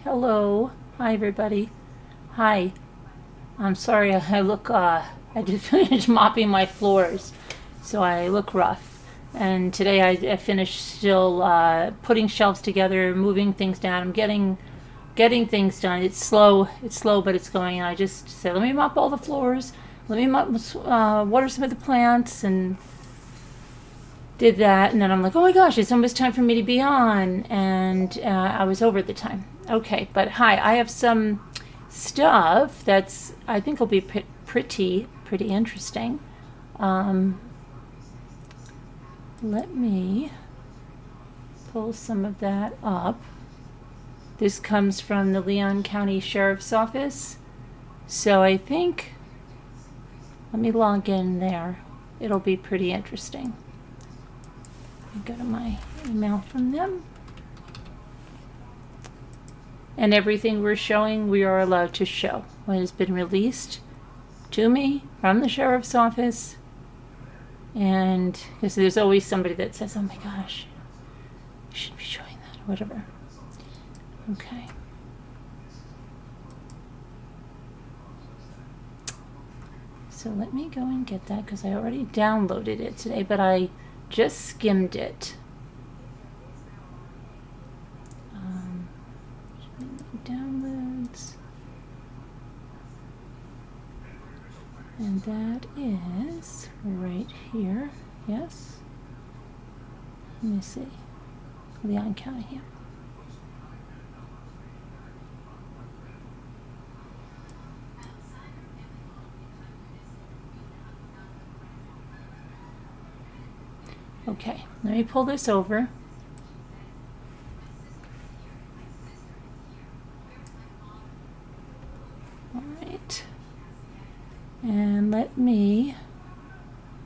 Hello. Hi, everybody. Hi. I'm sorry I look, I just finished mopping my floors, so I look rough. And today I finished still putting shelves together, moving things down. I'm getting things done. It's slow, but it's going. And I just said, let me mop all the floors. Let me water some of the plants, and did that. And then I'm like, oh my gosh, it's almost time for me to be on. And I was over at the time. Okay, but hi, I have some stuff that's I think will be pretty interesting. Let me pull some of that up. This comes from the Leon County Sheriff's Office. So I think, let me log in there. It'll be pretty interesting. Go to my email from them. And everything we're showing, we are allowed to show what has been released to me from the sheriff's office. And because there's always somebody that says, oh my gosh, you shouldn't be showing that, or whatever. Okay. So let me go and get that, because I already downloaded it today, but I just skimmed it. Downloads. And that is right here. Yes. Let me see. Leon County here. Okay, let me pull this over. All right. And let me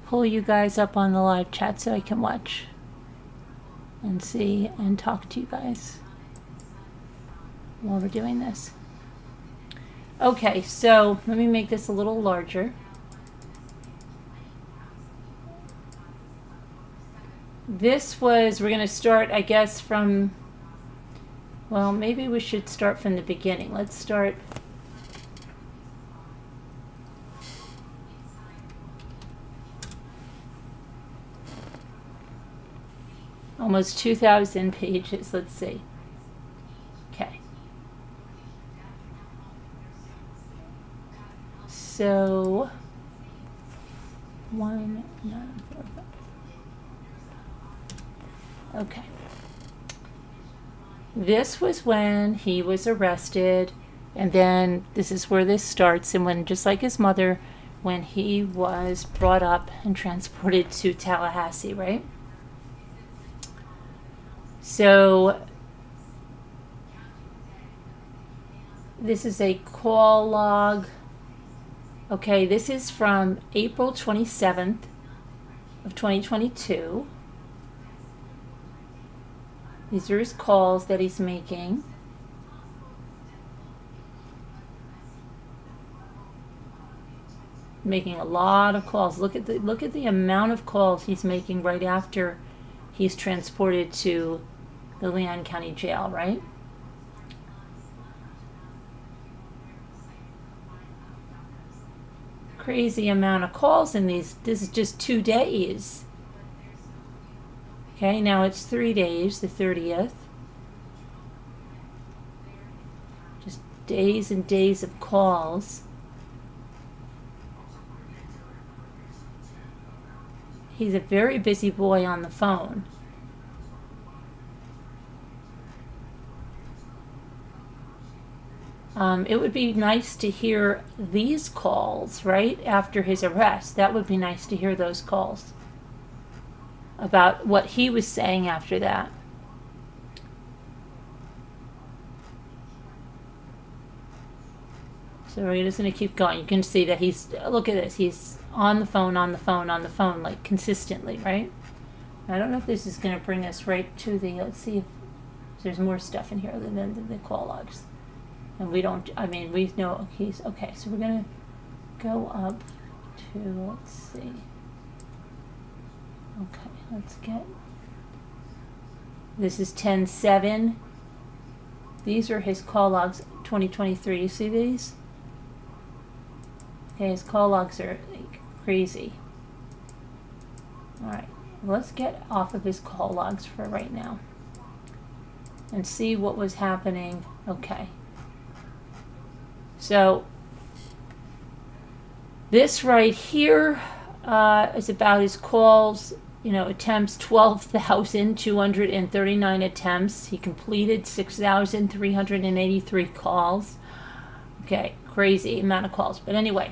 pull you guys up on the live chat so I can watch and see and talk to you guys while we're doing this. Okay, so let me make this a little larger. This was, we're going to start, I guess, from, well, maybe we should start from the beginning. Let's start. Almost 2,000 pages. Let's see. Okay. So, 1, 9, 4, 5. Okay. This was when he was arrested, and then this is where this starts, and when, just like his mother, when he was brought up and transported to Tallahassee, right? So this is a call log. Okay, this is from April 27th of 2022. These are his calls that he's making. Making a lot of calls. Look at the amount of calls he's making right after he's transported to the Leon County Jail, right? Crazy amount of calls in these. This is just 2 days. Okay, now it's 3 days, the 30th. Just days and days of calls. He's a very busy boy on the phone. It would be nice to hear these calls, right, after his arrest. That would be nice to hear those calls about what he was saying after that. So we're just going to keep going. You can see that he's, look at this, he's on the phone, like consistently, right? I don't know if this is going to bring us right to the, let's see if there's more stuff in here other than the call logs. And we don't, I mean, we know he's, okay, so we're going to go up to, let's see. Okay, let's get, this is 10/7. These are his call logs, 2023. You see these? Okay, his call logs are like crazy. All right, let's get off of his call logs for right now and see what was happening. Okay. So this right here is about his calls, attempts, 12,239 attempts. He completed 6,383 calls. Okay, crazy amount of calls. But anyway,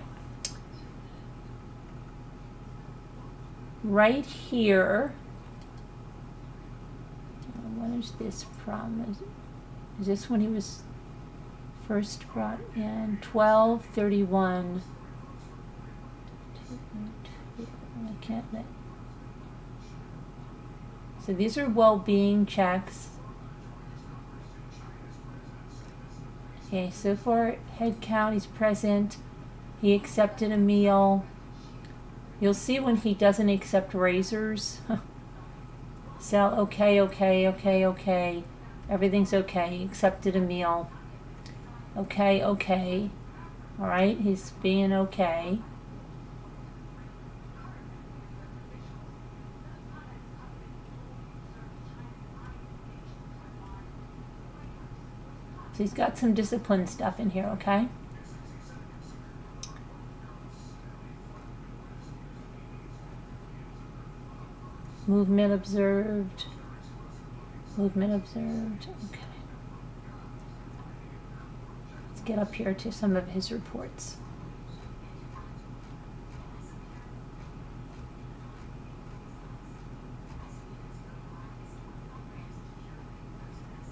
right here, what is this from? Is this when he was first brought in? 12/31. I can't let. So these are well-being checks. Okay, so for head count, he's present. He accepted a meal. You'll see when he doesn't accept razors. So, okay. Everything's okay. He accepted a meal. Okay. All right, he's being okay. So he's got some discipline stuff in here, okay? Movement observed. Okay. Let's get up here to some of his reports.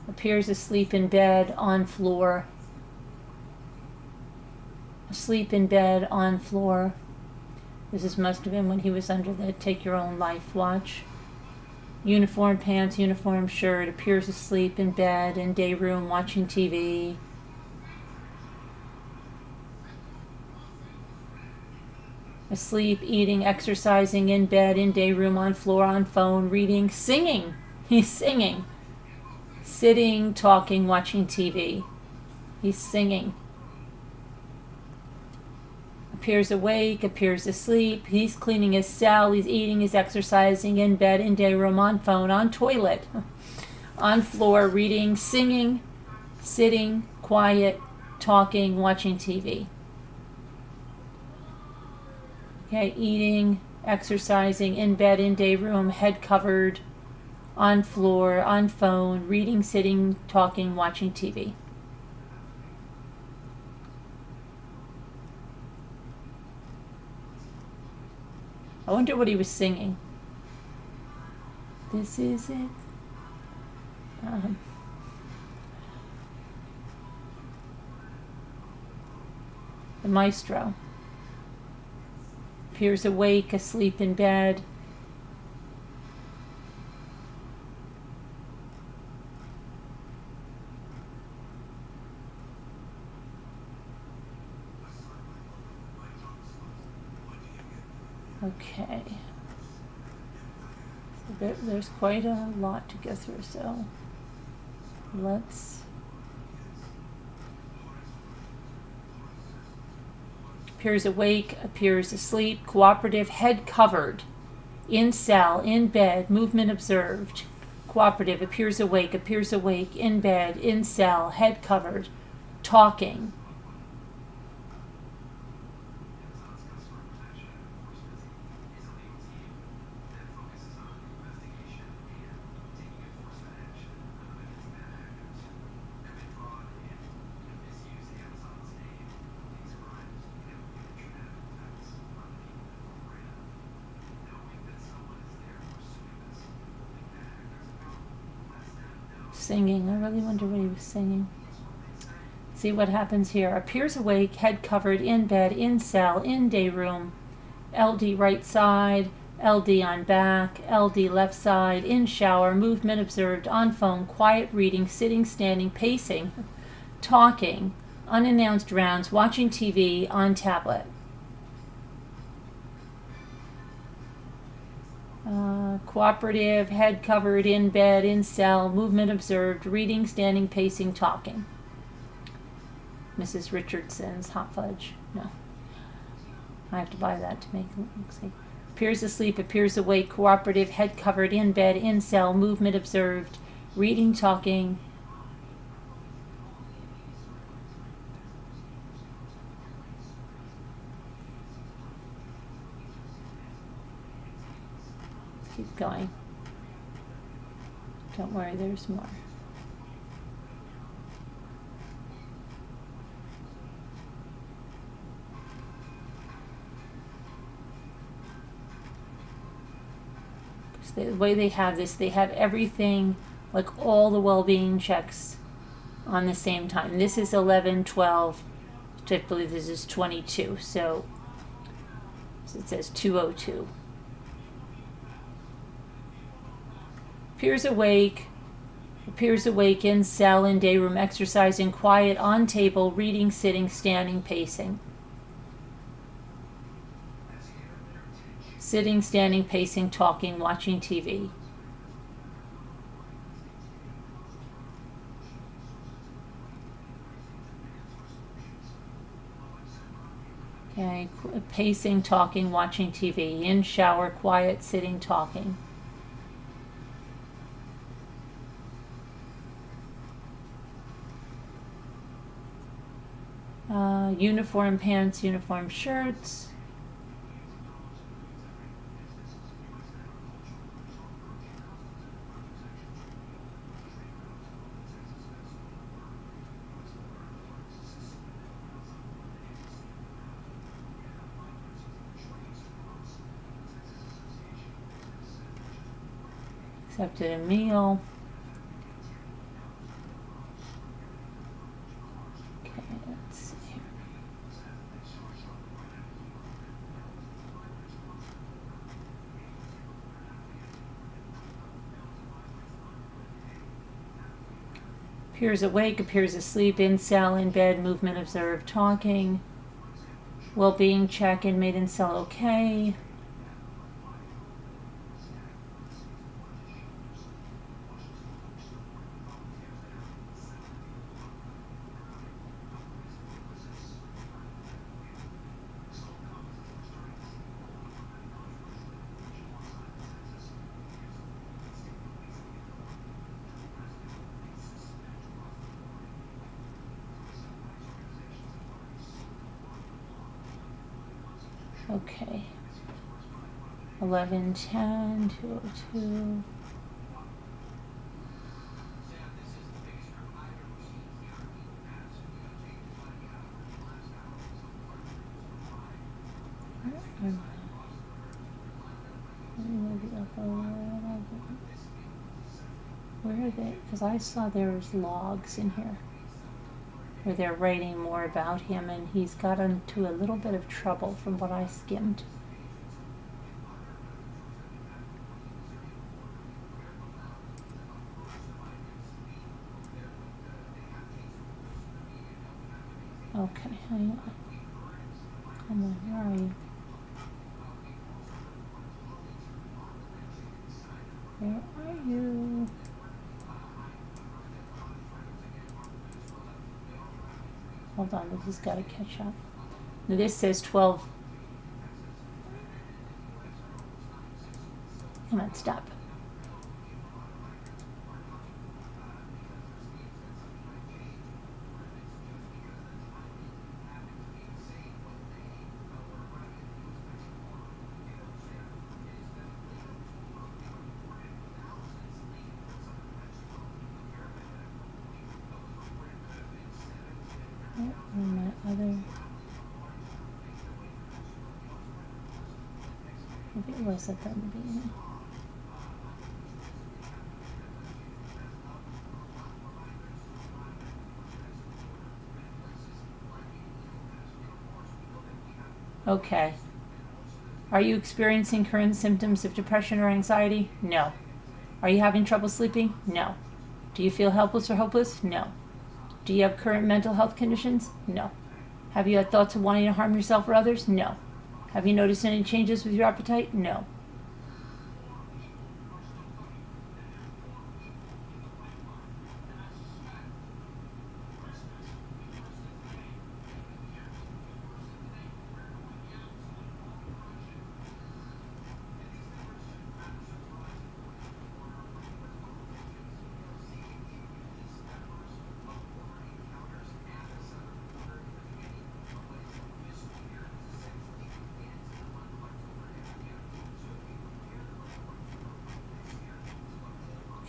Appears asleep in bed, on floor. Asleep in bed, on floor. This must have been when he was under the Take Your Own Life watch. Uniform pants, uniform shirt. Appears asleep in bed, in day room, watching TV. Asleep, eating, exercising, in bed, in day room, on floor, on phone, reading, singing. He's singing. Sitting, talking, watching TV. He's singing. Appears awake, appears asleep. He's cleaning his cell. He's eating, he's exercising, in bed, in day room, on phone, on toilet, on floor, reading, singing, sitting, quiet, talking, watching TV. Okay, eating, exercising, in bed, in day room, head covered, on floor, on phone, reading, sitting, talking, watching TV. I wonder what he was singing. This is it. The maestro. Appears awake, asleep in bed. Okay. So there's quite a lot to go through, so let's. Appears awake, appears asleep, cooperative, head covered, in cell, in bed, movement observed. Cooperative, appears awake, in bed, in cell, head covered, talking. Singing. I really wonder what he was singing. See what happens here. Appears awake, head covered, in bed, in cell, in day room. LD right side, LD on back, LD left side, in shower, movement observed, on phone, quiet reading, sitting, standing, pacing, talking, unannounced rounds, watching TV, on tablet. Cooperative, head covered, in bed, in cell, movement observed, reading, standing, pacing, talking. Mrs. Richardson's hot fudge. No. I have to buy that to make it look safe. Appears asleep, appears awake, cooperative, head covered, in bed, in cell, movement observed, reading, talking. Keep going. Don't worry, there's more. The way they have this, they have everything, like all the well-being checks on the same time. This is 11, 12, I believe this is 22, so it says 202. Appears awake, in cell, in day room, exercising, quiet, on table, reading, sitting, standing, pacing. Sitting, standing, pacing, talking, watching TV. Okay, pacing, talking, watching TV. In shower, quiet, sitting, talking. Uniform pants, uniform shirts. Accepted a meal. Okay, let's see here. Appears awake, appears asleep, in cell, in bed, movement observed, talking. Well-being check, inmate in cell okay. Okay. 11, 10, 202. Where are they? Because I saw there was logs in here where they're writing more about him, and he's got into a little bit of trouble from what I skimmed. Okay, hang on. Come on, where are you? Where are you? Hold on, this has got to catch up. Now this says 12. Come on, stop. And my other, maybe it was at the beginning. Okay. Are you experiencing current symptoms of depression or anxiety? No. Are you having trouble sleeping? No. Do you feel helpless or hopeless? No. Do you have current mental health conditions? No. Have you had thoughts of wanting to harm yourself or others? No. Have you noticed any changes with your appetite? No.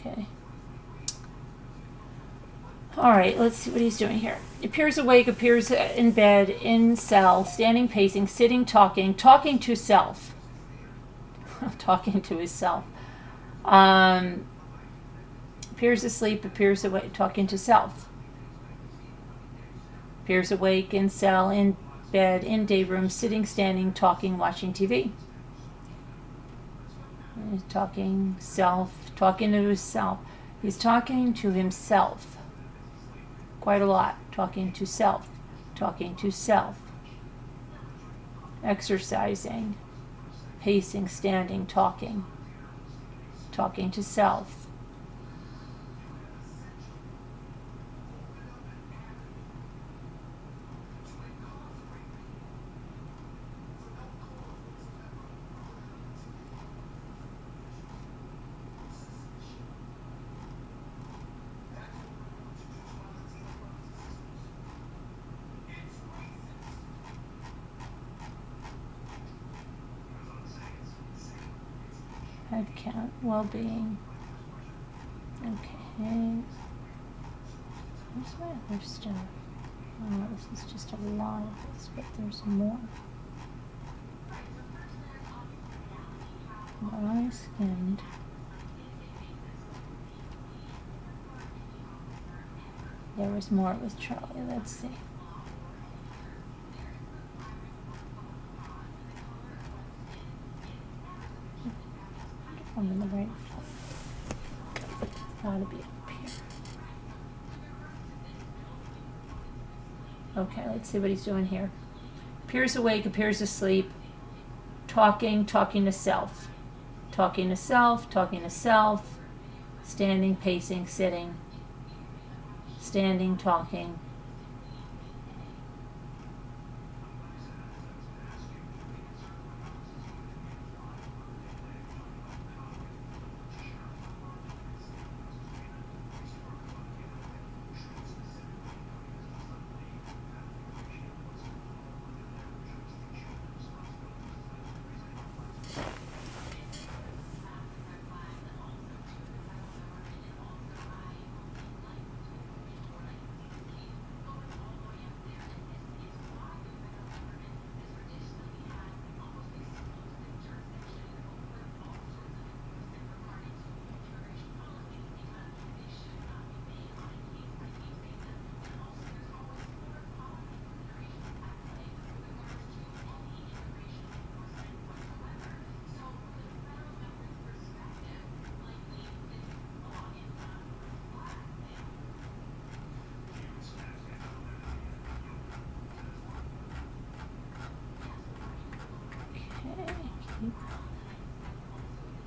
Okay. All right, let's see what he's doing here. Appears awake, appears in bed, in cell, standing, pacing, sitting, talking to self. Talking to his self. Appears asleep, appears awake, talking to self. Appears awake, in cell, in bed, in day room, sitting, standing, talking, watching TV. He's talking to himself. He's talking to himself quite a lot. Talking to self. Exercising, pacing, standing, talking to self. Head count, well-being. Okay. Where's my other stuff? Oh, this is just a lot of this, but there's more. I skimmed. There was more with Charlie. Let's see. I'm in the right place. Gotta be up here. Okay, let's see what he's doing here. Appears awake, appears asleep. Talking to self. Talking to self. Standing, pacing, sitting. Standing, talking.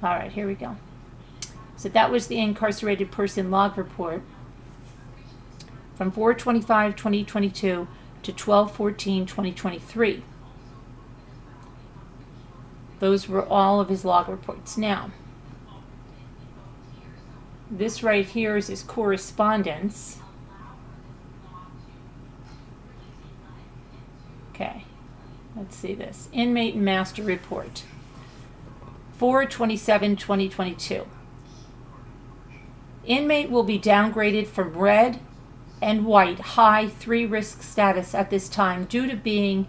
All right, here we go. So that was the incarcerated person log report from 4/25/2022 to 12/14/2023. Those were all of his log reports. Now, this right here is his correspondence. Okay, let's see this. Inmate master report. 4/27/2022. Inmate will be downgraded from red and white high 3 risk status at this time due to being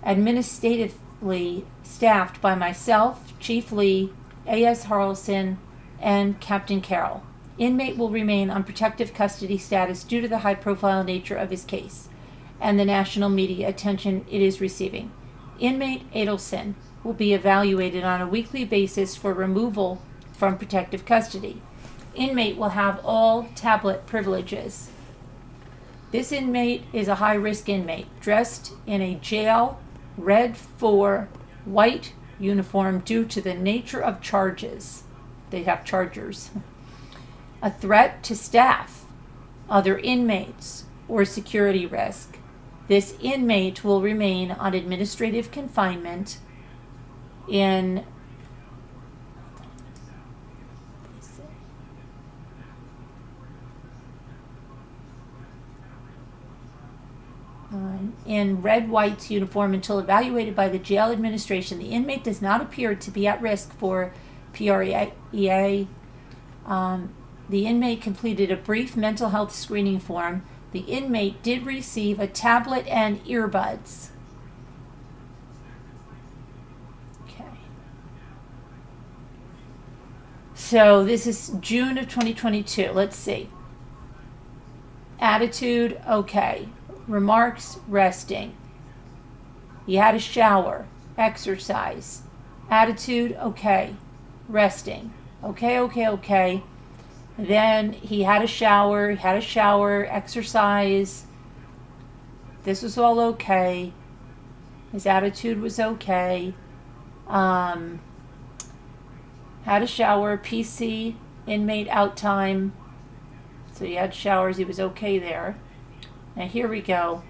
administratively staffed by myself, Chief Lee, A.S. Harrelson, and Captain Carroll. Inmate will remain on protective custody status due to the high-profile nature of his case and the national media attention it is receiving. Inmate Adelson will be evaluated on a weekly basis for removal from protective custody. Inmate will have all tablet privileges. This inmate is a high-risk inmate, dressed in a jail red 4 white uniform due to the nature of charges. They have chargers. A threat to staff, other inmates, or security risk. This inmate will remain on administrative confinement in red white's uniform until evaluated by the jail administration. The inmate does not appear to be at risk for PREA The inmate completed a brief mental health screening form. The inmate did receive a tablet and earbuds. Okay. So this is June of 2022. Let's see. Attitude, okay. Remarks, resting. He had a shower, exercise. Attitude, okay. Resting. Okay. Then he had a shower, exercise. This was all okay. His attitude was okay. Had a shower, PC, inmate out time. So he had showers, he was okay there. Now here we go.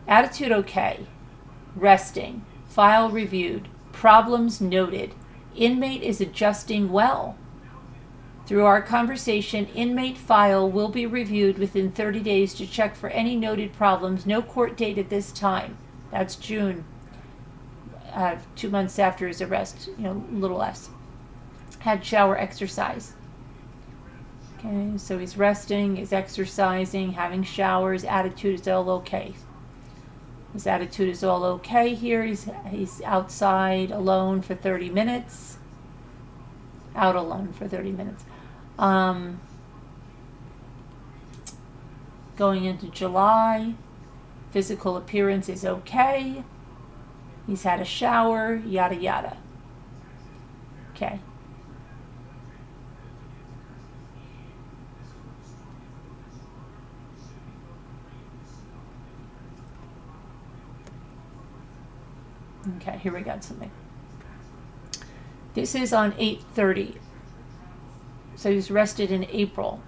Attitude okay. Resting. File reviewed. Problems noted. Inmate is adjusting well. Through our conversation, inmate file will be reviewed within 30 days to check for any noted problems. No court date at this time. That's June. 2 months after his arrest, a little less. Had shower, exercise. Okay, so he's resting, he's exercising, having showers, attitude is all okay. His attitude is all okay here. He's outside alone for 30 minutes. Out alone for 30 minutes. Going into July, physical appearance is okay. He's had a shower, yada yada. Okay. Okay, here we got something. This is on 8/30. So he was arrested in April.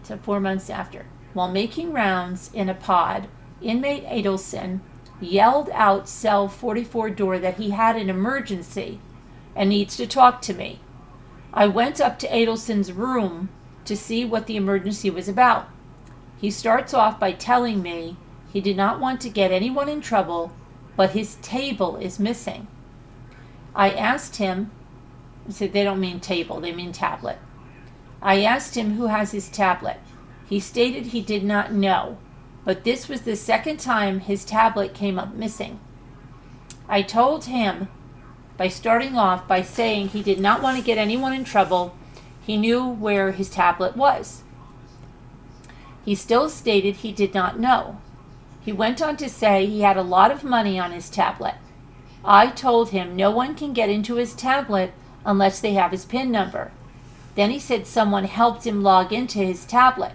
So 4 months after. While making rounds in a pod, inmate Adelson yelled out cell 44 door that he had an emergency and needs to talk to me. I went up to Adelson's room to see what the emergency was about. He starts off by telling me he did not want to get anyone in trouble, but his table is missing. I asked him, so they don't mean table, they mean tablet. I asked him who has his tablet. He stated he did not know, but this was the second time his tablet came up missing. I told him by starting off by saying he did not want to get anyone in trouble. He knew where his tablet was. He still stated he did not know. He went on to say he had a lot of money on his tablet. I told him no one can get into his tablet unless they have his PIN number. Then he said someone helped him log into his tablet.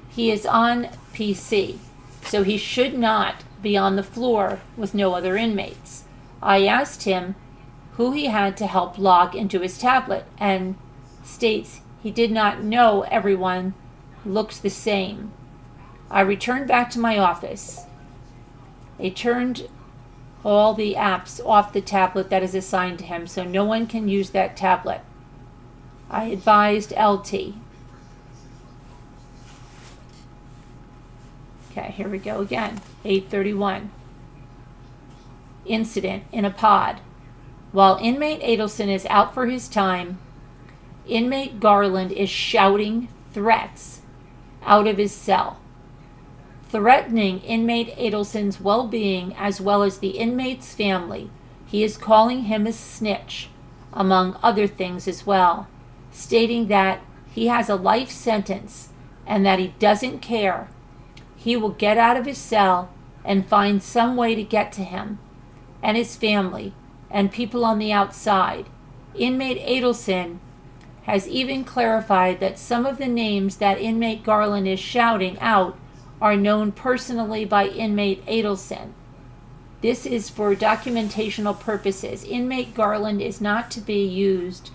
He is on PC, so he should not be on the floor with no other inmates. I asked him who he had to help log into his tablet and states he did not know everyone looked the same. I returned back to my office. They turned all the apps off the tablet that is assigned to him, so no one can use that tablet. I advised LT. Okay, here we go again. 8/31. Incident in a pod. While inmate Adelson is out for his time, inmate Garland is shouting threats out of his cell, threatening inmate Adelson's well-being as well as the inmate's family. He is calling him a snitch, among other things as well, stating that he has a life sentence and that he doesn't care. He will get out of his cell and find some way to get to him and his family and people on the outside. Inmate Adelson has even clarified that some of the names that inmate Garland is shouting out are known personally by inmate Adelson. This is for documentational purposes. Inmate Garland is not to be used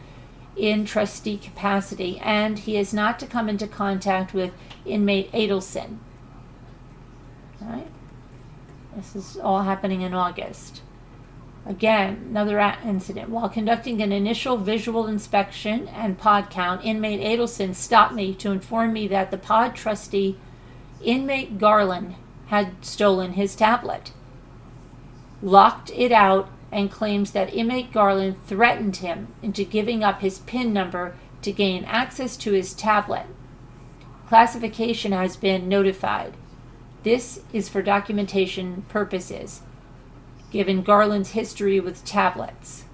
in trustee capacity, and he is not to come into contact with inmate Adelson. All right? This is all happening in August. Again, another incident. While conducting an initial visual inspection and pod count, inmate Adelson stopped me to inform me that the pod trustee, inmate Garland, had stolen his tablet, locked it out, and claims that inmate Garland threatened him into giving up his PIN number to gain access to his tablet. Classification has been notified. This is for documentation purposes, given Garland's history with tablets.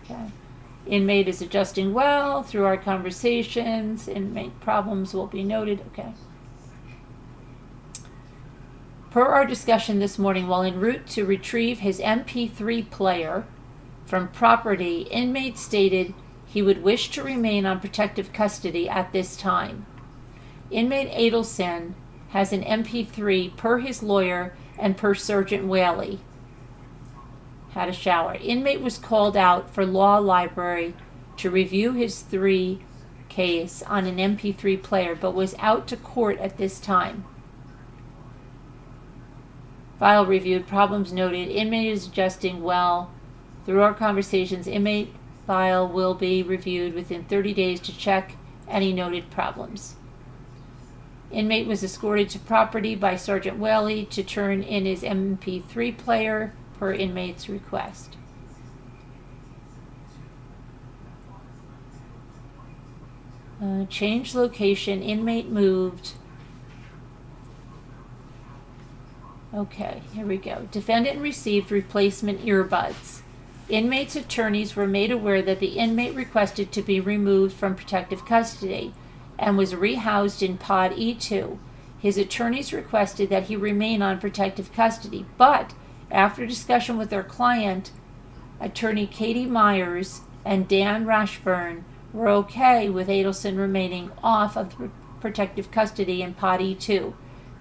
Okay. Inmate is adjusting well through our conversations. Inmate problems will be noted. Okay. Per our discussion this morning, while en route to retrieve his MP3 player from property, inmate stated he would wish to remain on protective custody at this time. Inmate Adelson has an MP3 per his lawyer and per Sergeant Whaley. Had a shower. Inmate was called out for law library to review his 3 case on an MP3 player, but was out to court at this time. File reviewed. Problems noted. Inmate is adjusting well. Through our conversations, inmate file will be reviewed within 30 days to check any noted problems. Inmate was escorted to property by Sergeant Whaley to turn in his MP3 player per inmate's request. Change location. Inmate moved. Okay, here we go. Defendant received replacement earbuds. Inmate's attorneys were made aware that the inmate requested to be removed from protective custody and was rehoused in Pod E2. His attorneys requested that he remain on protective custody, but after discussion with their client, attorney Katie Myers and Dan Rashburn were okay with Adelson remaining off of protective custody in Pod E2.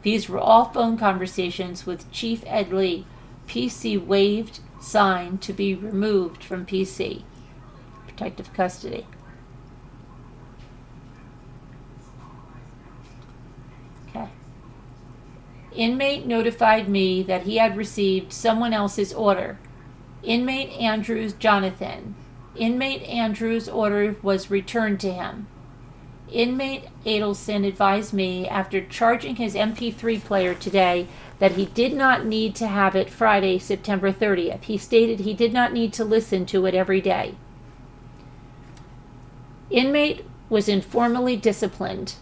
These were all phone conversations with Chief Ed Lee. PC waived, signed to be removed from PC, protective custody. Okay. Inmate notified me that he had received someone else's order. Inmate Andrews Jonathan. Inmate Andrews' order was returned to him. Inmate Adelson advised me after charging his MP3 player today that he did not need to have it Friday, September 30th. He stated he did not need to listen to it every day. Inmate was informally disciplined.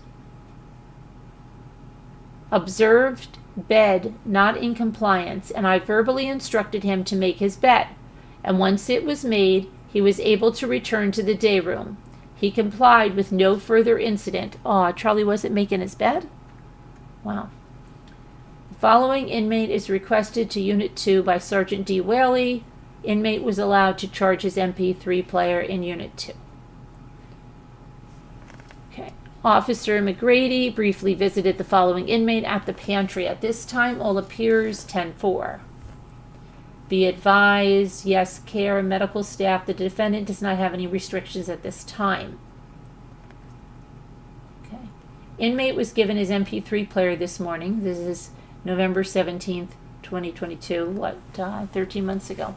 Observed bed not in compliance, and I verbally instructed him to make his bed. And once it was made, he was able to return to the day room. He complied with no further incident. Oh, Charlie wasn't making his bed? Wow. The following inmate is requested to Unit 2 by Sergeant D. Whaley. Inmate was allowed to charge his MP3 player in Unit 2. Okay. Officer McGrady briefly visited the following inmate at the pantry. At this time, all appears 10-4. Be advised, yes, care and medical staff, the defendant does not have any restrictions at this time. Okay. Inmate was given his MP3 player this morning. This is November 17th, 2022, 13 months ago.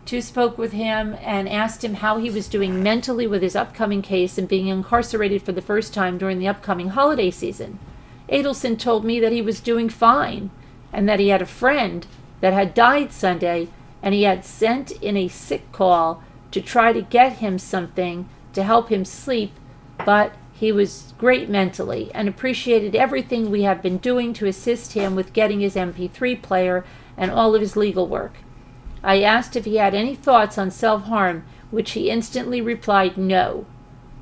Two spoke with him and asked him how he was doing mentally with his upcoming case and being incarcerated for the first time during the upcoming holiday season. Adelson told me that he was doing fine and that he had a friend that had died Sunday, and he had sent in a sick call to try to get him something to help him sleep, but he was great mentally and appreciated everything we have been doing to assist him with getting his MP3 player and all of his legal work. I asked if he had any thoughts on self-harm, which he instantly replied no.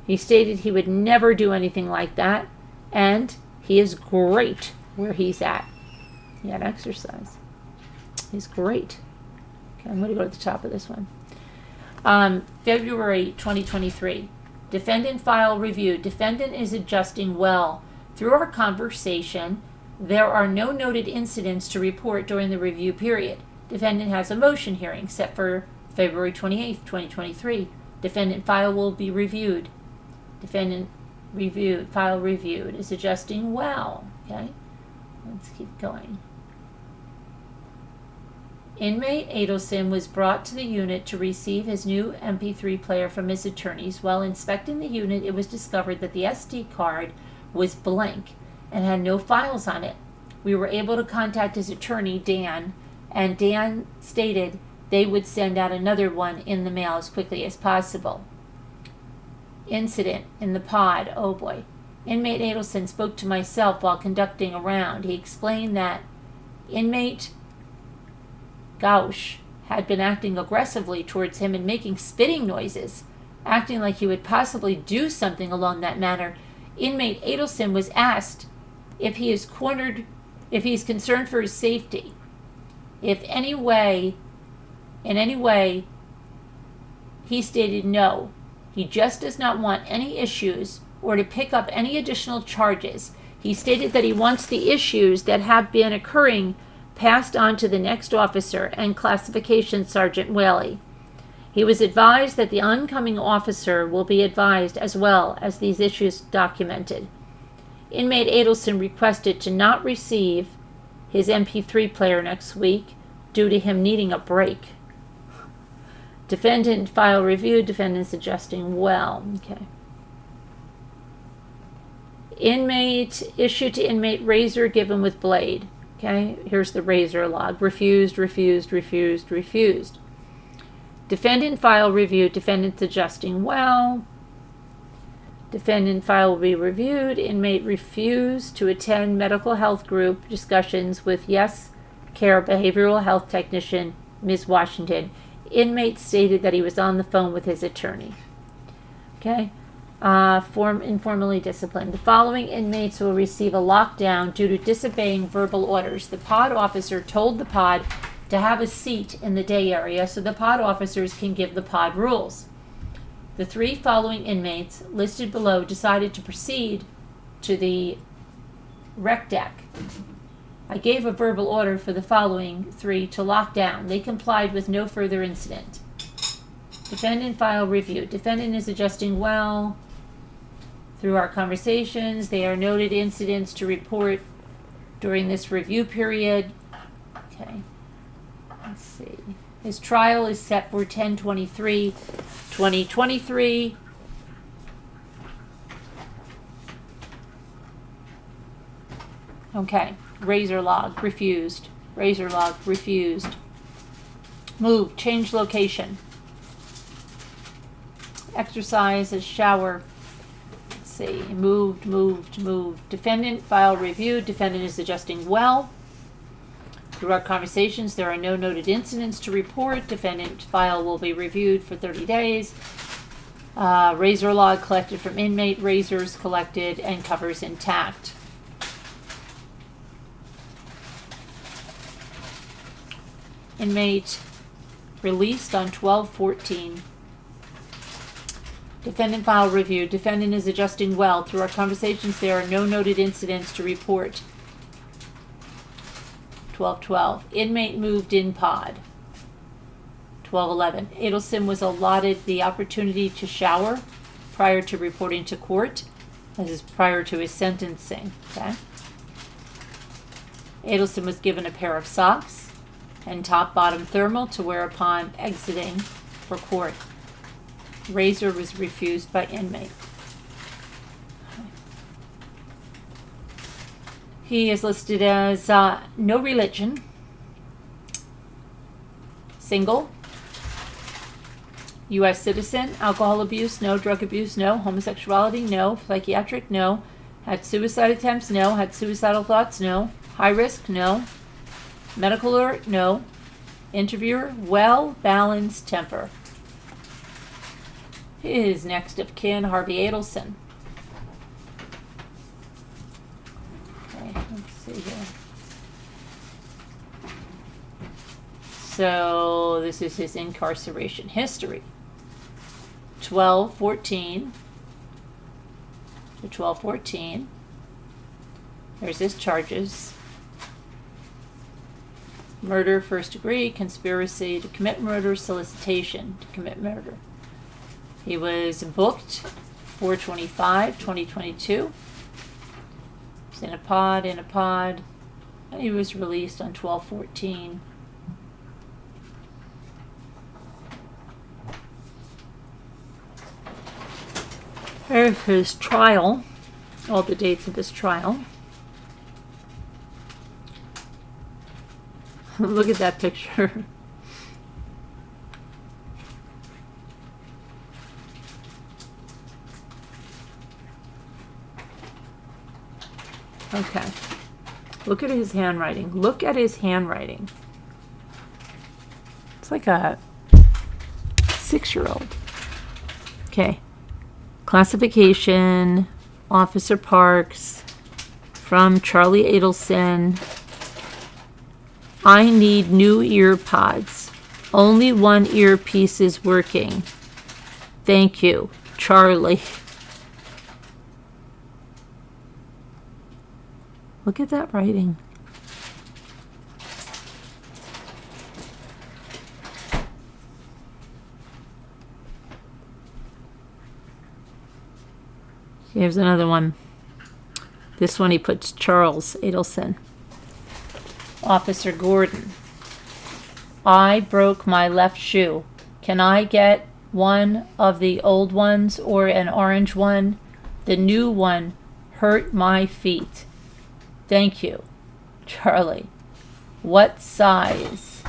He stated he would never do anything like that, and he is great where he's at. He had exercise. He's great. Okay, I'm going to go to the top of this one. February 2023. Defendant file review. Defendant is adjusting well. Through our conversation, there are no noted incidents to report during the review period. Defendant has a motion hearing set for February 28th, 2023. Defendant file will be reviewed. Defendant reviewed. File reviewed. Is adjusting well. Okay. Let's keep going. Inmate Adelson was brought to the unit to receive his new MP3 player from his attorneys. While inspecting the unit, it was discovered that the SD card was blank and had no files on it. We were able to contact his attorney, Dan, and Dan stated they would send out another one in the mail as quickly as possible. Incident in the pod. Oh boy. Inmate Adelson spoke to myself while conducting a round. He explained that inmate Gausch had been acting aggressively towards him and making spitting noises, acting like he would possibly do something along that manner. Inmate Adelson was asked if he is concerned for his safety. In any way, he stated no. He just does not want any issues or to pick up any additional charges. He stated that he wants the issues that have been occurring passed on to the next officer and classification Sergeant Whaley. He was advised that the oncoming officer will be advised as well as these issues documented. Inmate Adelson requested to not receive his MP3 player next week due to him needing a break. Defendant file review. Defendant's adjusting well. Okay. Inmate issued to inmate razor given with blade. Okay. Here's the razor log. Refused, refused, refused, refused. Defendant file review. Defendant's adjusting well. Defendant file will be reviewed. Inmate refused to attend medical health group discussions with Yes Care behavioral health technician Ms. Washington. Inmate stated that he was on the phone with his attorney. Okay. Informally disciplined. The following inmates will receive a lockdown due to disobeying verbal orders. The pod officer told the pod to have a seat in the day area so the pod officers can give the pod rules. The 3 following inmates listed below decided to proceed to the rec deck. I gave a verbal order for the following 3 to lock down. They complied with no further incident. Defendant file review. Defendant is adjusting well. Through our conversations, they are noted incidents to report during this review period. Okay. Let's see. His trial is set for 10/23/2023. Okay. Razor log, refused. Razor log, refused. Move, change location. Exercise, shower. Let's see. Moved. Defendant, file review. Defendant is adjusting well. Through our conversations, there are no noted incidents to report. Defendant file will be reviewed for 30 days. Razor log collected from inmate. Razors collected and covers intact. Inmate released on 12/14. Defendant file review. Defendant is adjusting well. Through our conversations, there are no noted incidents to report. 12/12. Inmate moved in pod. 12/11. Adelson was allotted the opportunity to shower prior to reporting to court. This is prior to his sentencing. Okay. Adelson was given a pair of socks and top-bottom thermal to wear upon exiting for court. Razor was refused by inmate. He is listed as no religion, single, U.S. citizen, alcohol abuse, no, drug abuse, no, homosexuality, no, psychiatric, no, had suicide attempts, no, had suicidal thoughts, no, high risk, no, medical alert, no, interviewer, well-balanced temper. His next of kin, Harvey Adelson. Okay, let's see here. So this is his incarceration history. 12/14 to 12/14. There's his charges. Murder, first degree, conspiracy to commit murder, solicitation to commit murder. He was booked 4/25/2022. He's in a pod. He was released on 12/14. Here's his trial, all the dates of his trial. Look at that picture. Okay. Look at his handwriting. Look at his handwriting. It's like a 6-year-old. Okay. Classification, Officer Parks, from Charlie Adelson. I need new ear pods. Only one earpiece is working. Thank you, Charlie. Look at that writing. Here's another one. This one he puts Charles Adelson. Officer Gordon. I broke my left shoe. Can I get one of the old ones or an orange one? The new one hurt my feet. Thank you, Charlie. What size?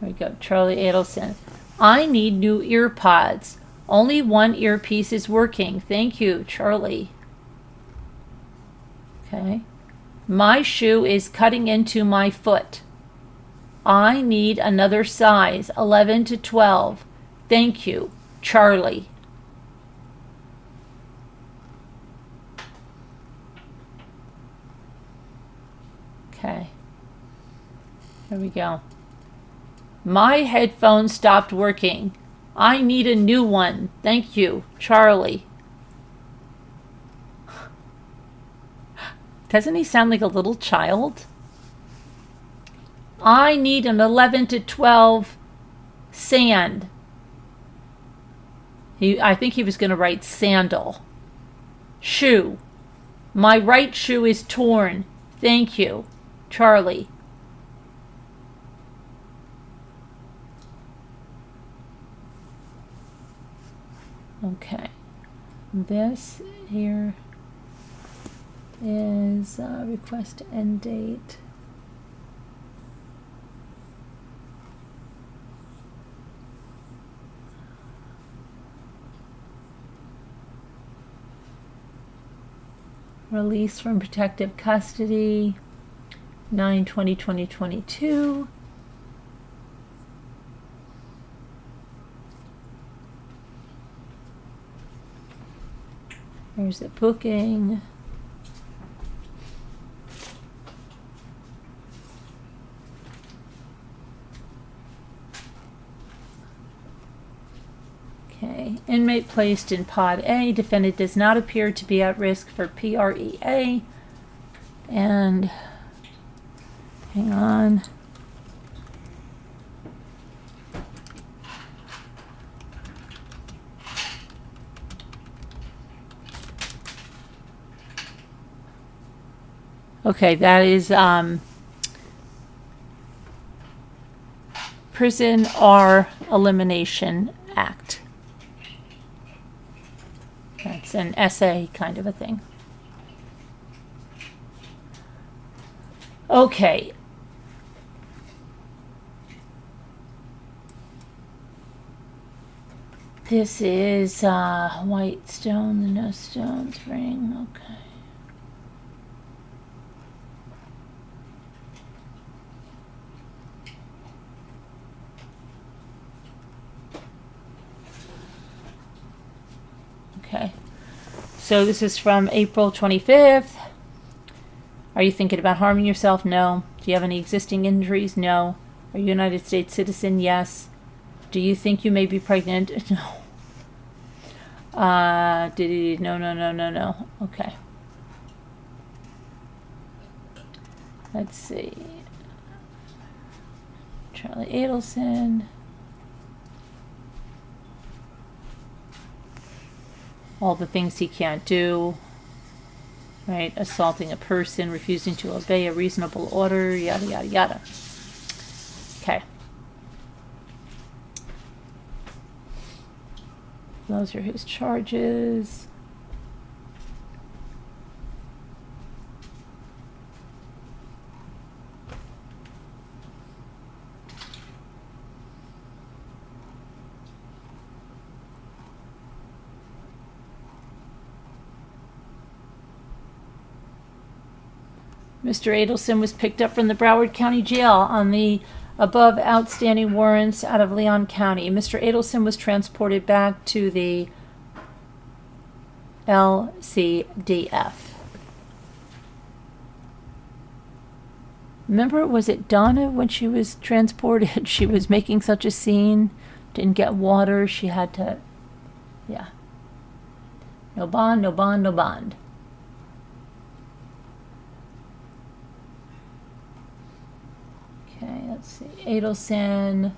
There we go, Charlie Adelson. I need new ear pods. Only one earpiece is working. Thank you, Charlie. Okay. My shoe is cutting into my foot. I need another size, 11 to 12. Thank you, Charlie. Okay. There we go. My headphones stopped working. I need a new one. Thank you, Charlie. Doesn't he sound like a little child? I need an 11 to 12 sand. I think he was going to write sandal. Shoe. My right shoe is torn. Thank you, Charlie. Okay. This here is request end date. Release from protective custody, 9/20/2022. Here's the booking. Okay, inmate placed in Pod A. Defendant does not appear to be at risk for PREA. And hang on. Okay, that is Prison R Elimination Act. That's an essay kind of a thing. Okay. This is white stone, the no stones ring. Okay. Okay, so this is from April 25th. Are you thinking about harming yourself? No. Do you have any existing injuries? No. Are you a United States citizen? Yes. Do you think you may be pregnant? No. No. Okay. Let's see. Charlie Adelson. All the things he can't do, right? Assaulting a person, refusing to obey a reasonable order, yada, yada, yada. Okay. Those are his charges. Mr. Adelson was picked up from the Broward County Jail on the above outstanding warrants out of Leon County. Mr. Adelson was transported back to the LCDF. Remember, was it Donna when she was transported? She was making such a scene, didn't get water, she had to, yeah. No bond, no bond, no bond. Okay, let's see. Adelson.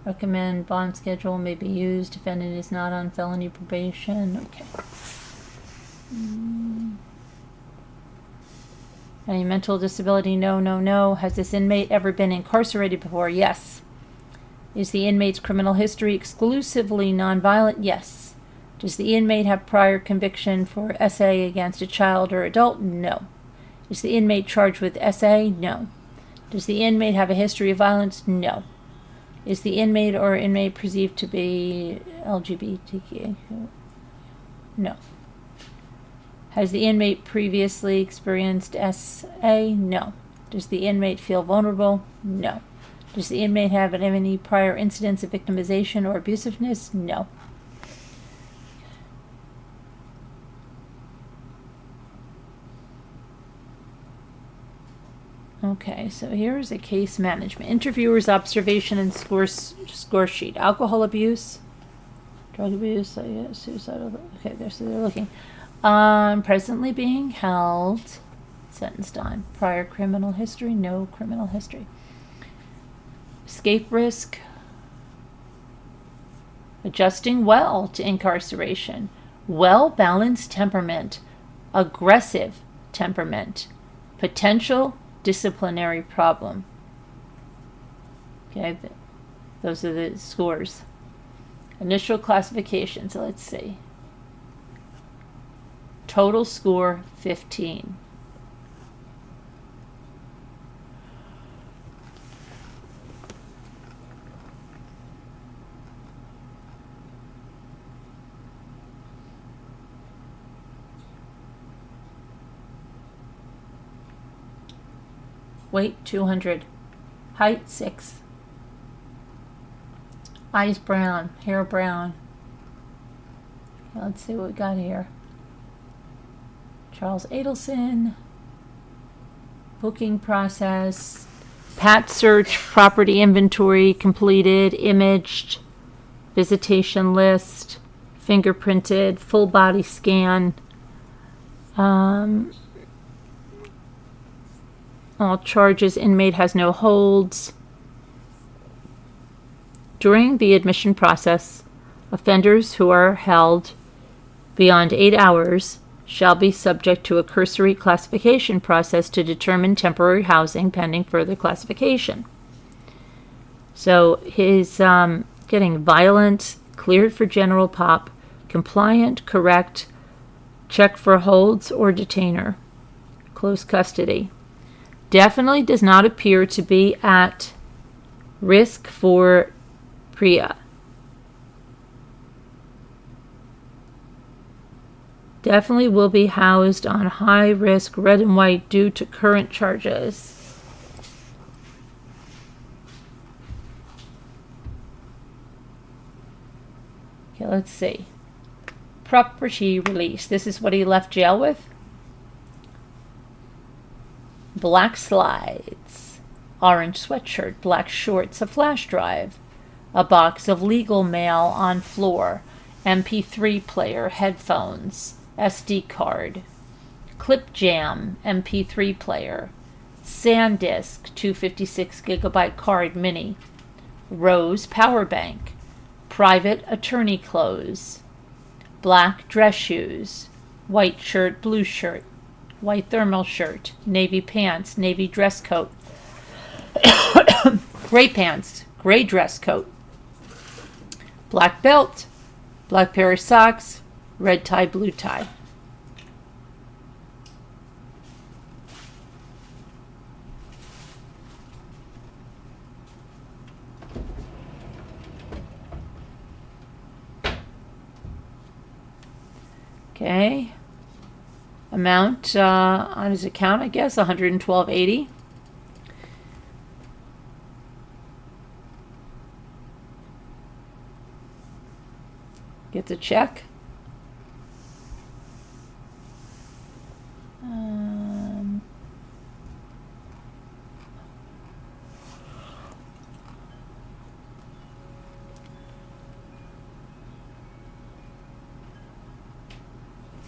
Recommend bond schedule may be used. Defendant is not on felony probation. Okay. Any mental disability? No, no, no. Has this inmate ever been incarcerated before? Yes. Is the inmate's criminal history exclusively nonviolent? Yes. Does the inmate have prior conviction for SA against a child or adult? No. Is the inmate charged with SA? No. Does the inmate have a history of violence? No. Is the inmate or inmate perceived to be LGBTQ? No. Has the inmate previously experienced SA? No. Does the inmate feel vulnerable? No. Does the inmate have any prior incidents of victimization or abusiveness? No. Okay, so here's a case management. Interviewer's observation and score sheet. Alcohol abuse, drug abuse, suicidal. Okay, they're looking. Presently being held, sentenced on. Prior criminal history, no criminal history. Escape risk, adjusting well to incarceration. Well-balanced temperament, aggressive temperament, potential disciplinary problem. Okay, those are the scores. Initial classification, so let's see. Total score 15. Weight 200. Height 6. Eyes brown. Hair brown. Okay, let's see what we got here. Charles Adelson. Booking process. PAT search. Property inventory completed. Imaged. Visitation list. Fingerprinted. Full body scan. All charges, inmate has no holds. During the admission process, offenders who are held beyond 8 hours shall be subject to a cursory classification process to determine temporary housing pending further classification. So he's getting violent, cleared for general pop, compliant, correct, check for holds or detainer, close custody. Definitely does not appear to be at risk for PREA. Definitely will be housed on high risk red and white due to current charges. Okay, let's see. Property release. This is what he left jail with. Black slides, orange sweatshirt, black shorts, a flash drive, a box of legal mail on floor, MP3 player, headphones, SD card, clip jam, MP3 player, SanDisk, 256 gigabyte card mini, Rose power bank, private attorney clothes, black dress shoes, white shirt, blue shirt, white thermal shirt, navy pants, navy dress coat, gray pants, gray dress coat, black belt, black pair of socks, red tie, blue tie. Okay. Amount on his account, I guess, $112.80. Gets a check.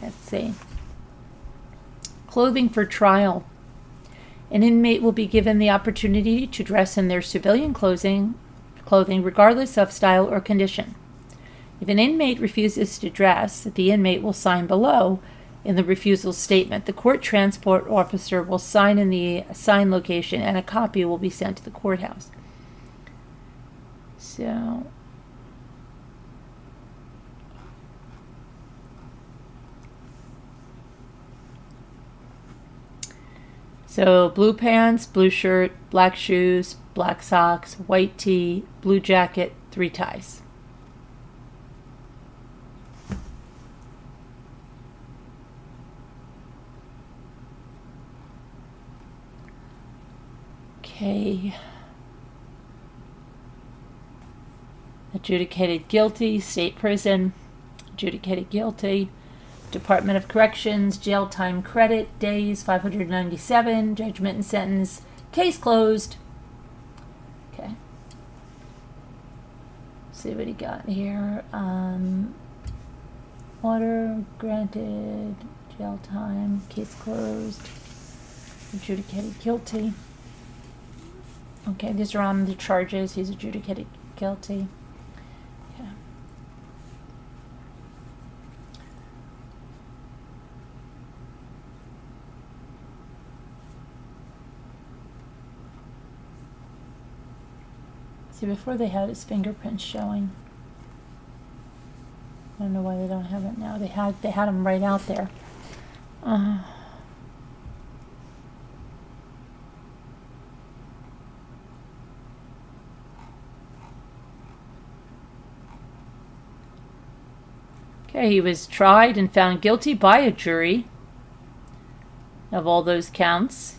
Let's see. Clothing for trial. An inmate will be given the opportunity to dress in their civilian clothing regardless of style or condition. If an inmate refuses to dress, the inmate will sign below in the refusal statement. The court transport officer will sign in the assigned location, and a copy will be sent to the courthouse. So blue pants, blue shirt, black shoes, black socks, white tee, blue jacket, 3 ties. Okay. Adjudicated guilty, state prison. Adjudicated guilty. Department of Corrections, jail time credit, days 597, judgment and sentence, case closed. Okay. See what he got here. Order granted, jail time, case closed, adjudicated guilty. Okay, these are on the charges. He's adjudicated guilty. Okay. See, before they had his fingerprints showing. I don't know why they don't have it now. They had them right out there. Okay, he was tried and found guilty by a jury of all those counts.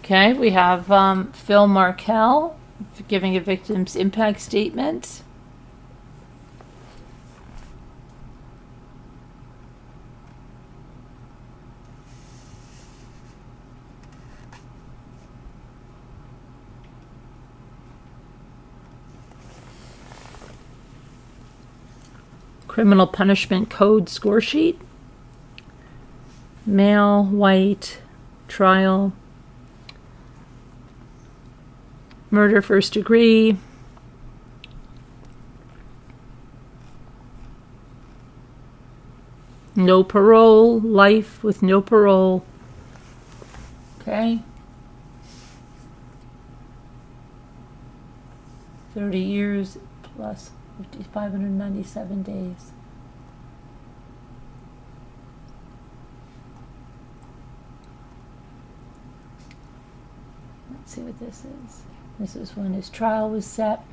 Okay, we have Phil Markel giving a victim's impact statement. Criminal Punishment Code score sheet. Male, white, trial. Murder first degree. No parole. Life with no parole. Okay. 30 years plus 597 days. Let's see what this is. This is when his trial was set.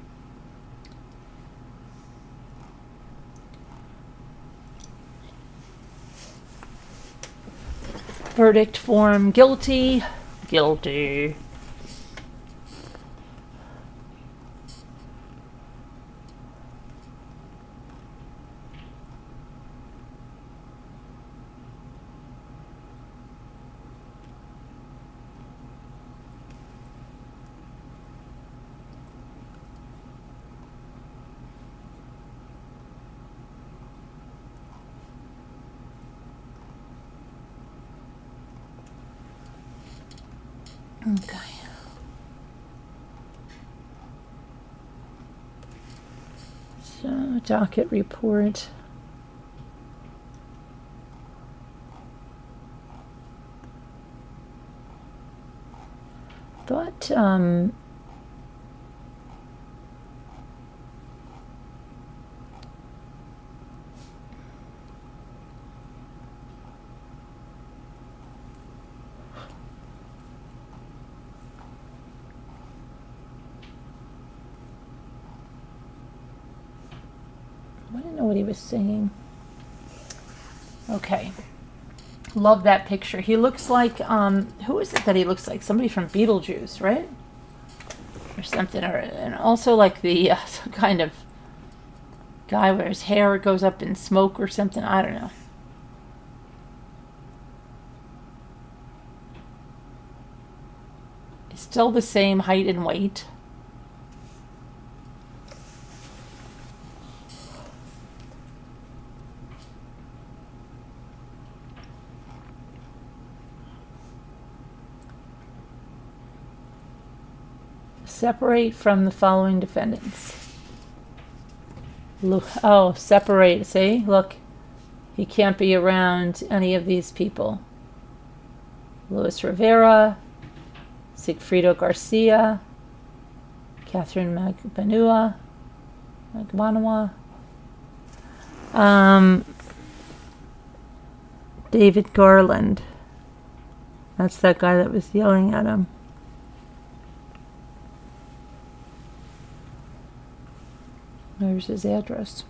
Verdict form: guilty. Guilty. Okay. So, docket report. what I didn't know what he was singing. Okay. Love that picture. He looks like, who is it that he looks like? Somebody from Beetlejuice, right? Or something. And also like the some kind of guy where his hair goes up in smoke or something. I don't know. He's still the same height and weight. Separate from the following defendants. Look, oh, separate. See, look, he can't be around any of these people. Luis Rivera, Sigfrido Garcia, Catherine Magbanua, David Garland. That's that guy that was yelling at him. There's his address.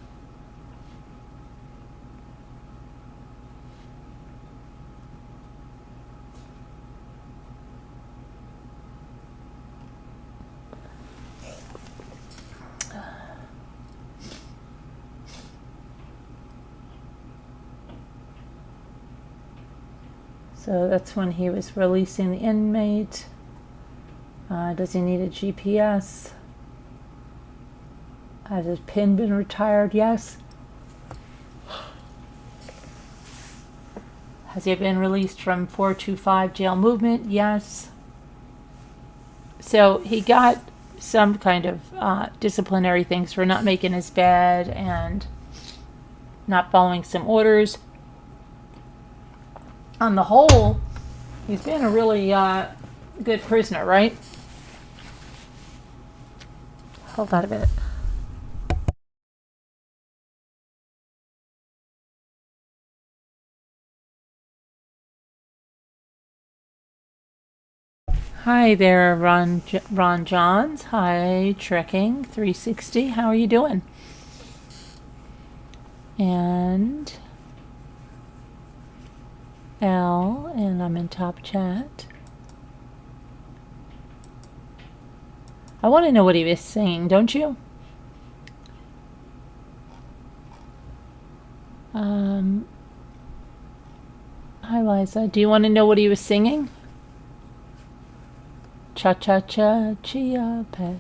So that's when he was releasing the inmate. Does he need a GPS? Has his PIN been retired? Yes. Has he been released from 425 jail movement? Yes. So he got some kind of disciplinary things for not making his bed and not following some orders. On the whole, he's been a really good prisoner, right? Hold on a minute. Hi there, Ron Johns. Hi, Trekking 360. How are you doing? And Al, and I'm in top chat. I want to know what he was singing, don't you? Hi, Liza. Do you want to know what he was singing? Cha-cha-cha, chia pet.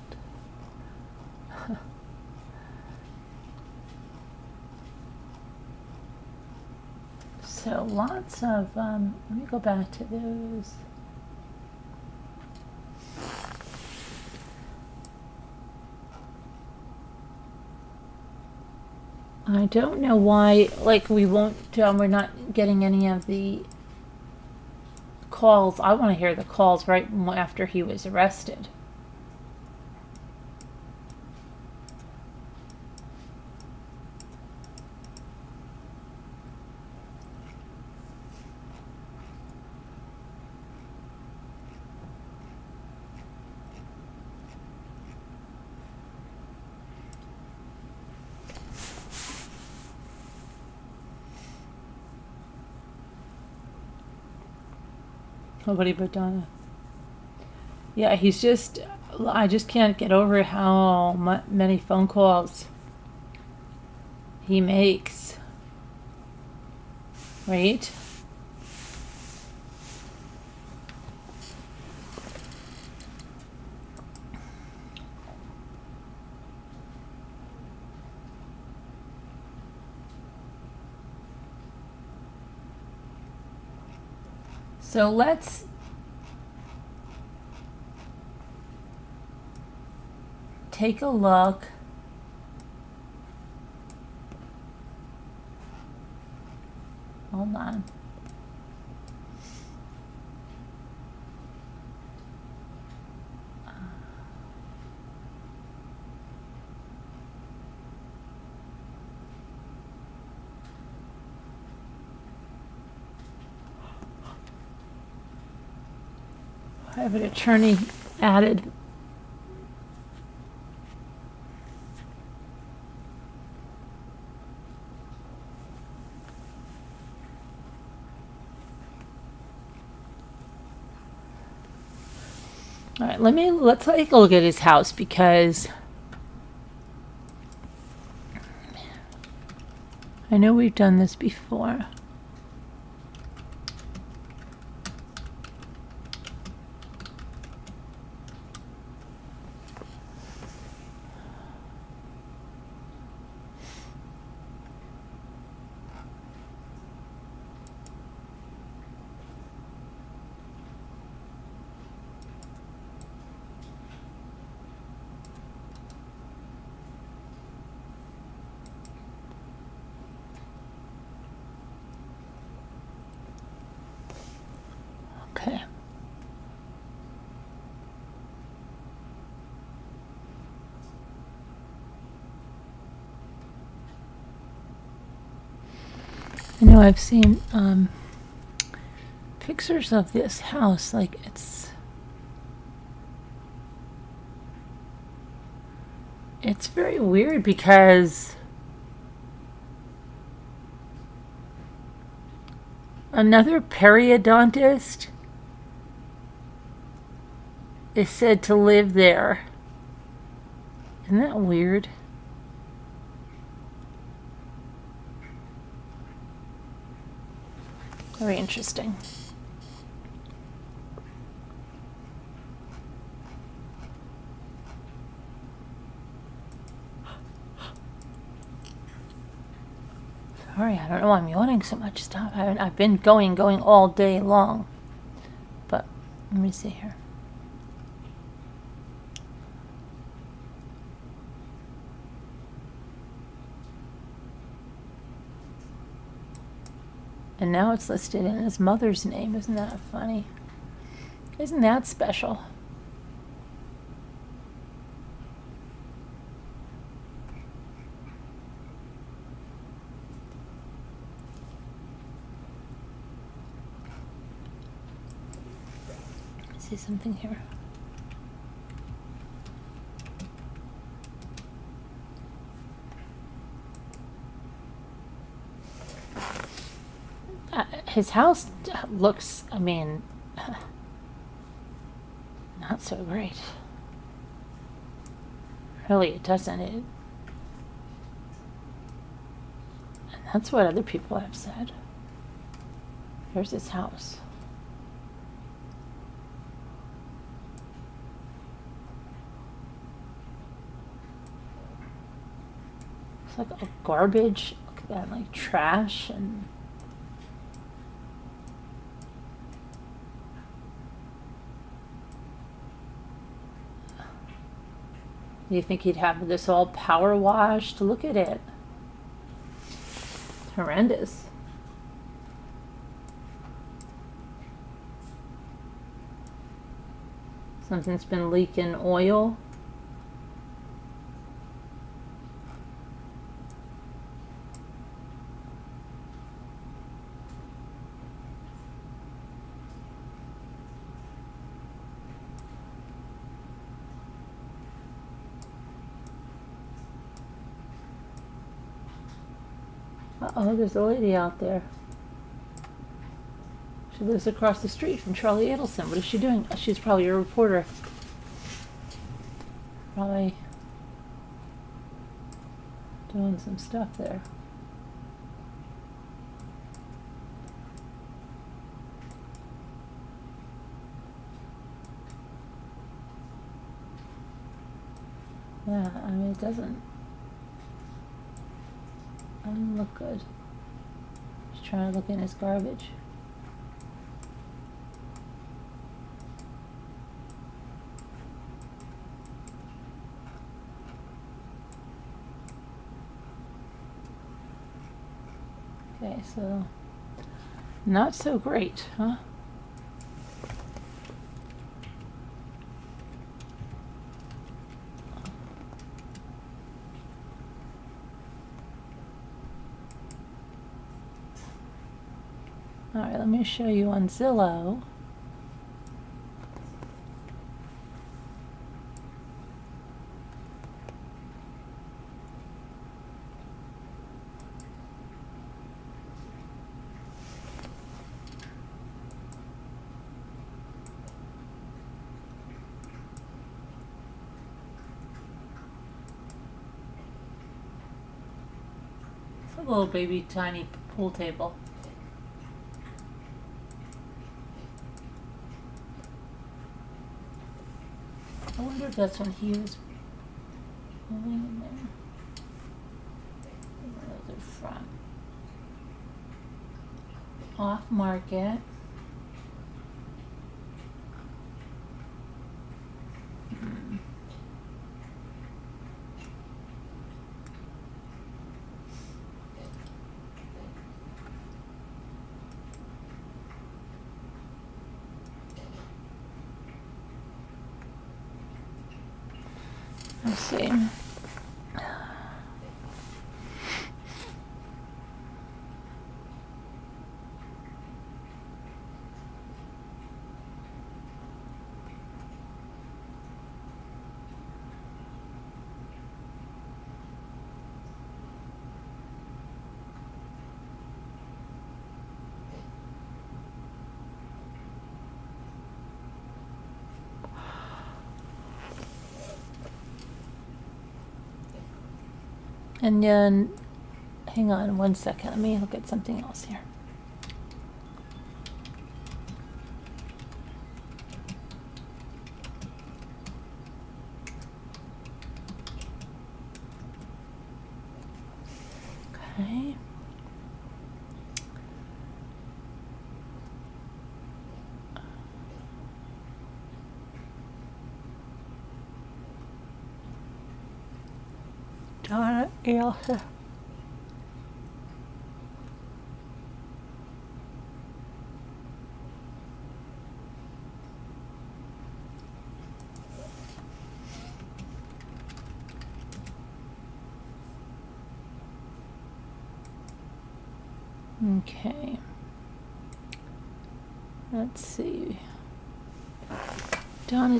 So lots of, let me go back to those. I don't know why, like we won't, we're not getting any of the calls. I want to hear the calls right after he was arrested. Nobody but Donna. Yeah, he's just, I just can't get over how many phone calls he makes. Right? So let's take a look. Hold on. Private attorney added. All right, let's take a look at his house, because I know we've done this before. Okay. I know I've seen pictures of this house, like it's very weird, because another periodontist is said to live there. Isn't that weird? Very interesting. Sorry, I don't know why I'm yawning so much. Stop. I've been going all day long. But let me see here. And now it's listed in his mother's name. Isn't that funny? Isn't that special? See something here. His house looks, I mean, not so great. Really, it doesn't. And that's what other people have said. Here's his house. It's like a garbage. Look at that, like trash and. Do you think he'd have this all power washed? Look at it. Horrendous. Something's been leaking oil. Uh-oh, there's a lady out there. She lives across the street from Charlie Adelson. What is she doing? She's probably a reporter. Probably doing some stuff there. Yeah, I mean, it doesn't look good. Just trying to look in his garbage. Okay, so not so great, huh? All right, let me show you on Zillow. A little baby tiny pool table. I wonder if that's when he was living in there. Where those are from. Off market. Let's see. And then, hang on 1 second. Let me look at something else here. Okay. Charlie Adelson. Okay. Let's see. Donna.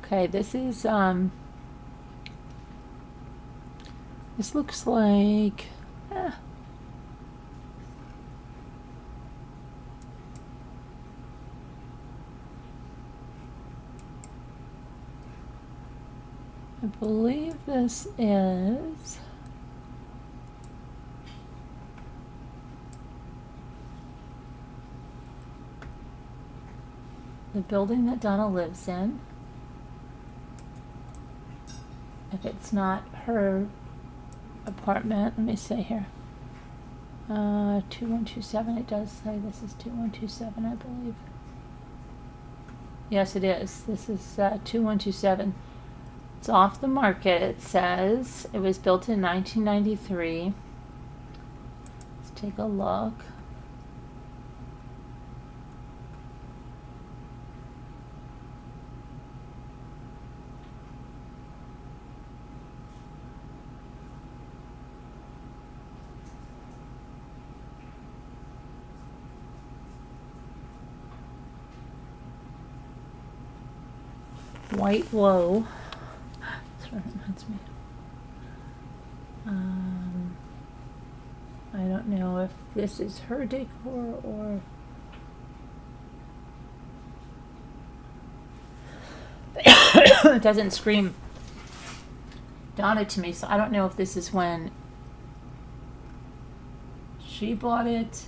Okay, this is, this looks like, I believe this is the building that Donna lives in. If it's not her apartment, let me see here. 2127, it does say this is 2127, I believe. Yes, it is. This is 2127. It's off the market, it says. It was built in 1993. Let's take a look. White Low. That's what it reminds me. I don't know if this is her decor or it doesn't scream Donna to me, so I don't know if this is when she bought it.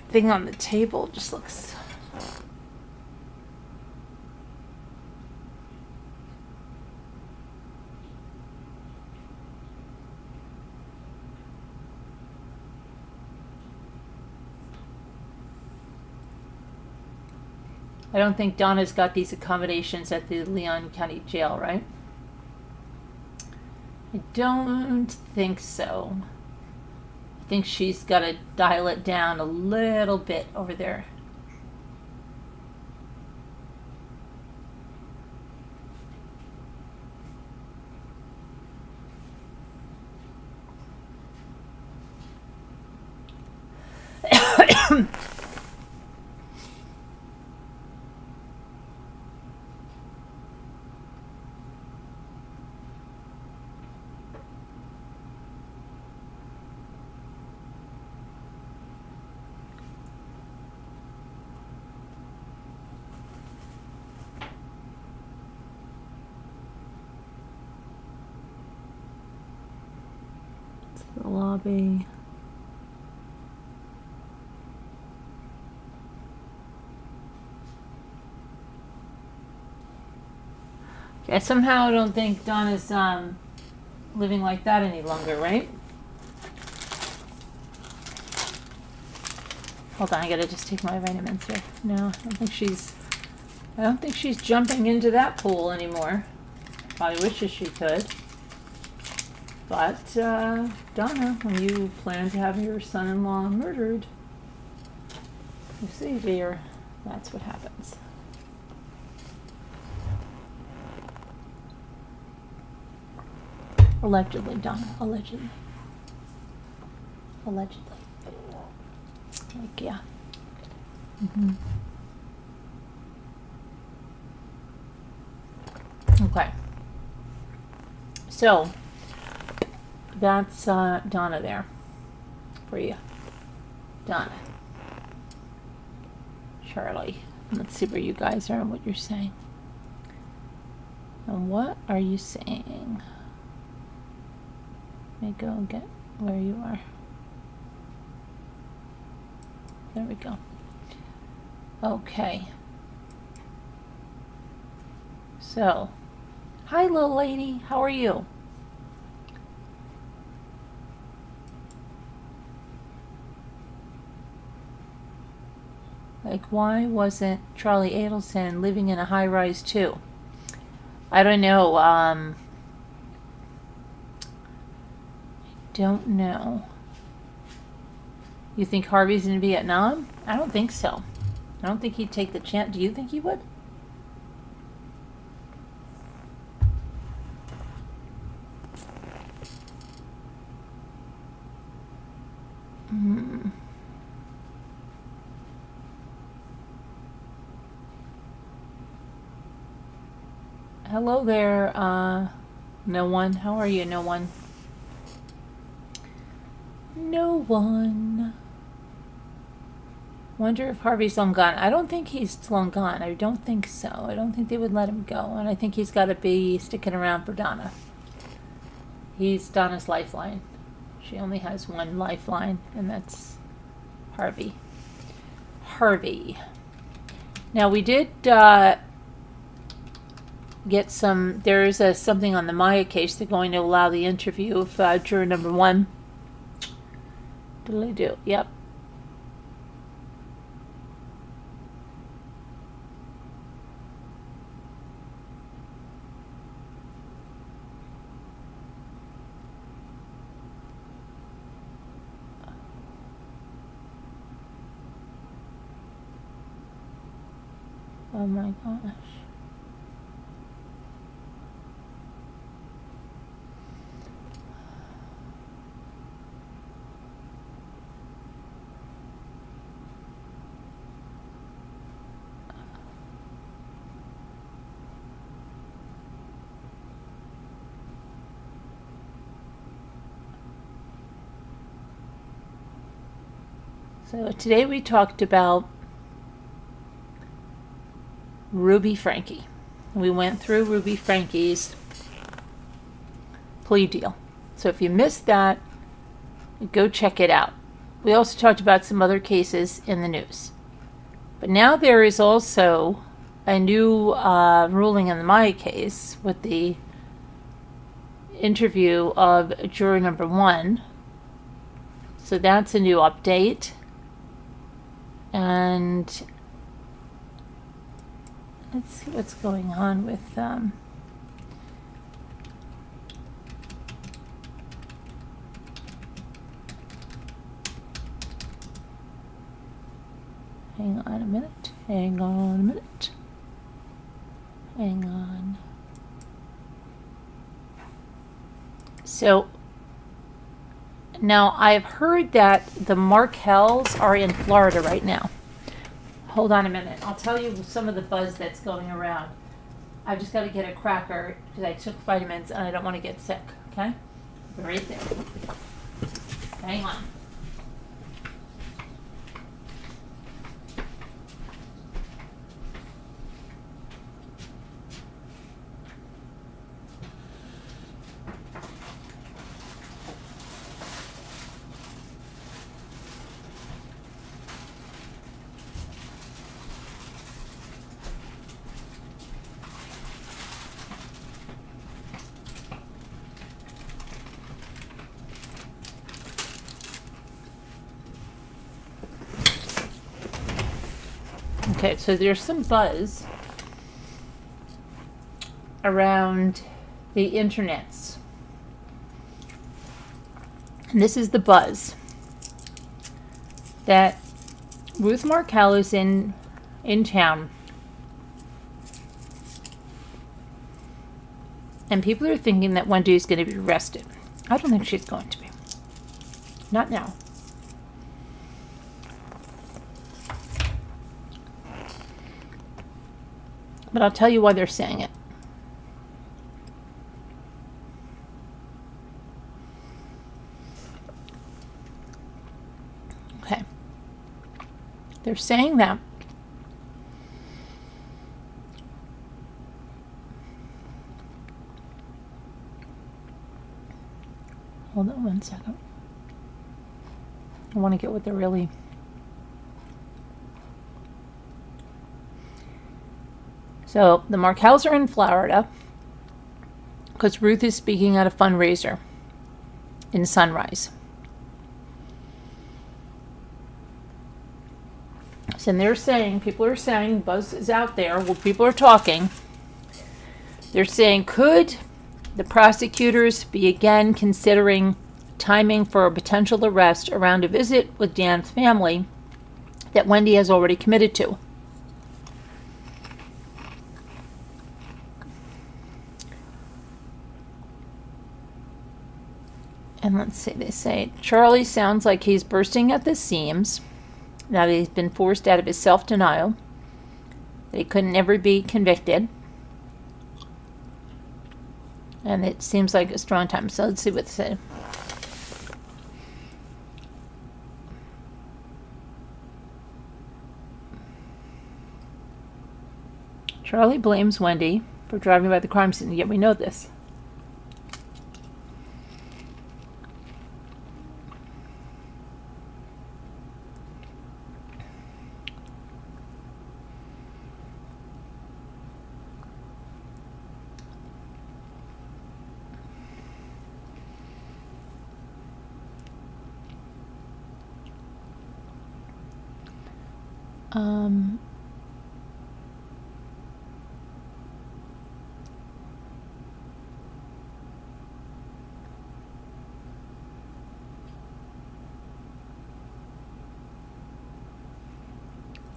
Thing on the table just looks I don't think Donna's got these accommodations at the Leon County Jail, right? I don't think so. I think she's got to dial it down a little bit over there. The lobby. Okay, somehow I don't think Donna's living like that any longer, right? Hold on, I gotta just take my vitamins here. No, I don't think she's jumping into that pool anymore. Probably wishes she could. But, Donna, when you plan to have your son-in-law murdered, you see, dear, that's what happens. Allegedly, Donna. Allegedly. Allegedly. Like, yeah. Mm-hmm. Okay. So, that's Donna there for you. Donna. Charlie. Let's see where you guys are and what you're saying. And what are you saying? Let me go and get where you are. There we go. Okay. So, hi little lady, how are you? Like, why wasn't Charlie Adelson living in a high-rise too? I don't know. Don't know. You think Harvey's in Vietnam? I don't think so. I don't think he'd take the chance. Do you think he would? Hello there, no one. How are you, no one? No one. Wonder if Harvey's long gone. I don't think he's long gone. I don't think so. I don't think they would let him go. And I think he's got to be sticking around for Donna. He's Donna's lifeline. She only has one lifeline, and that's Harvey. Harvey. Now, we did get some, there is something on the Maya case. They're going to allow the interview of juror number 1. Diddly do. Yep. Oh my gosh. So today we talked about Ruby Franke. We went through Ruby Franke's plea deal. So if you missed that, go check it out. We also talked about some other cases in the news. But now there is also a new ruling in the Maya case with the interview of juror number 1. So that's a new update. And let's see what's going on with hang on a minute. Hang on a minute. Hang on. So now I've heard that the Markels are in Florida right now. Hold on a minute. I'll tell you some of the buzz that's going around. I've just got to get a cracker because I took vitamins and I don't want to get sick. Okay? Right there. Hang on. Okay, so there's some buzz around the internets. And this is the buzz that Ruth Markel is in town. And people are thinking that Wendy is going to be arrested. I don't think she's going to be. Not now. But I'll tell you why they're saying it. Okay. They're saying that hold on one second. I want to get what they're really... So the Markels are in Florida because Ruth is speaking at a fundraiser in Sunrise. So they're saying, people are saying, buzz is out there, well, people are talking. They're saying, could the prosecutors be again considering timing for a potential arrest around a visit with Dan's family that Wendy has already committed to? And let's see, they say, Charlie sounds like he's bursting at the seams. Now that he's been forced out of his self-denial, that he couldn't ever be convicted. And it seems like a strong time. So let's see what they say. Charlie blames Wendy for driving by the crime scene, yet we know this.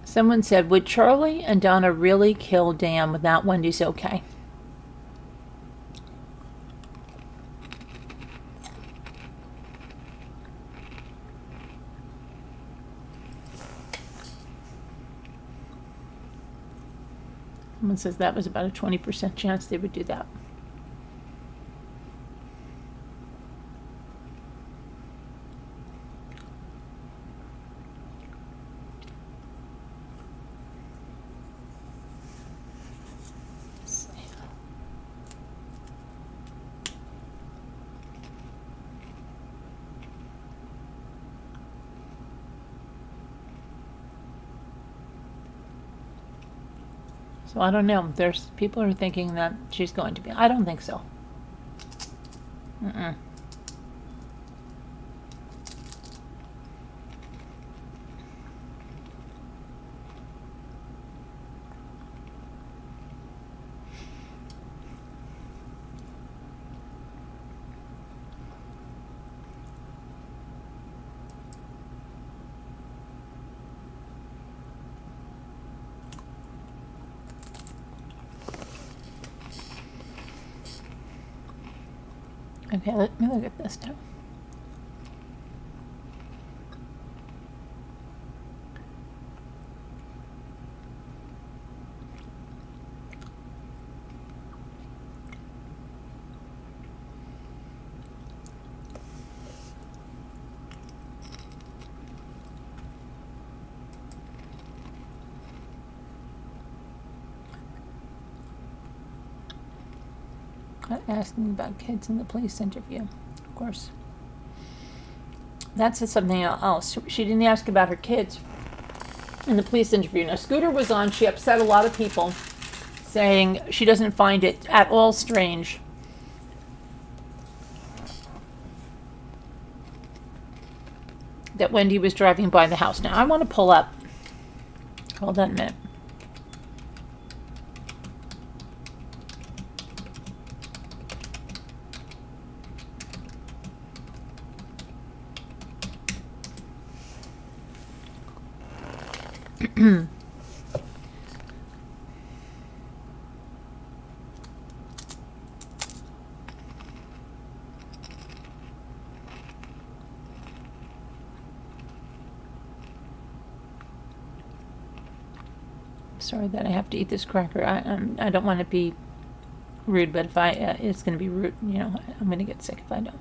Someone said, would Charlie and Donna really kill Dan without Wendy's okay? Someone says that was about a 20% chance they would do that. So I don't know. There's people are thinking that she's going to be. I don't think so. Mm-mm. Okay, let me look at this now. Asking about kids in the police interview, of course. That's something else. She didn't ask about her kids in the police interview. Now, Scooter was on. She upset a lot of people, saying she doesn't find it at all strange that Wendy was driving by the house. Now, I want to pull up. Hold on a minute. Sorry that I have to eat this cracker. I don't want to be rude, but if it's going to be rude. I'm going to get sick if I don't.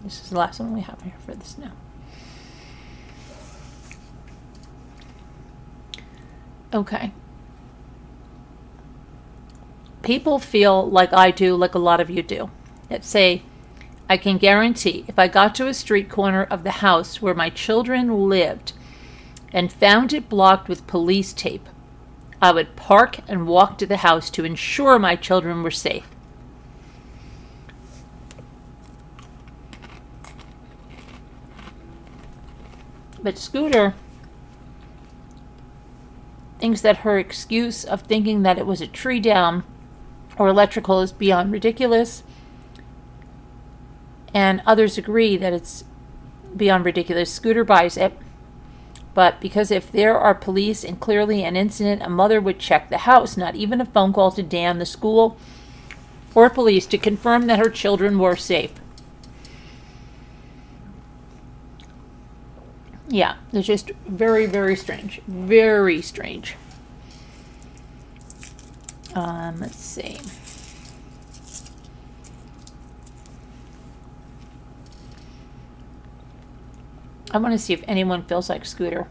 This is the last one we have here for this now. Okay. People feel like I do, like a lot of you do, that say, I can guarantee if I got to a street corner of the house where my children lived and found it blocked with police tape, I would park and walk to the house to ensure my children were safe. But Scooter thinks that her excuse of thinking that it was a tree down or electrical is beyond ridiculous, and others agree that it's beyond ridiculous. Scooter buys it, but because if there are police and clearly an incident, a mother would check the house, not even a phone call to Dan, the school, or police to confirm that her children were safe. Yeah, it's just very, very strange. Very strange. Let's see. I want to see if anyone feels like Scooter.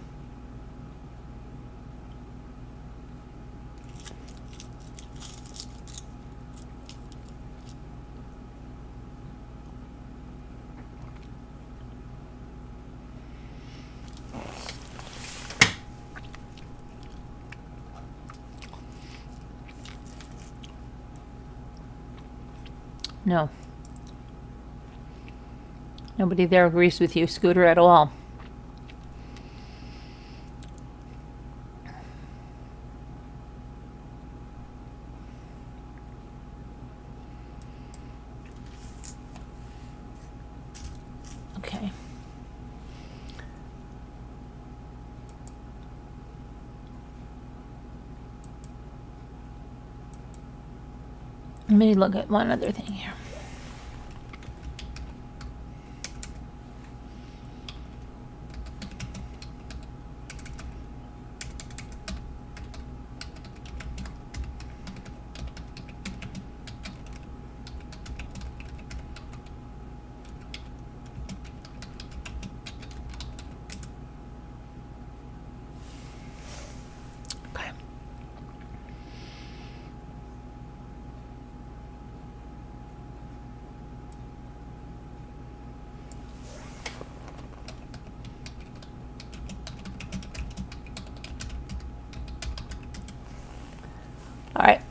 No. Nobody there agrees with you, Scooter, at all. Okay. Let me look at one other thing here. All right.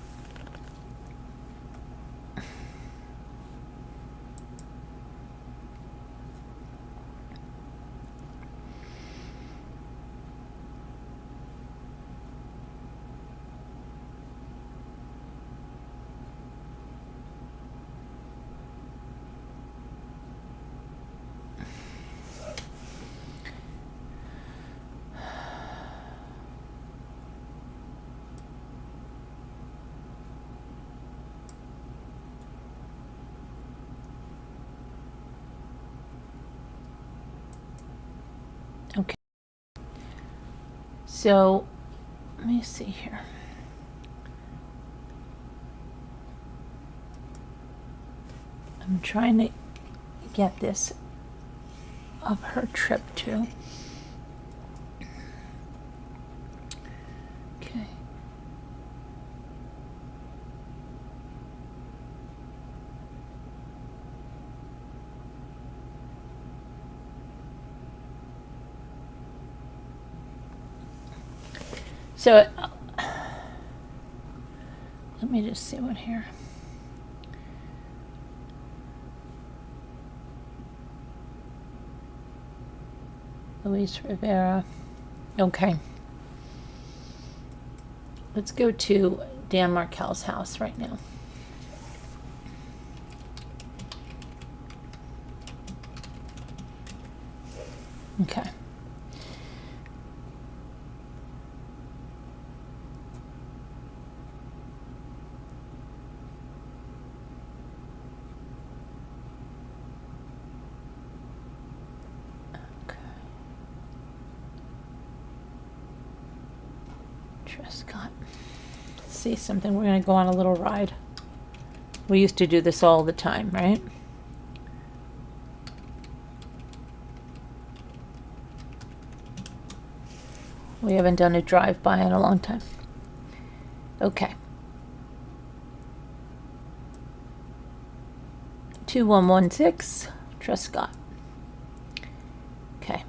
Okay. So, let me see here. I'm trying to get this of her trip too. Okay. So, let me just see what here. Luis Rivera. Okay. Let's go to Dan Markel's house right now. Okay. Trescott. See something. We're going to go on a little ride. We used to do this all the time, right? We haven't done a drive-by in a long time. Okay. 2116, Trescott. Okay.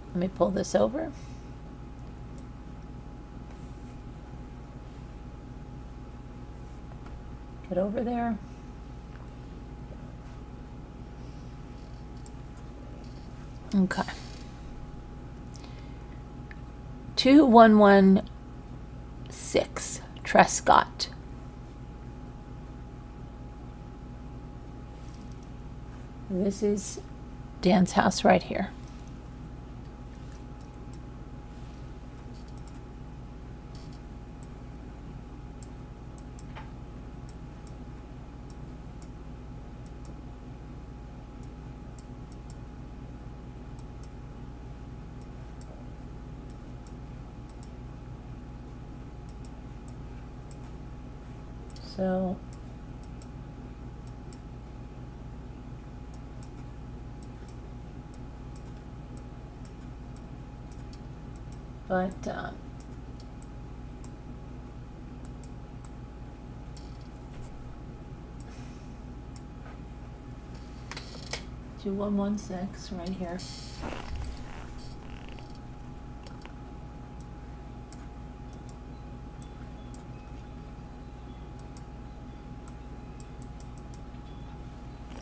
Let me pull this over. Get over there. Okay. 2116, Trescott. This is Dan's house right here. So but 2116 right here.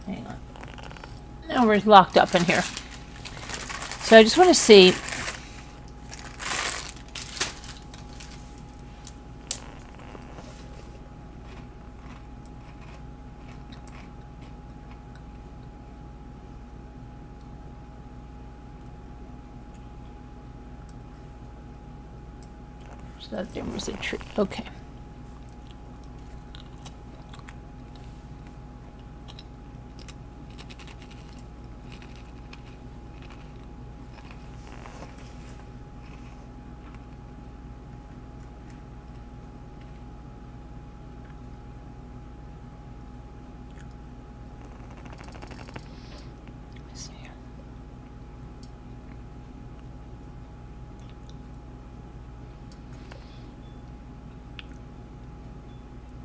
Hang on. Now we're locked up in here. So I just want to see. So that there was a tree. Okay.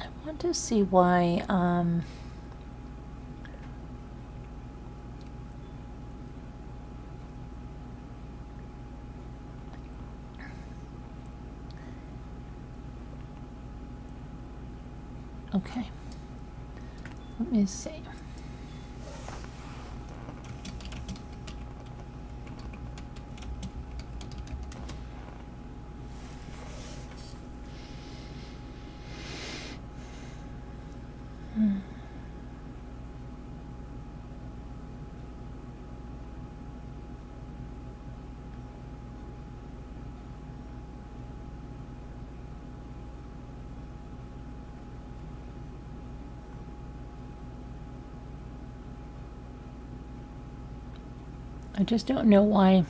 I want to see why okay. Let me see. I just don't know why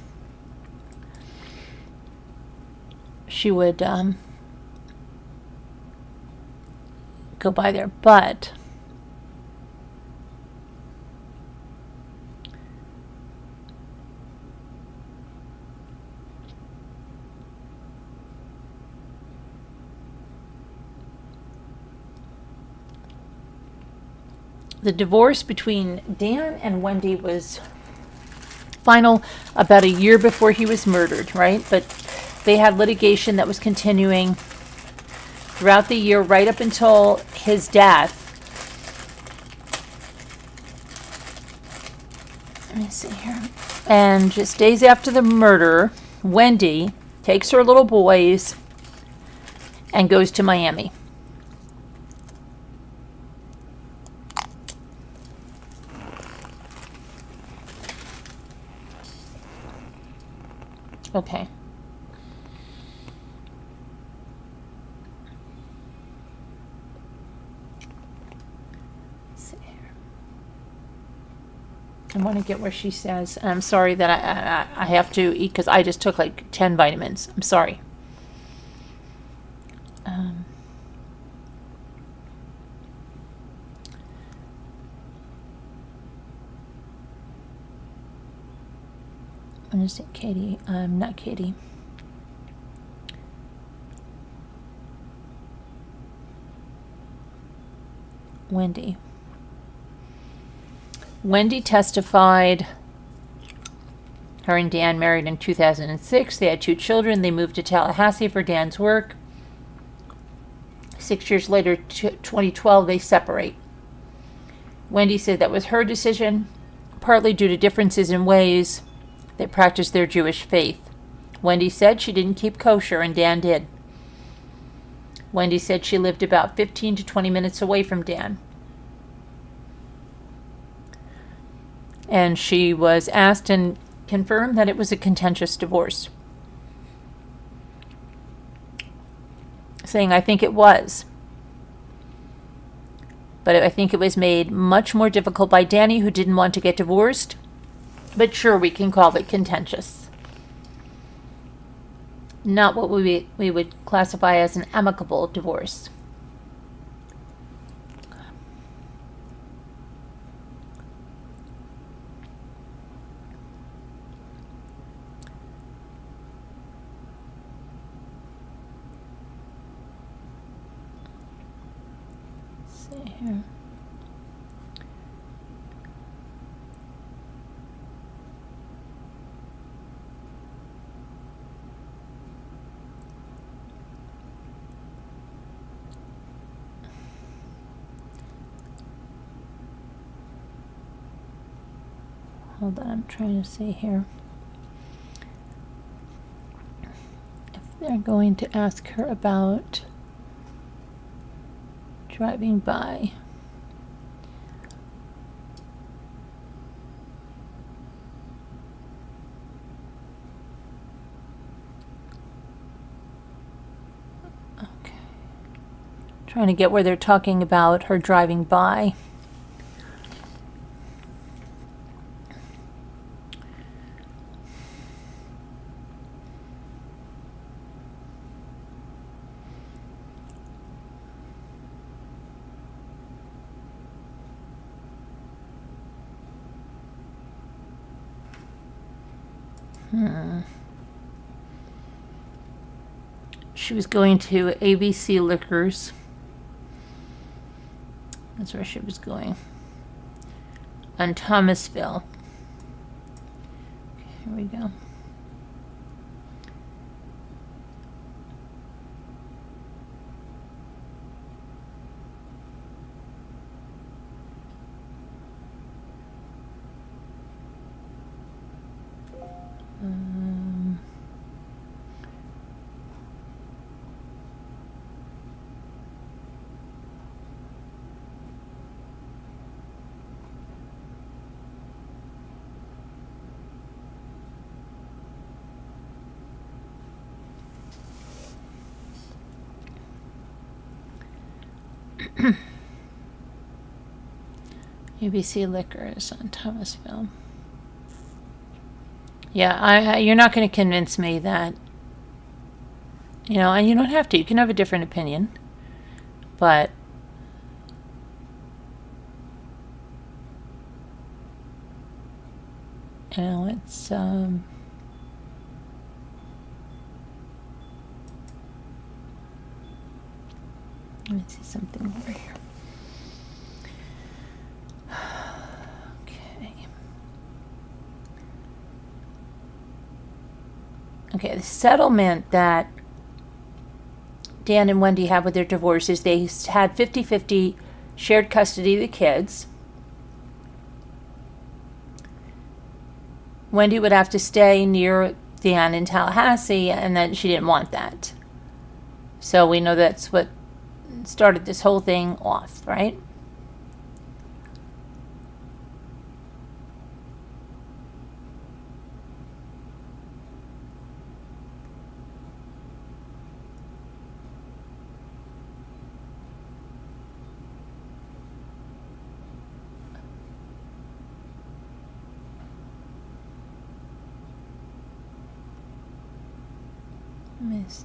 she would go by there, but the divorce between Dan and Wendy was final about a year before he was murdered, right? But they had litigation that was continuing throughout the year right up until his death. Let me see here. And just days after the murder, Wendy takes her little boys and goes to Miami. Okay. Let's see here. want to get where she says, I'm sorry that I have to eat because I just took like 10 vitamins. I'm sorry. I'm going to say Katie. Not Katie. Wendy. Wendy testified. Her and Dan married in 2006. They had 2 children. They moved to Tallahassee for Dan's work. 6 years later, 2012, they separate. Wendy said that was her decision, partly due to differences in ways they practiced their Jewish faith. Wendy said she didn't keep kosher, and Dan did. Wendy said she lived about 15 to 20 minutes away from Dan. And she was asked and confirmed that it was a contentious divorce. Saying, I think it was. But I think it was made much more difficult by Danny, who didn't want to get divorced. But sure, we can call it contentious. Not what we would classify as an amicable divorce. Let's see here. Hold on, I'm trying to see here. If they're going to ask her about driving by. Okay. Trying to get where they're talking about her driving by. She was going to ABC Liquors. That's where she was going. On Thomasville. Okay, here we go. ABC Liquors on Thomasville. Yeah, you're not going to convince me that, and you don't have to. You can have a different opinion. But it's let me see something over here. Okay, the settlement that Dan and Wendy had with their divorce is they had 50-50 shared custody of the kids. Wendy would have to stay near Dan in Tallahassee, and then she didn't want that. So we know that's what started this whole thing off, right? Let me see.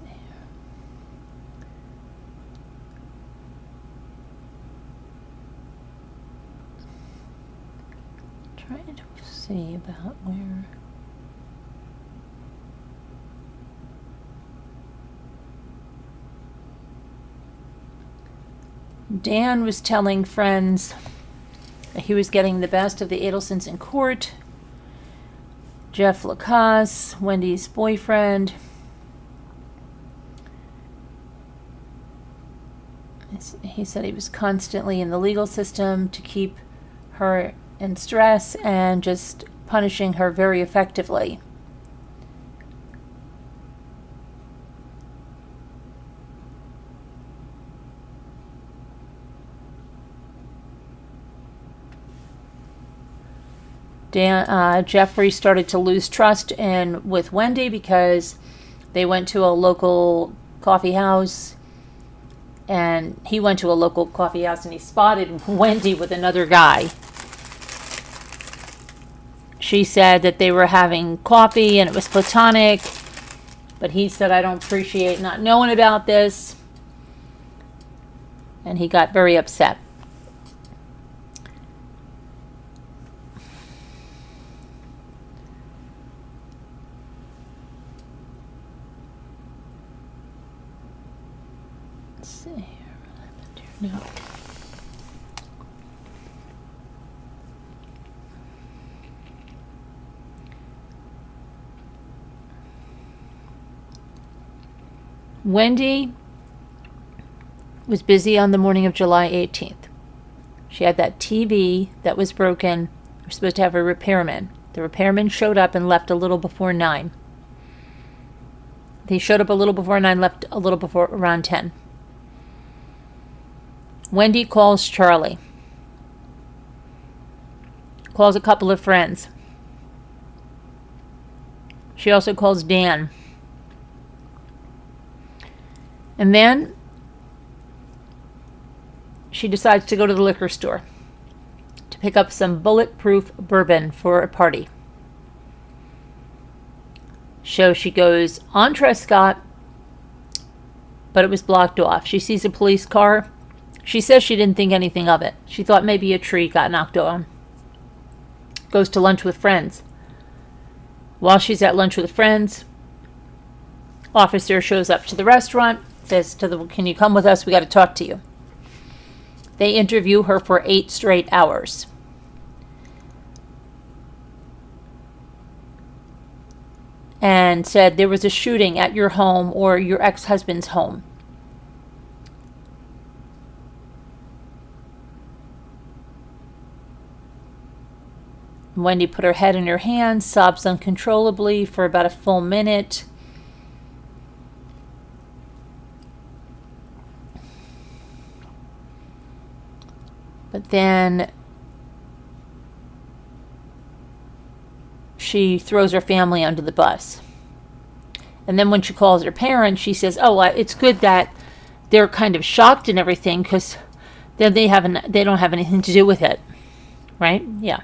Trying to see about where. Dan was telling friends that he was getting the best of the Adelsons in court. Jeff Lacasse, Wendy's boyfriend, he said he was constantly in the legal system to keep her in stress and just punishing her very effectively. Jeffrey started to lose trust with Wendy because they went to a local coffee house, and he went to a local coffee house and he spotted Wendy with another guy. She said that they were having coffee and it was platonic, but he said, I don't appreciate not knowing about this, and he got very upset. No. Wendy was busy on the morning of July 18th. She had that TV that was broken. We're supposed to have a repairman. The repairman showed up and left a little before 9. He showed up a little before 9, left a little before around 10. Wendy calls Charlie. Calls a couple of friends. She also calls Dan. And then she decides to go to the liquor store to pick up some bulletproof bourbon for a party. So she goes on Trescott, but it was blocked off. She sees a police car. She says she didn't think anything of it. She thought maybe a tree got knocked on. Goes to lunch with friends. While she's at lunch with friends, officer shows up to the restaurant, says can you come with us? We got to talk to you. They interview her for 8 straight hours. And said there was a shooting at your home or your ex-husband's home. Wendy put her head in her hands, sobs uncontrollably for about a full minute. But then she throws her family under the bus. And then when she calls her parents, she says, it's good that they're kind of shocked and everything because then they don't have anything to do with it. Right? Yeah.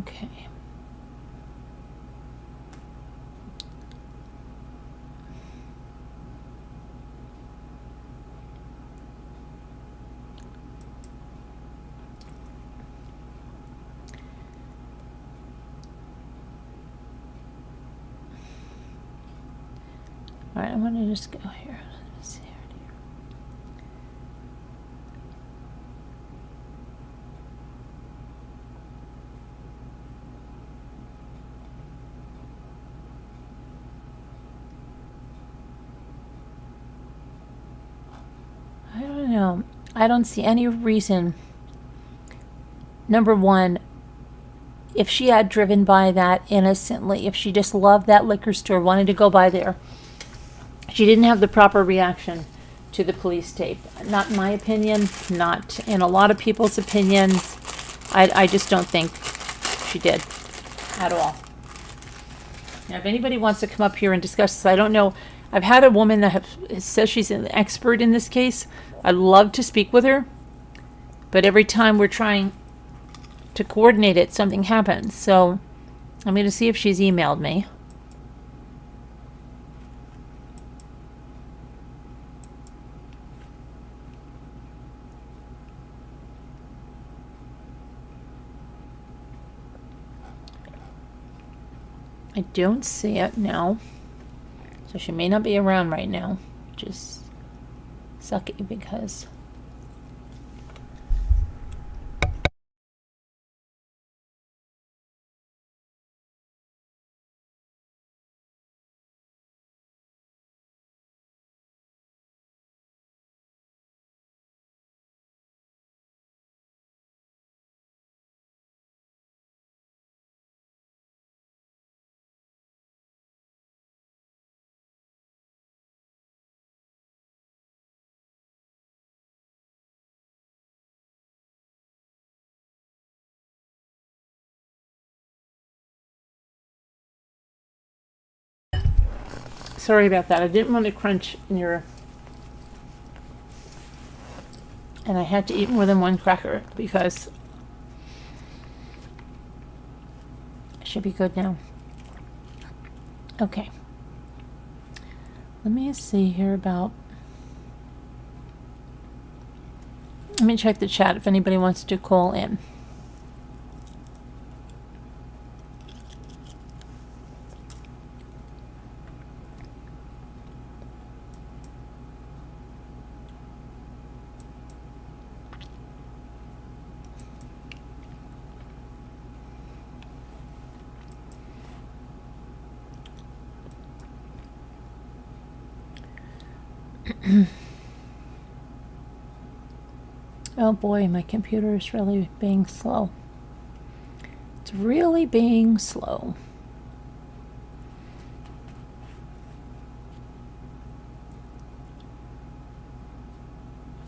Okay. All right, I'm going to just go here. Let's see here. I don't know. I don't see any reason. Number one, if she had driven by that innocently, if she just loved that liquor store, wanted to go by there, she didn't have the proper reaction to the police tape. Not in my opinion, not in a lot of people's opinions. I just don't think she did at all. Now, if anybody wants to come up here and discuss this, I don't know. I've had a woman that says she's an expert in this case. I'd love to speak with her, but every time we're trying to coordinate it, something happens. So I'm going to see if she's emailed me. I don't see it now. So she may not be around right now. Just sucky because... Sorry about that. I didn't want to crunch in your... And I had to eat more than one cracker because it should be good now. Okay. Let me see here about... Let me check the chat if anybody wants to call in. Oh boy, my computer is really being slow. It's really being slow.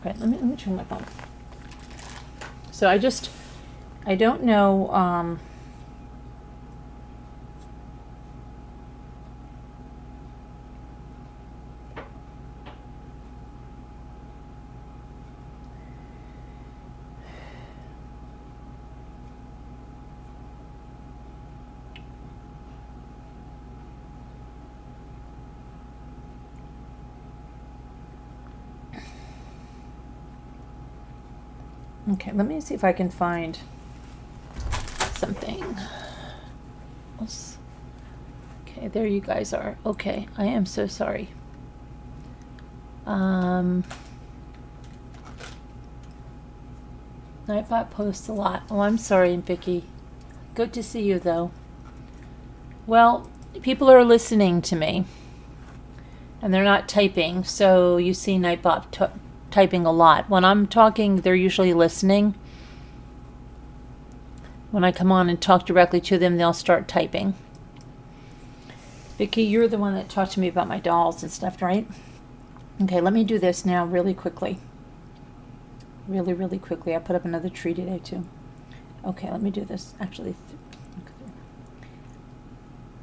Okay, let me turn my phone. So I don't know, okay, let me see if I can find something else. Okay, there you guys are. Okay, I am so sorry. Nightbot posts a lot. Oh, I'm sorry, Vicky. Good to see you, though. Well, people are listening to me, and they're not typing, so you see Nightbot typing a lot. When I'm talking, they're usually listening. When I come on and talk directly to them, they'll start typing. Vicky, you're the one that talked to me about my dolls and stuff, right? Okay, let me do this now really quickly. Really, really quickly. I put up another tree today, too. Okay, let me do this. Actually,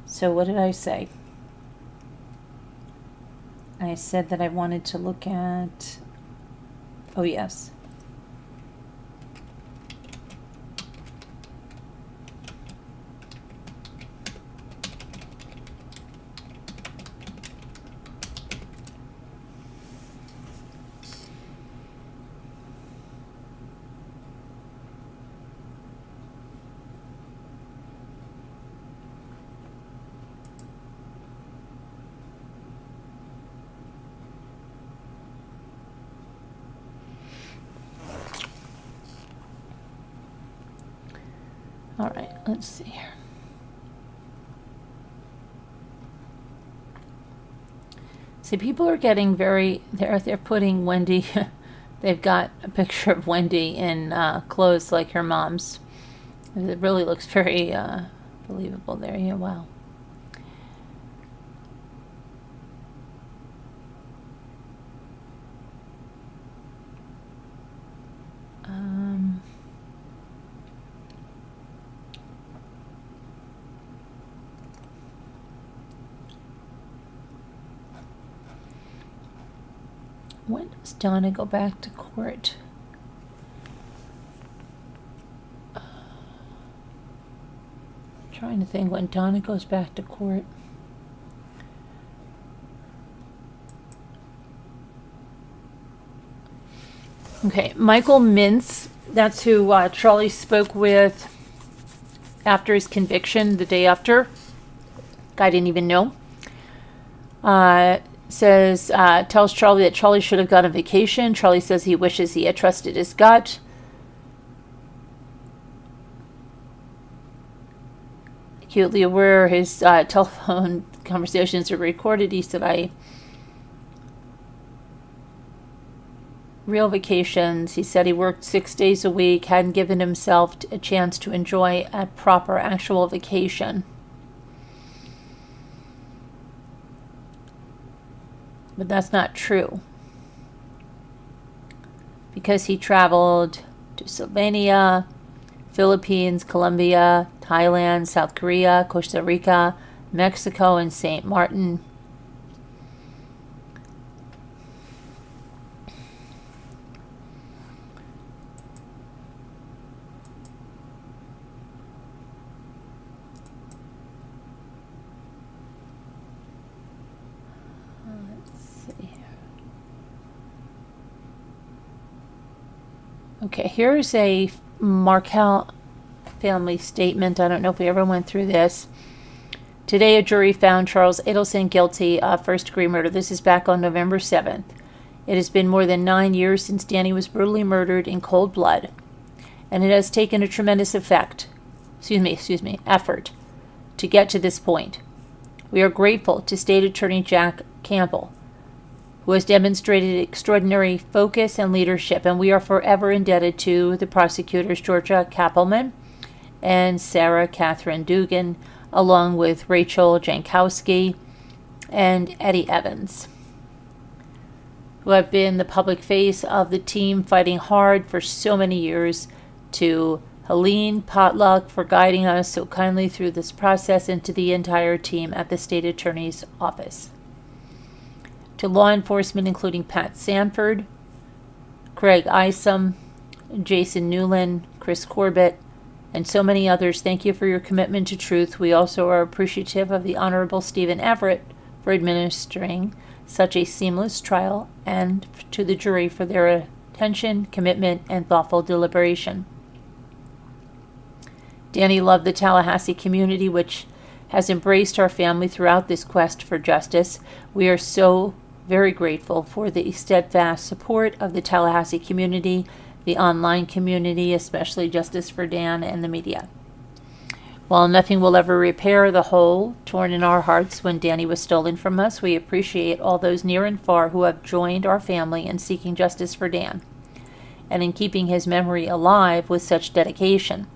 so what did I say? I said that I wanted to look at... Oh, yes. All right, let's see here. See, people are getting very, they're putting Wendy, they've got a picture of Wendy in clothes like her mom's. It really looks very believable there. Yeah, wow. When does Donna go back to court? Trying to think when Donna goes back to court. Okay, Michael Mintz, that's who Charlie spoke with after his conviction, the day after. Guy didn't even know. Tells Charlie that Charlie should have gone on vacation. Charlie says he wishes he had trusted his gut. Acutely aware his telephone conversations are recorded, he said, real vacations. He said he worked 6 days a week, hadn't given himself a chance to enjoy a proper actual vacation. But that's not true. Because he traveled to Slovenia, Philippines, Colombia, Thailand, South Korea, Costa Rica, Mexico, and St. Martin. Okay, here's a Markel family statement. I don't know if we ever went through this. Today, a jury found Charles Adelson guilty of first-degree murder. This is back on November 7th. It has been more than 9 years since Danny was brutally murdered in cold blood, and it has taken a tremendous effort to get to this point. We are grateful to State Attorney Jack Campbell, who has demonstrated extraordinary focus and leadership, and we are forever indebted to the prosecutors Georgia Kappelman and Sarah Catherine Dugan, along with Rachel Jankowski and Eddie Evans, who have been the public face of the team fighting hard for so many years, to Helene Potluck for guiding us so kindly through this process, and to the entire team at the State Attorney's Office. To law enforcement, including Pat Sanford, Craig Isom, Jason Newland, Chris Corbett, and so many others, thank you for your commitment to truth. We also are appreciative of the Honorable Stephen Everett for administering such a seamless trial, and to the jury for their attention, commitment, and thoughtful deliberation. Danny loved the Tallahassee community, which has embraced our family throughout this quest for justice. We are so very grateful for the steadfast support of the Tallahassee community, the online community, especially Justice for Dan, and the media. While nothing will ever repair the hole torn in our hearts when Danny was stolen from us, we appreciate all those near and far who have joined our family in seeking justice for Dan and in keeping his memory alive with such dedication.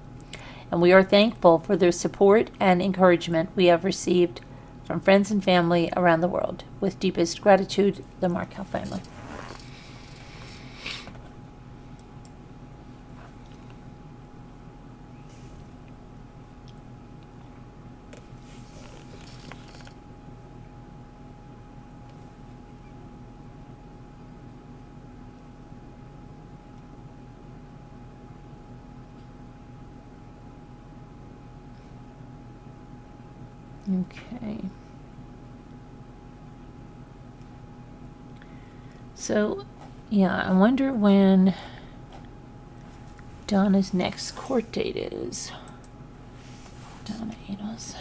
And we are thankful for the support and encouragement we have received from friends and family around the world. With deepest gratitude, the Markel family. Okay. So, yeah, I wonder when Donna's next court date is. Donna Adelson.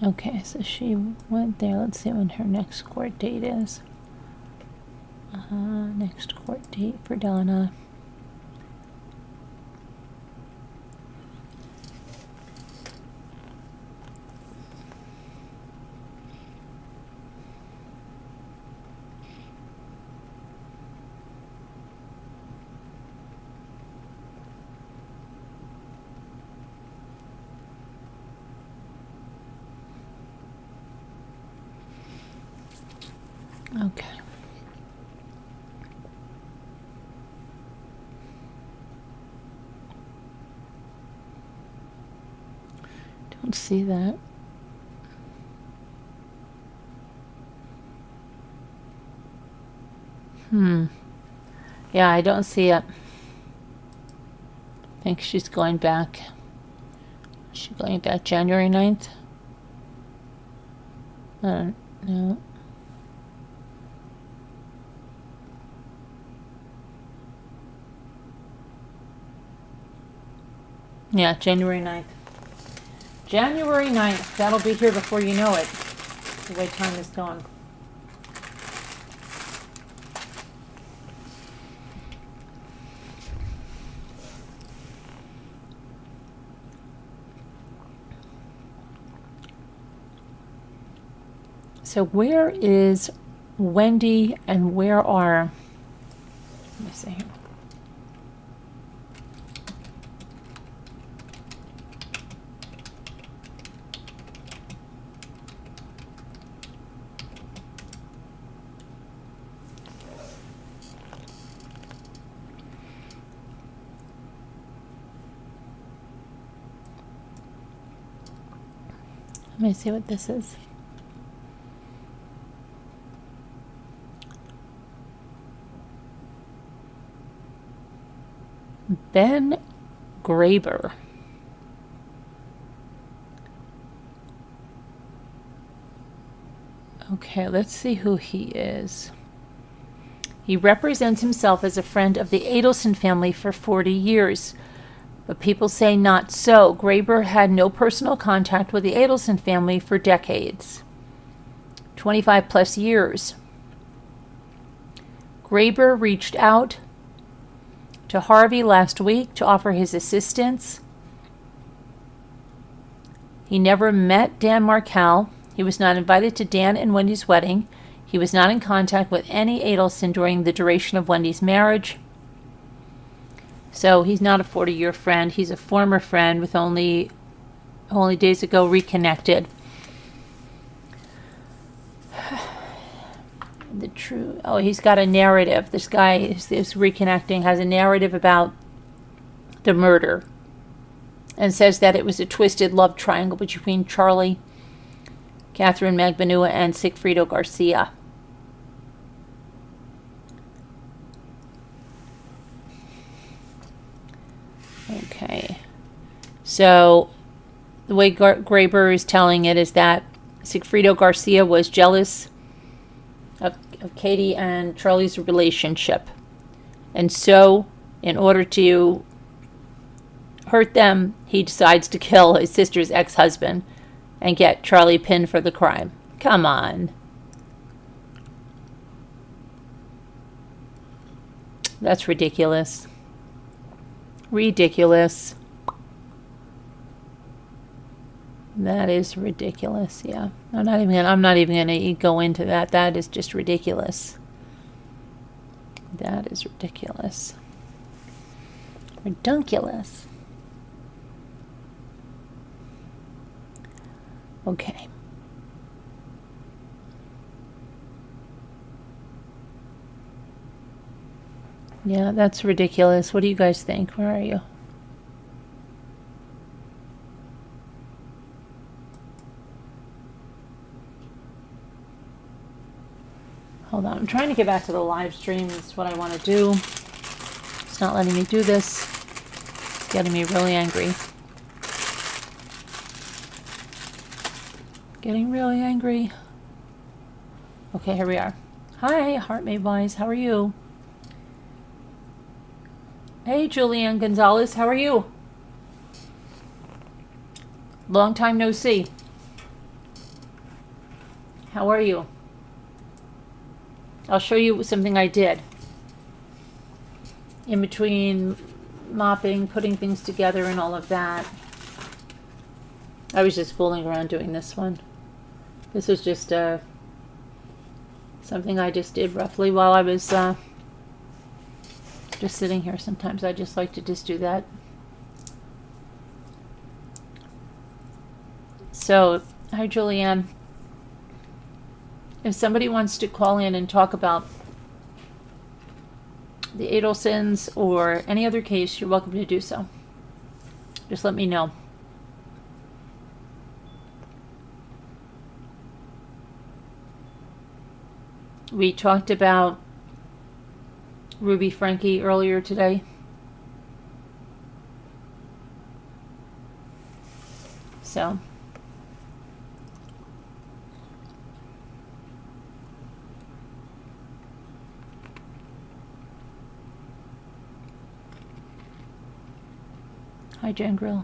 Okay, so she went there. Let's see when her next court date is. Next court date for Donna Okay. Don't see that. Yeah, I don't see it. I think she's going back. Is she going back January 9th? No. Yeah, January 9th. January 9th. That'll be here before you know it. The way time is going. So where is Wendy and where are... Let me see here. Let me see what this is. Ben Graber. Okay, let's see who he is. He represents himself as a friend of the Adelson family for 40 years. But people say not so. Graber had no personal contact with the Adelson family for decades. 25 plus years. Graber reached out to Harvey last week to offer his assistance. He never met Dan Markel. He was not invited to Dan and Wendy's wedding. He was not in contact with any Adelson during the duration of Wendy's marriage. So he's not a 40-year friend. He's a former friend with only days ago reconnected. He's got a narrative. This guy is reconnecting, has a narrative about the murder and says that it was a twisted love triangle between Charlie, Catherine Magbanua, and Sigfrido Garcia. Okay. So the way Graber is telling it is that Sigfrido Garcia was jealous of Katie and Charlie's relationship. And so, in order to hurt them, he decides to kill his sister's ex-husband and get Charlie pinned for the crime. Come on. That's ridiculous. Ridiculous. That is ridiculous. Yeah, I'm not even gonna go into that. That is just ridiculous. That is ridiculous. Redunculous. Okay. Yeah, that's ridiculous. What do you guys think? Where are you? Hold on. I'm trying to get back to the live stream. That's what I want to do. It's not letting me do this. It's getting me really angry. Getting really angry. Okay, here we are. Hi, Heart Made Wise. How are you? Hey, Julianne Gonzalez. How are you? Long time no see. How are you? I'll show you something I did. In between mopping, putting things together, and all of that. I was just fooling around doing this one. This was just something I just did roughly while I was just sitting here. Sometimes I just like to just do that. So, hi Julianne. If somebody wants to call in and talk about the Adelsons or any other case, you're welcome to do so. Just let me know. We talked about Ruby Franke earlier today. So, hi, Jen Grill.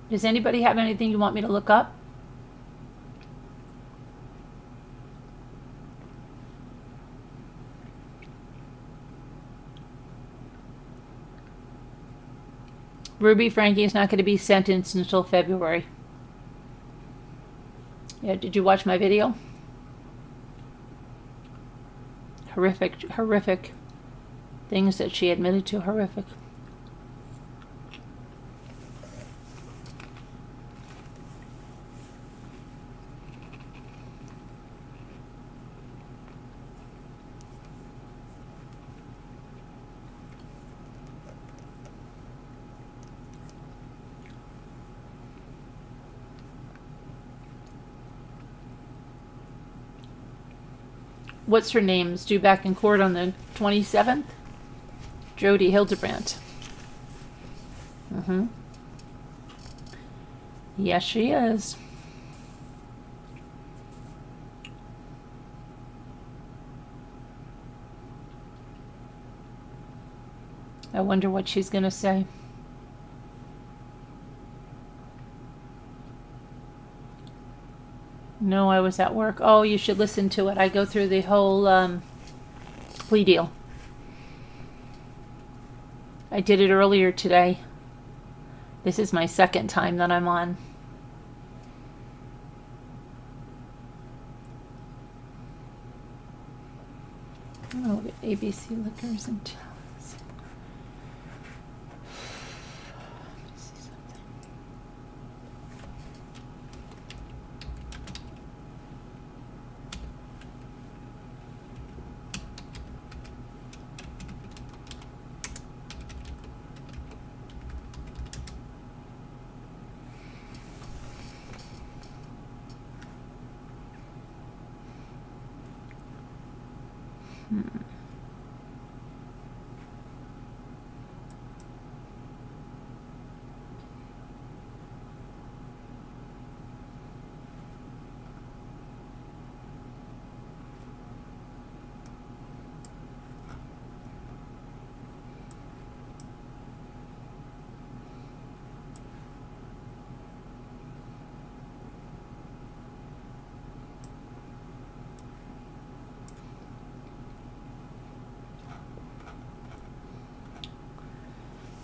Does anybody have anything you want me to look up? Ruby Franke is not going to be sentenced until February. Yeah, did you watch my video? Horrific things that she admitted to. Horrific. What's her name? Is due back in court on the 27th? Jody Hildebrandt. Yes, she is. I wonder what she's going to say. No, I was at work. Oh, you should listen to it. I go through the whole plea deal. I did it earlier today. This is my second time that I'm on. Oh, ABC Liquors and Towers.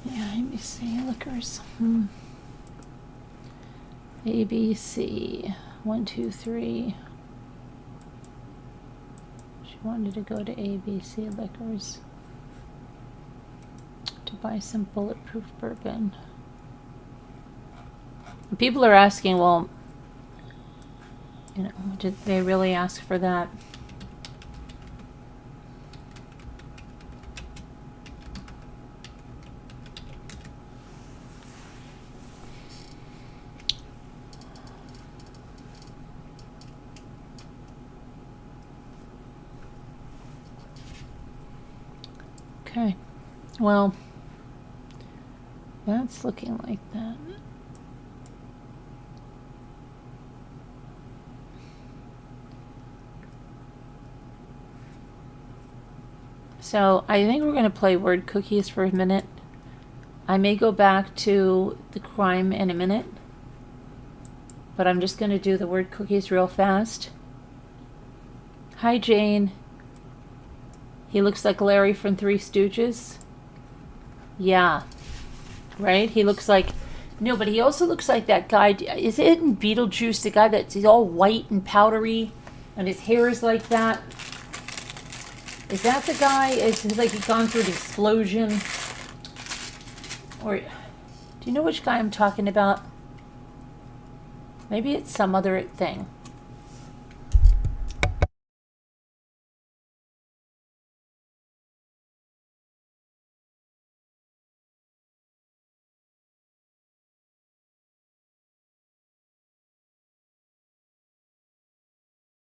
Yeah, ABC Liquors. ABC 1, 2, 3. She wanted to go to ABC Liquors to buy some bulletproof bourbon. People are asking, well, you know, did they really ask for that? Okay, well, that's looking like that. So I think we're going to play word cookies for a minute. I may go back to the crime in a minute, but I'm just going to do the word cookies real fast. Hi, Jane. He looks like Larry from Three Stooges. Yeah, right? He looks like... No, but he also looks like that guy. Is it in Beetlejuice, the guy that's he's all white and powdery and his hair is like that? Is that the guy? It's like he's gone through an explosion. Or do you know which guy I'm talking about? Maybe it's some other thing.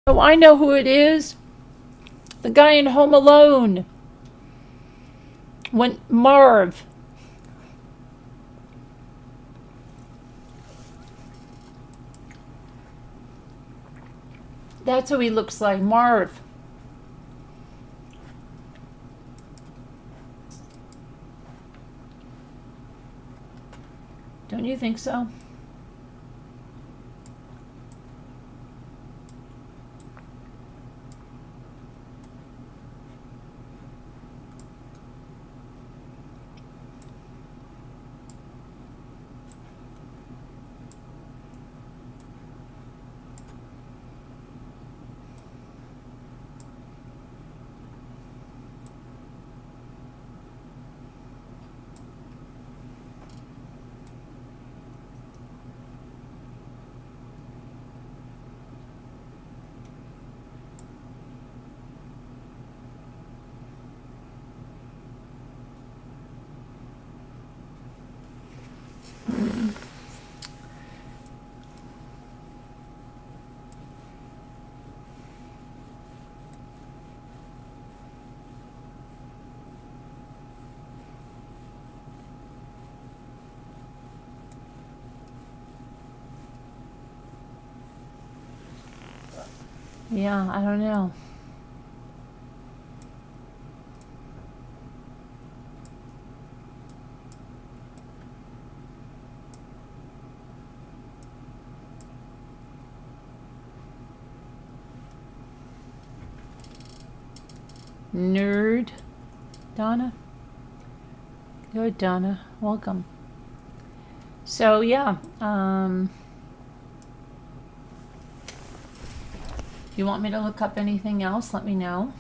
Oh, I know who it is. The guy in Home Alone. When Marv. That's who he looks like, Marv. Don't you think so? Yeah, I don't know. Nerd. Donna? Good, Donna. Welcome. So, yeah. You want me to look up anything else? Let me know.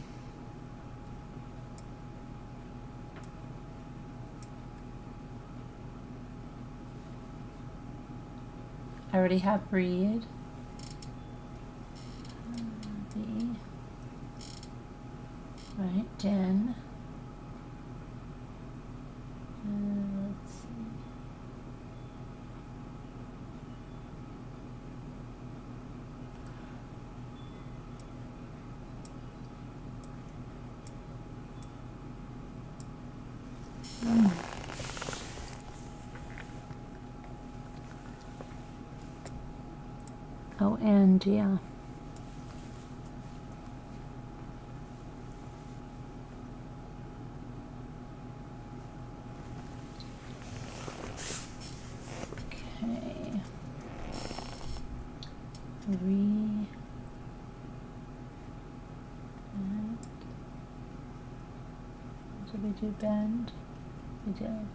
I already have read. Right, Den. Let's see. Oh, and yeah. Okay. Did we do bend? We did.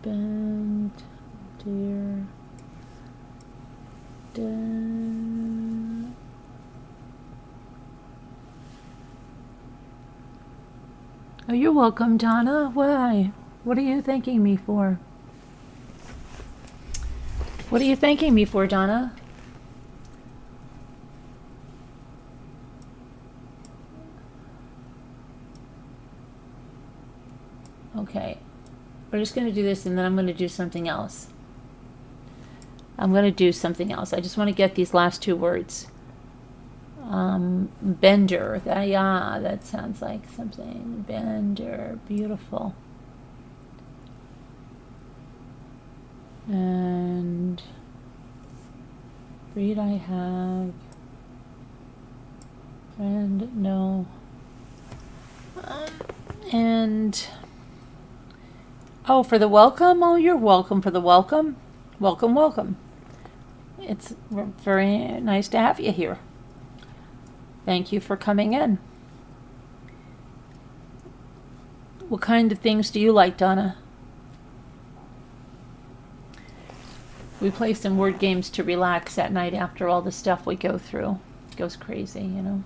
Bend, dear, Oh, you're welcome, Donna. Why? What are you thanking me for? What are you thanking me for, Donna? Okay. We're just going to do this and then I'm going to do something else. I just want to get these last two words. Bender. That sounds like something. Bender. Beautiful. And Read I have. Friend, no. And oh, for the welcome? Oh, you're welcome for the welcome. Welcome, welcome. It's very nice to have you here. Thank you for coming in. What kind of things do you like, Donna? We play some word games to relax at night after all the stuff we go through. It goes crazy, you know.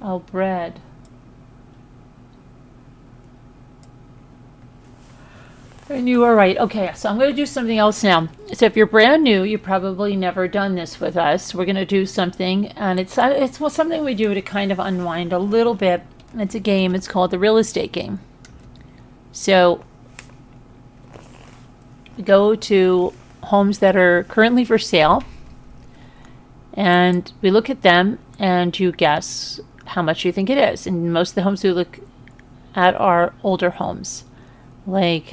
Oh, bread. And you are right. Okay, so I'm going to do something else now. So if you're brand new, you've probably never done this with us. We're going to do something, and it's something we do to kind of unwind a little bit. It's a game. It's called the real estate game. So we go to homes that are currently for sale, and we look at them, and you guess how much you think it is. And most of the homes we look at are older homes. Like,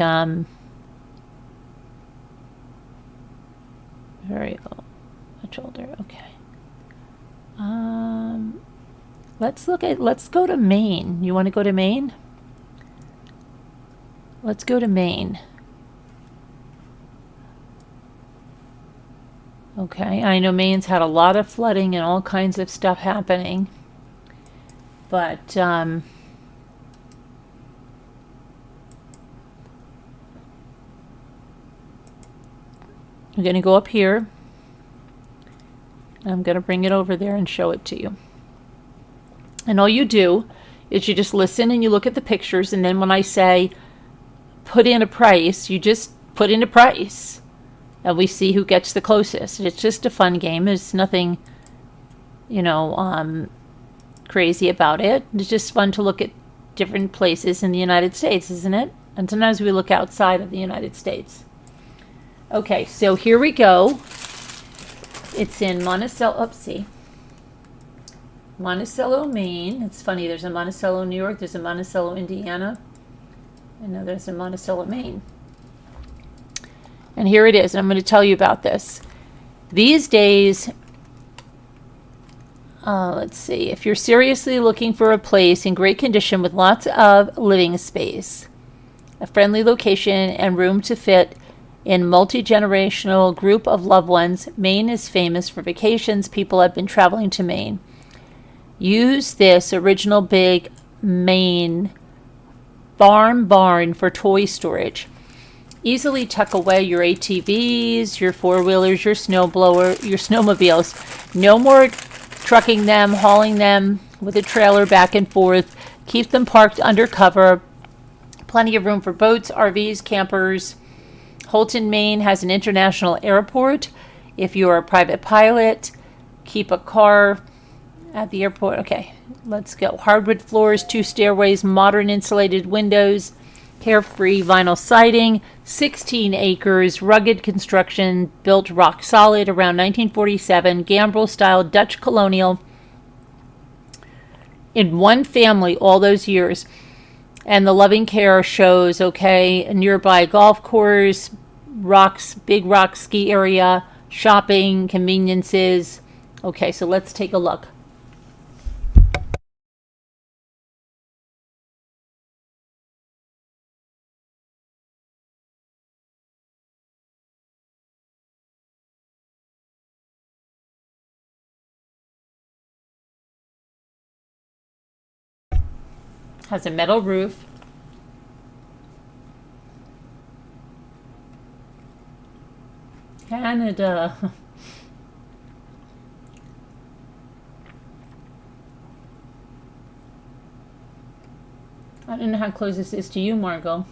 very old, much older. Okay. Let's go to Maine. You want to go to Maine? Let's go to Maine. Okay, I know Maine's had a lot of flooding and all kinds of stuff happening. But, I'm going to go up here. I'm going to bring it over there and show it to you. And all you do is you just listen and you look at the pictures, and then when I say put in a price, you just put in a price. And we see who gets the closest. It's just a fun game. There's nothing, crazy about it. It's just fun to look at different places in the United States, isn't it? And sometimes we look outside of the United States. Okay, so here we go. It's in Monticello, Monticello, Maine. It's funny, there's a Monticello, New York, there's a Monticello, Indiana, and now there's a Monticello, Maine. And here it is, and I'm going to tell you about this. These days, let's see, if you're seriously looking for a place in great condition with lots of living space, a friendly location, and room to fit in multi-generational group of loved ones, Maine is famous for vacations. People have been traveling to Maine. Use this original big Maine farm barn for toy storage. Easily tuck away your ATVs, your four-wheelers, your snowmobiles. No more trucking them, hauling them with a trailer back and forth. Keep them parked under cover. Plenty of room for boats, RVs, campers. Holton, Maine has an international airport. If you are a private pilot, keep a car at the airport. Okay, let's go. Hardwood floors, 2 stairways, modern insulated windows, carefree vinyl siding, 16 acres, rugged construction, built rock solid around 1947, gambrel style Dutch colonial, in one family all those years. And the loving care shows, okay, a nearby golf course, rocks, big rock ski area, shopping, conveniences. Okay, so let's take a look. Has a metal roof. Canada. I don't know how close this is to you, Margot.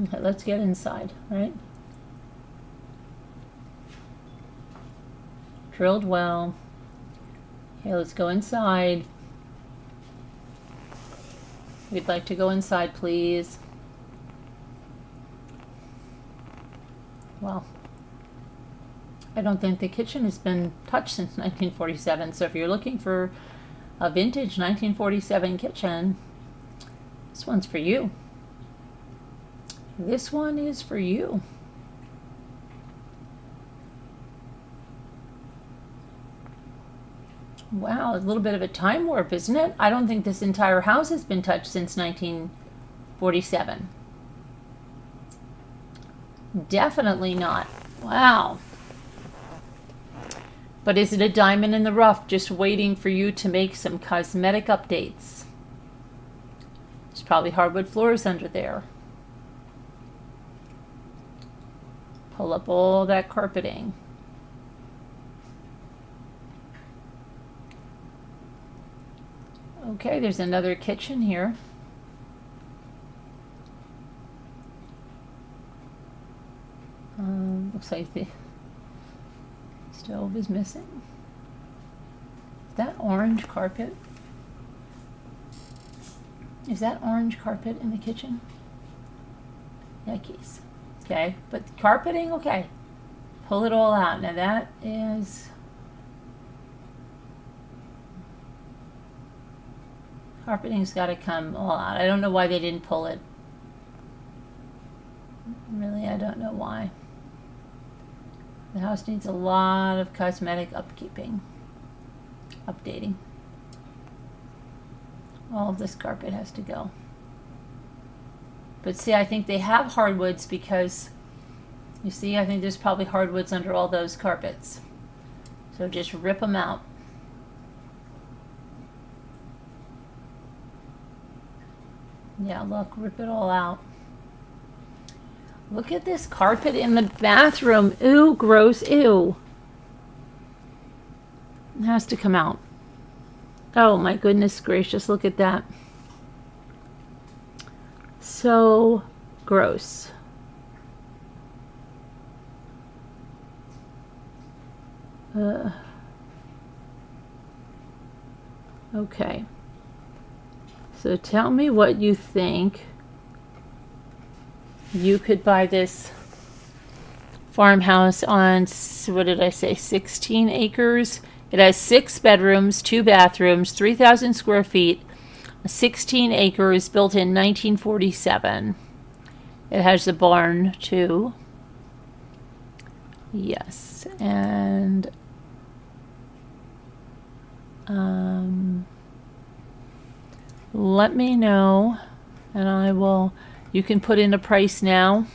Okay, let's get inside, right? Drilled well. Okay, let's go inside. We'd like to go inside, please. Well, I don't think the kitchen has been touched since 1947, so if you're looking for a vintage 1947 kitchen, this one's for you. This one is for you. Wow, a little bit of a time warp, isn't it? I don't think this entire house has been touched since 1947. Definitely not. Wow. But is it a diamond in the rough just waiting for you to make some cosmetic updates? There's probably hardwood floors under there. Pull up all that carpeting. Okay, there's another kitchen here. Looks like the stove is missing. Is that orange carpet? Is that orange carpet in the kitchen? Yikes. Okay, but carpeting, okay. Pull it all out. Now that is... Carpeting's got to come all out. I don't know why they didn't pull it. Really, I don't know why. The house needs a lot of cosmetic upkeeping, updating. All of this carpet has to go. But see, I think they have hardwoods because, you see, I think there's probably hardwoods under all those carpets. So just rip them out. Yeah, look, rip it all out. Look at this carpet in the bathroom. Ew, gross, ew. It has to come out. Oh my goodness gracious, look at that. So gross. Okay. So tell me what you think. You could buy this farmhouse on, what did I say, 16 acres. It has 6 bedrooms, 2 bathrooms, 3,000 square feet, 16 acres, built in 1947. It has a barn too. Yes, and let me know, and I will. You can put in a price now,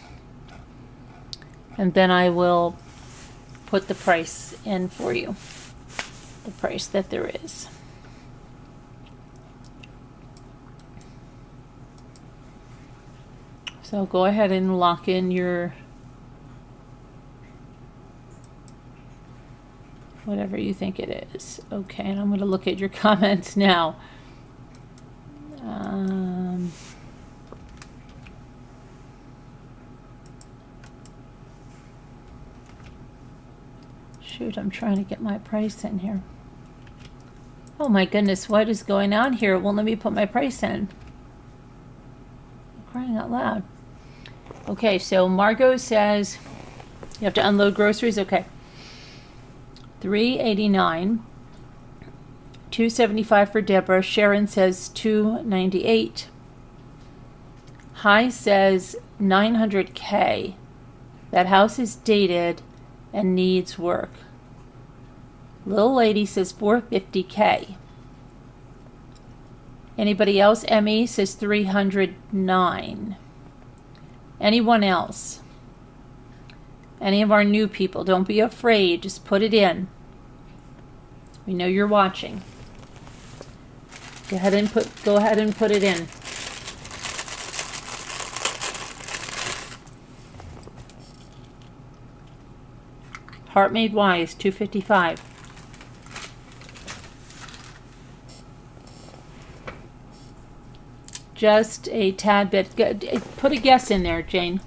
and then I will put the price in for you, the price that there is. So go ahead and lock in your whatever you think it is. Okay, and I'm going to look at your comments now. Shoot, I'm trying to get my price in here. Oh my goodness, what is going on here? It won't let me put my price in. I'm crying out loud. Okay, so Margot says you have to unload groceries. Okay. $389. $275 for Deborah. Sharon says $298. Hi says $900K. That house is dated and needs work. Little lady says $450K. Anybody else? Emmy says $309. Anyone else? Any of our new people? Don't be afraid. Just put it in. We know you're watching. Go ahead and put it in. Heart Made Wise, $255. Just a tad bit. Put a guess in there, Jane.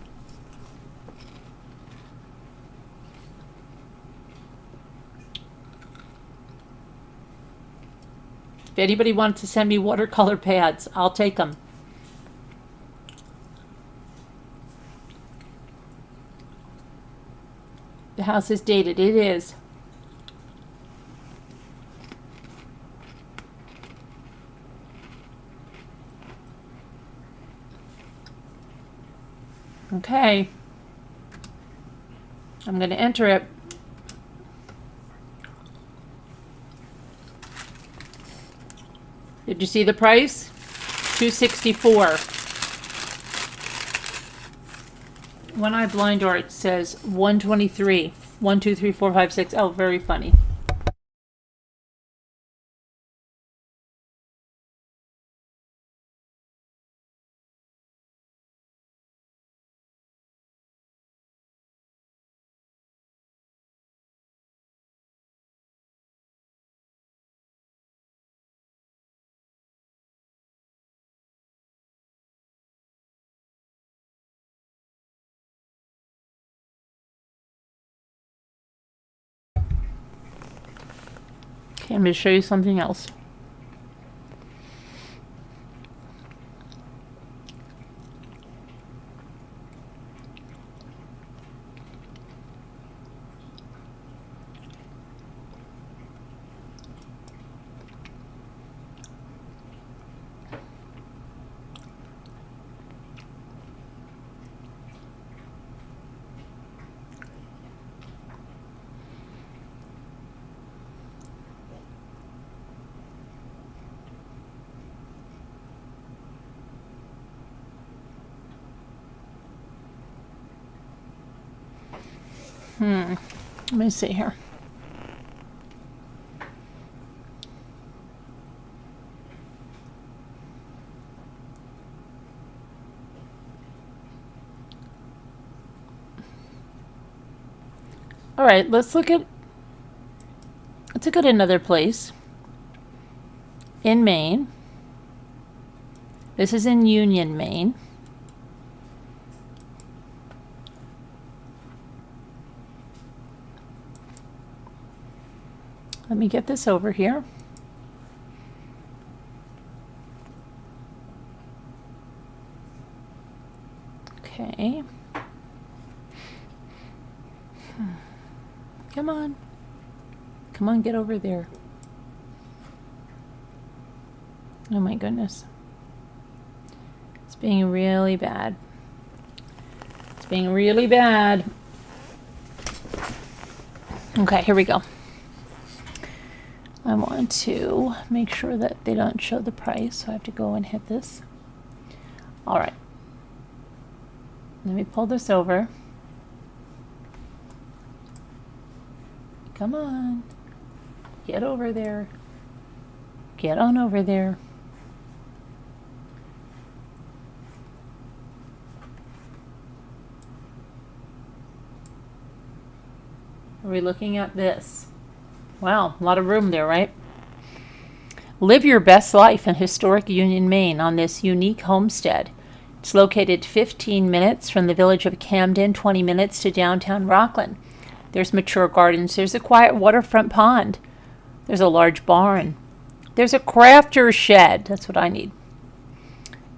anybody wants to send me watercolor pads, I'll take them. The house is dated. It is. Okay. I'm going to enter it. Did you see the price? $264. When I blind art, it says 123. 1, 2, 3, 4, 5, 6. Oh, very funny. Okay, I'm going to show you something else. Let me see here. All right, let's look at another place in Maine. This is in Union, Maine. Let me get this over here. Okay. Come on. Come on, get over there. Oh my goodness. It's being really bad. It's being really bad. Okay, here we go. I want to make sure that they don't show the price, so I have to go and hit this. All right. Let me pull this over. Come on. Get over there. Get on over there. Are we looking at this? Wow, a lot of room there, right? Live your best life in historic Union, Maine on this unique homestead. It's located 15 minutes from the village of Camden, 20 minutes to downtown Rockland. There's mature gardens. There's a quiet waterfront pond. There's a large barn. There's a crafter's shed. That's what I need.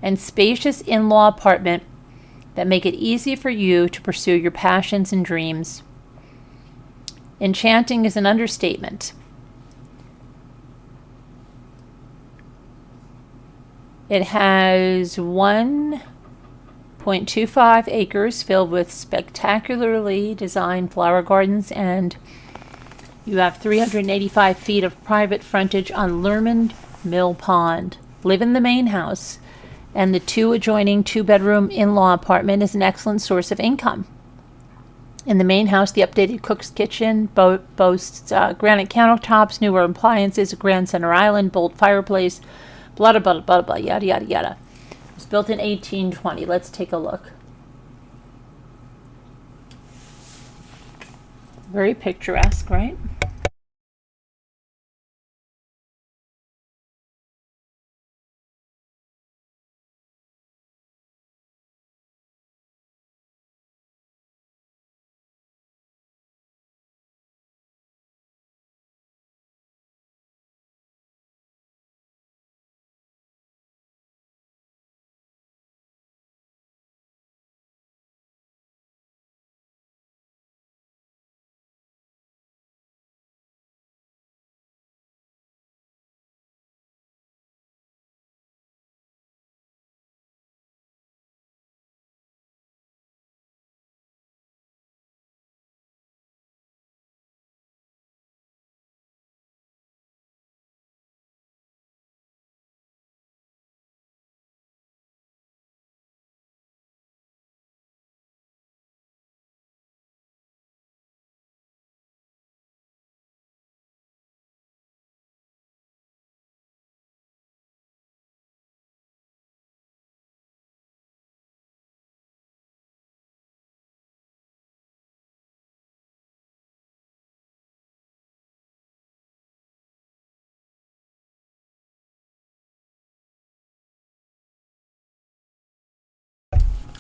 And spacious in-law apartment that make it easy for you to pursue your passions and dreams. Enchanting is an understatement. It has 1.25 acres filled with spectacularly designed flower gardens, and you have 385 feet of private frontage on Lurmond Mill Pond. Live in the main house, and the 2 adjoining 2-bedroom in-law apartment is an excellent source of income. In the main house, the updated cook's kitchen boasts granite countertops, newer appliances, a grand center island, bold fireplace, blah, blah, blah, blah, blah, yada, yada, yada. It was built in 1820. Let's take a look. Very picturesque, right?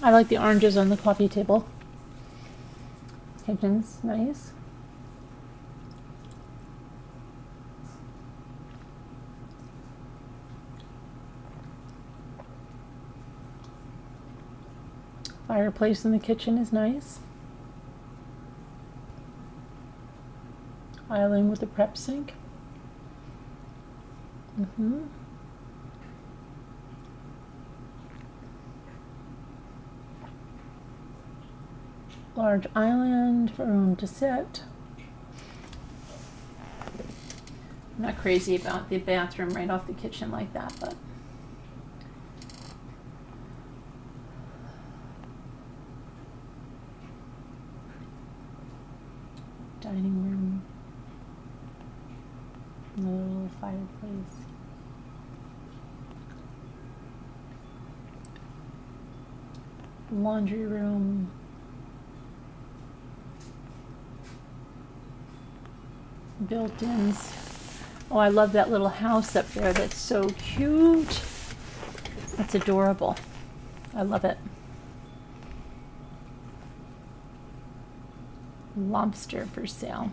I like the oranges on the coffee table. Kitchen's nice. Fireplace in the kitchen is nice. Island with the prep sink. Large island for room to sit. I'm not crazy about the bathroom right off the kitchen like that, but dining room, little fireplace. Laundry room. Built-ins. Oh, I love that little house up there. That's so cute. That's adorable. I love it. Lobster for sale.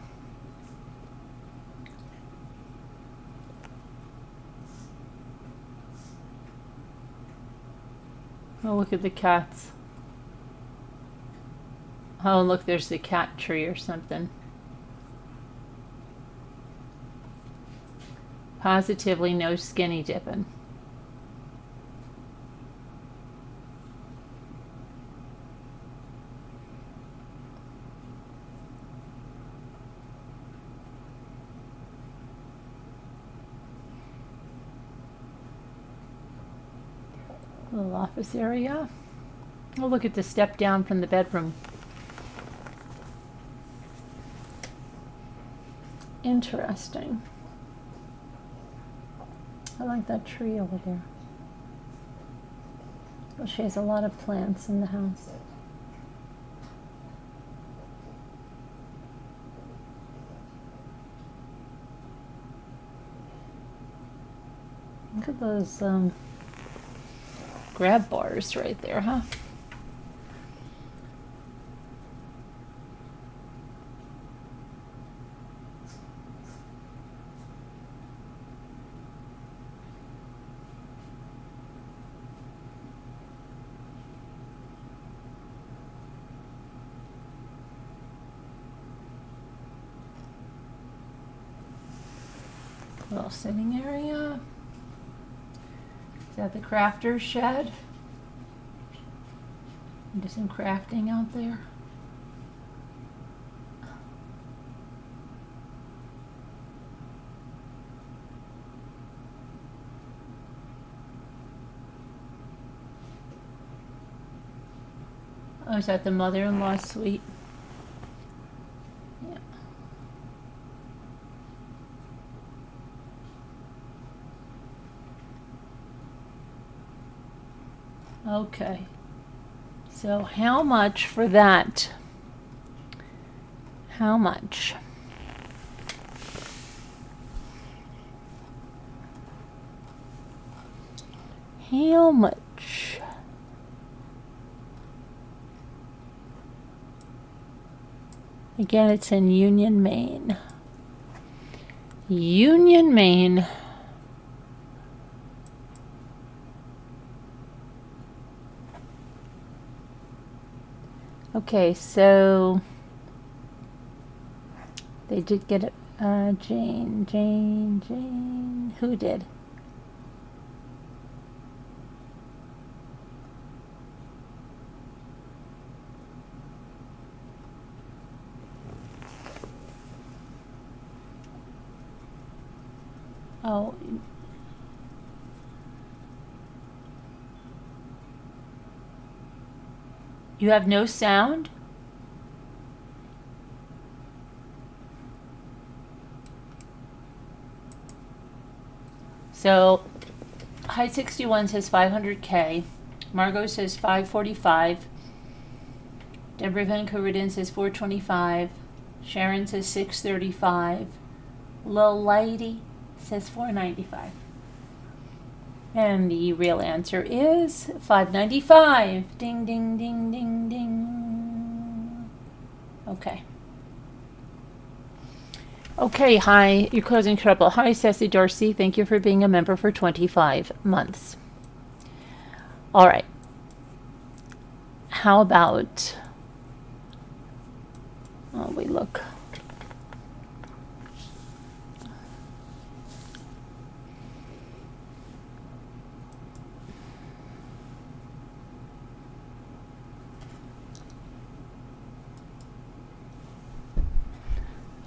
Oh, look at the cats. Oh, look, there's the cat tree or something. Positively no skinny dipping. Little office area. Oh, look at the step down from the bedroom. Interesting. I like that tree over there. Well, she has a lot of plants in the house. Look at those grab bars right there, huh? Little sitting area. Is that the crafter's shed? Do some crafting out there. Oh, is that the mother-in-law suite? Yeah. Okay. So how much for that? How much? How much? Again, it's in Union, Maine. Union, Maine. Okay, so they did get it. Jane. Who did? Oh. You have no sound? So, High 61 says 500K. Margot says 545. Deborah Vancouver says 425. Sharon says 635. Lil Lady says 495. And the real answer is $5.95. Ding, ding, ding, ding, ding. Okay. Okay, hi, you're causing trouble. Hi, Sassy Darcy. Thank you for being a member for 25 months. All right. How about, oh, we look.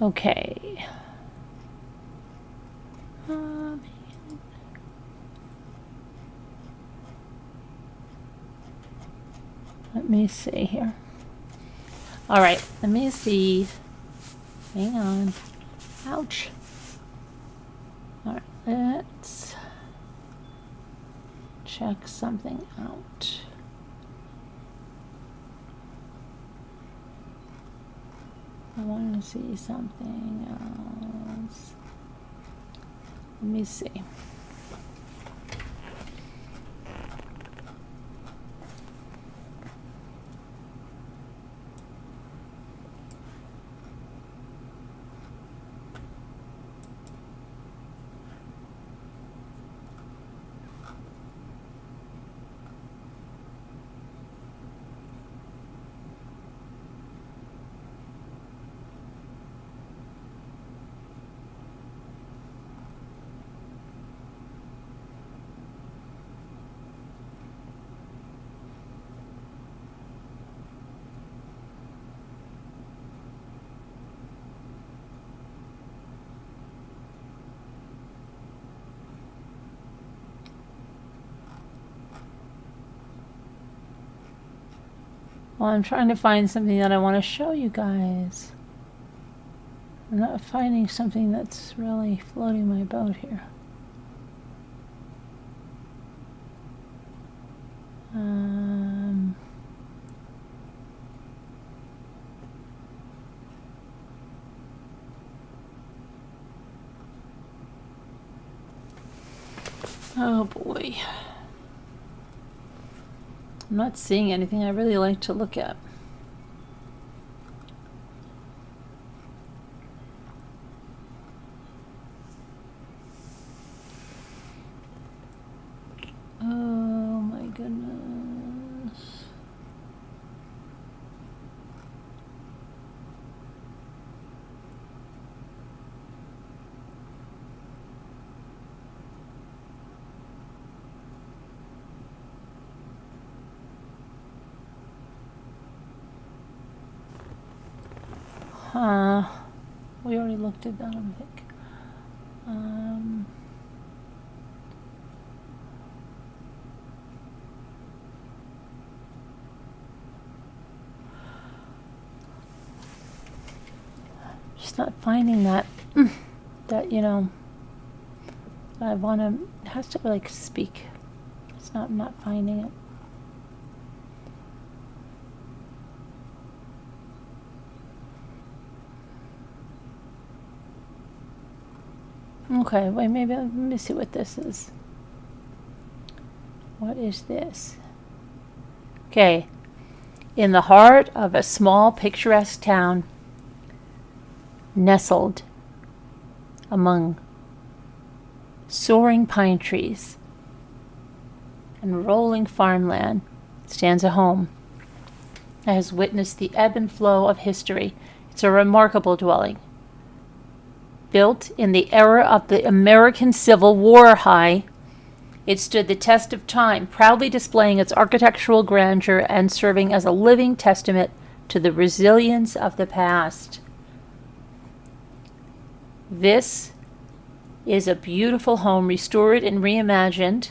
Okay. Let me see here. All right, let me see. Hang on. Ouch. All right, let's check something out. I want to see something else. Let me see. Well, I'm trying to find something that I want to show you guys. I'm not finding something that's really floating my boat here. Oh boy. I'm not seeing anything I really like to look at. Oh my goodness. We already looked at that, I think. Just not finding that, that, you know, I want to, it has to like speak. It's not, I'm not finding it. Okay, wait, maybe let me see what this is. What is this? Okay. In the heart of a small picturesque town, nestled among soaring pine trees and rolling farmland, stands a home that has witnessed the ebb and flow of history. It's a remarkable dwelling. Built in the era of the American Civil War it stood the test of time, proudly displaying its architectural grandeur and serving as a living testament to the resilience of the past. This is a beautiful home restored and reimagined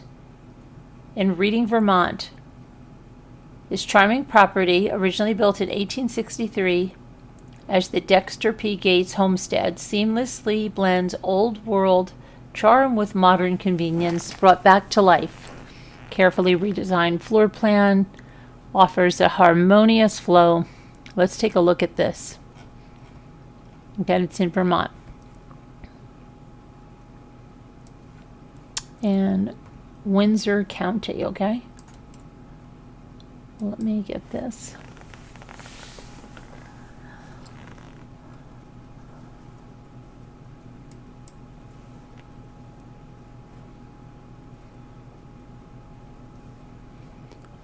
in Reading, Vermont. This charming property, originally built in 1863, as the Dexter P. Gates homestead, seamlessly blends old world charm with modern convenience brought back to life. Carefully redesigned floor plan offers a harmonious flow. Let's take a look at this. Again, it's in Vermont. And Windsor County, okay? Let me get this.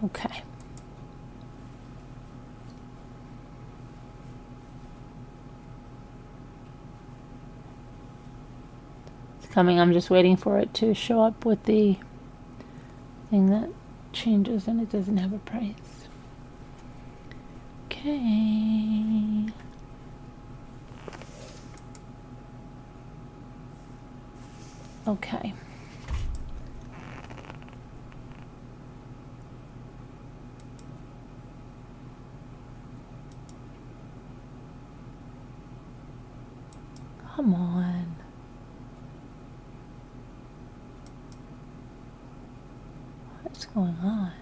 Okay. It's coming. I'm just waiting for it to show up with the thing that changes and it doesn't have a price. Okay. Okay. Come on. What's going on?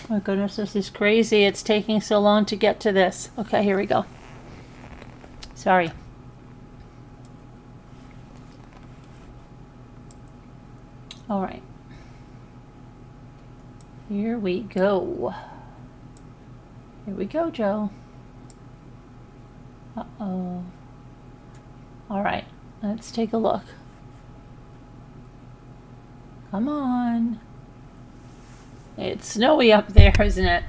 Oh my goodness, this is crazy. It's taking so long to get to this. Okay, here we go. Sorry. All right. Here we go. Here we go, Joe. Uh-oh. All right, let's take a look. Come on. It's snowy up there, isn't it?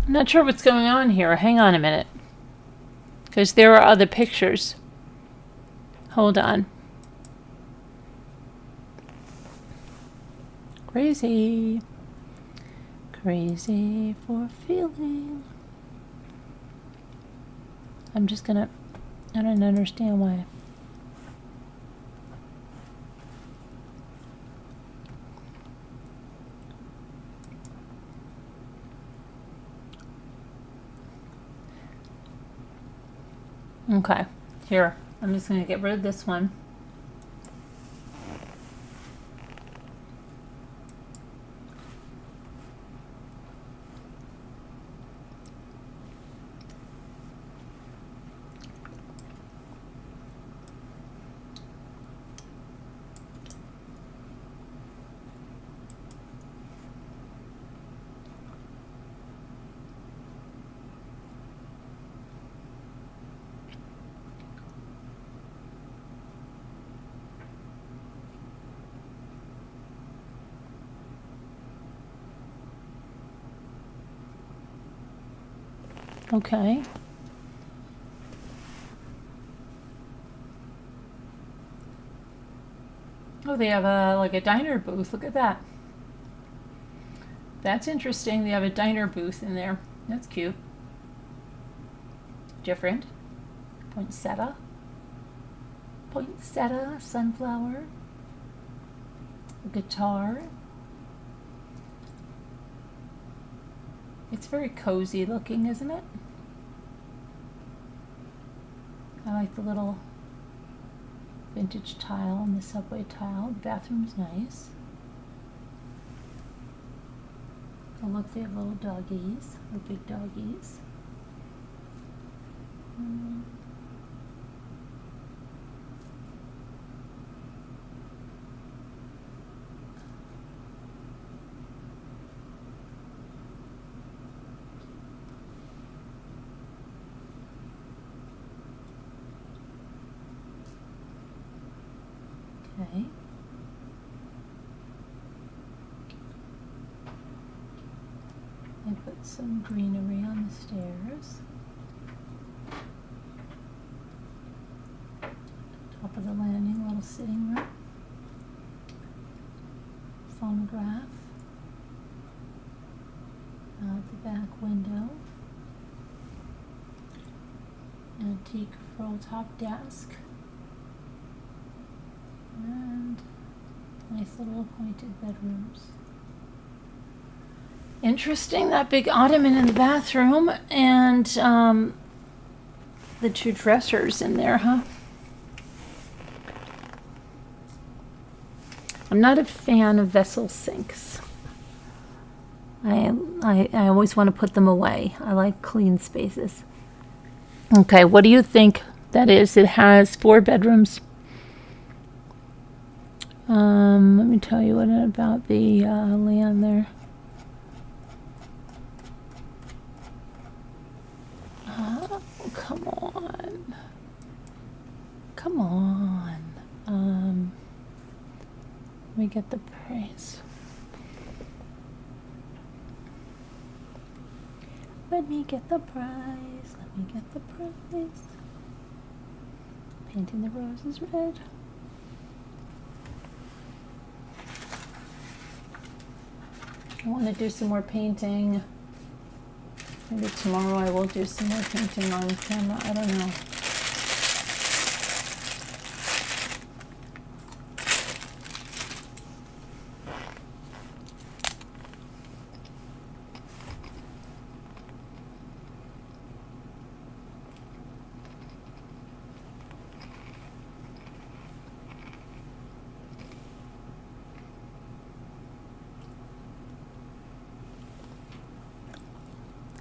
I'm not sure what's going on here. Hang on a minute. Because there are other pictures. Hold on. Crazy. Crazy for feeling. I'm just gonna... I don't understand why. Okay, here. I'm just gonna get rid of this one. Okay. Oh, they have like a diner booth. Look at that. That's interesting. They have a diner booth in there. That's cute. Different. Poinsettia. Poinsettia, sunflower. A guitar. It's very cozy looking, isn't it? I like the little vintage tile and the subway tile. The bathroom's nice. Oh look, they have little doggies, or big doggies. Okay. I put some greenery on the stairs. Top of the landing, a little little sitting room. Phonograph. Out the back window. Antique roll top desk. And nice little appointed bedrooms. Interesting, that big ottoman in the bathroom and the two dressers in there, huh? I'm not a fan of vessel sinks. I always want to put them away. I like clean spaces. Okay, what do you think that is? It has 4 bedrooms. Let me tell you about the land there. Oh, come on. Come on. Let me get the price. Let me get the price. Let me get the price. Painting the roses red. I want to do some more painting. Maybe tomorrow I will do some more painting on camera. I don't know.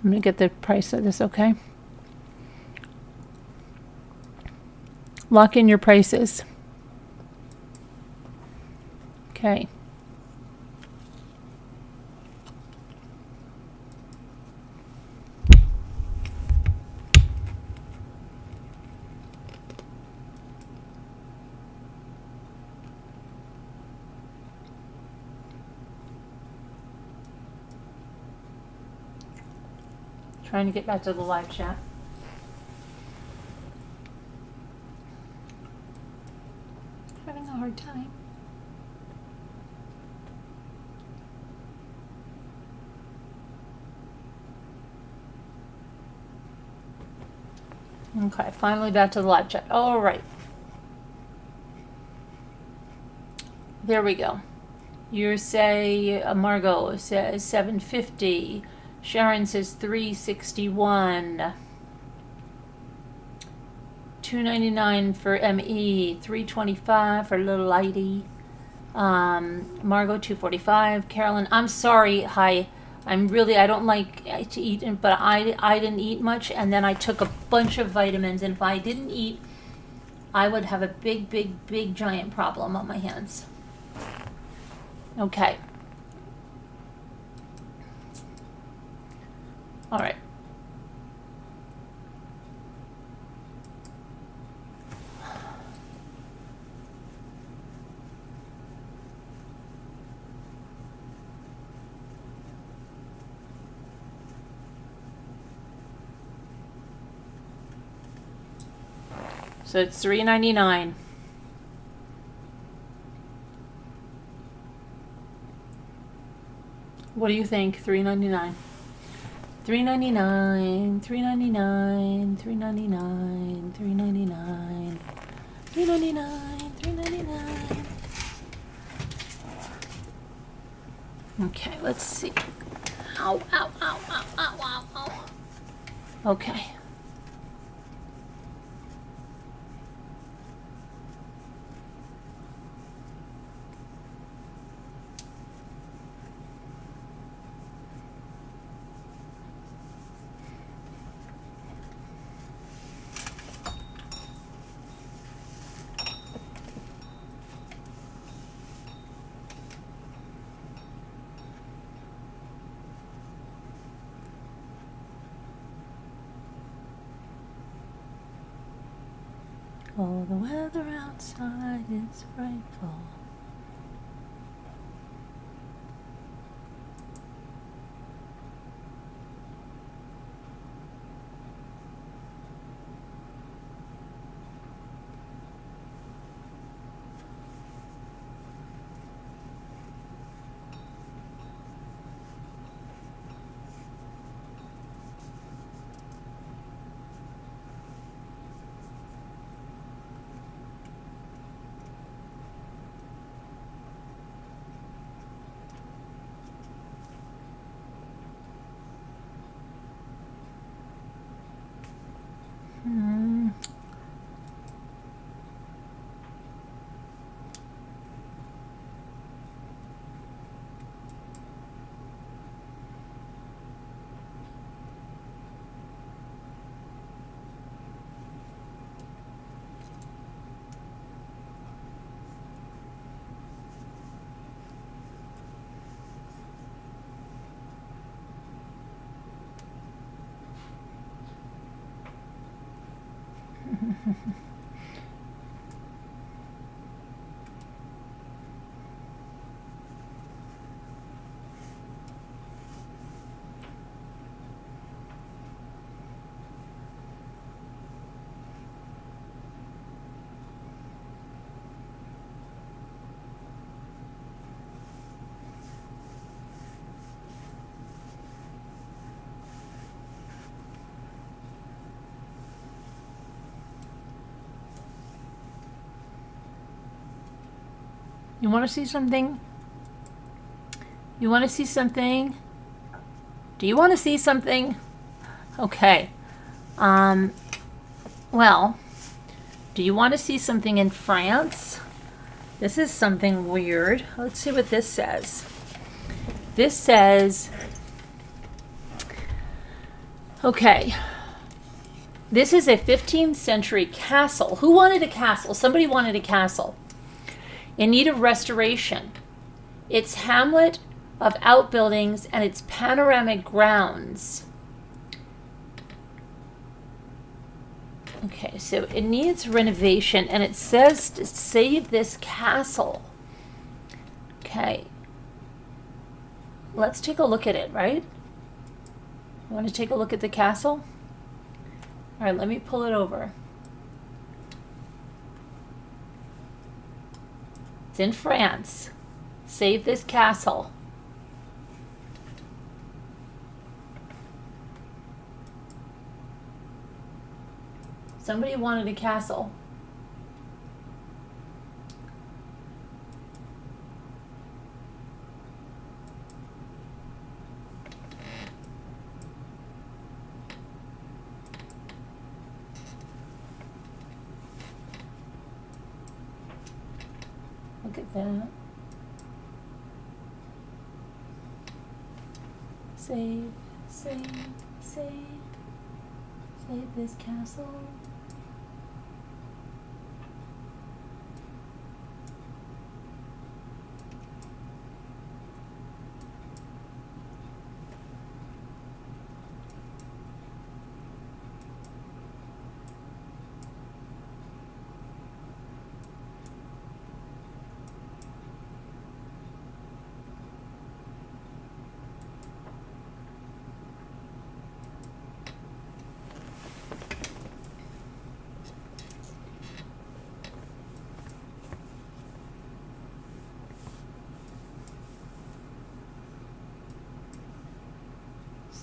I'm going to get the price of this, okay? Lock in your prices. Okay. Trying to get back to the live chat. Having a hard time. Okay, finally back to the live chat. All right. There we go. You say, Margot says 750. Sharon says 361. $2.99 for ME, $3.25 for Little Lighty. Margot $2.45. Carolyn, I'm sorry. Hi. I don't like to eat, but I didn't eat much, and then I took a bunch of vitamins, and if I didn't eat, I would have a big giant problem on my hands. Okay. All right. So it's $3.99. What do you think? $3.99. $3.99, $3.99, $3.99, $3.99, $3.99, $3.99. Okay, let's see. Ow, ow, ow, ow, ow, ow, ow. Okay. Oh, the weather outside is frightful. You want to see something? You want to see something? Do you want to see something? Okay. Well, do you want to see something in France? This is something weird. Let's see what this says. This says, okay, this is a 15th century castle. Who wanted a castle? Somebody wanted a castle. In need of restoration. Its hamlet of outbuildings and its panoramic grounds. Okay, so it needs renovation, and it says to save this castle. Okay. Let's take a look at it, right? You want to take a look at the castle? All right, let me pull it over. It's in France. Save this castle. Somebody wanted a castle. Look at that. Save this castle.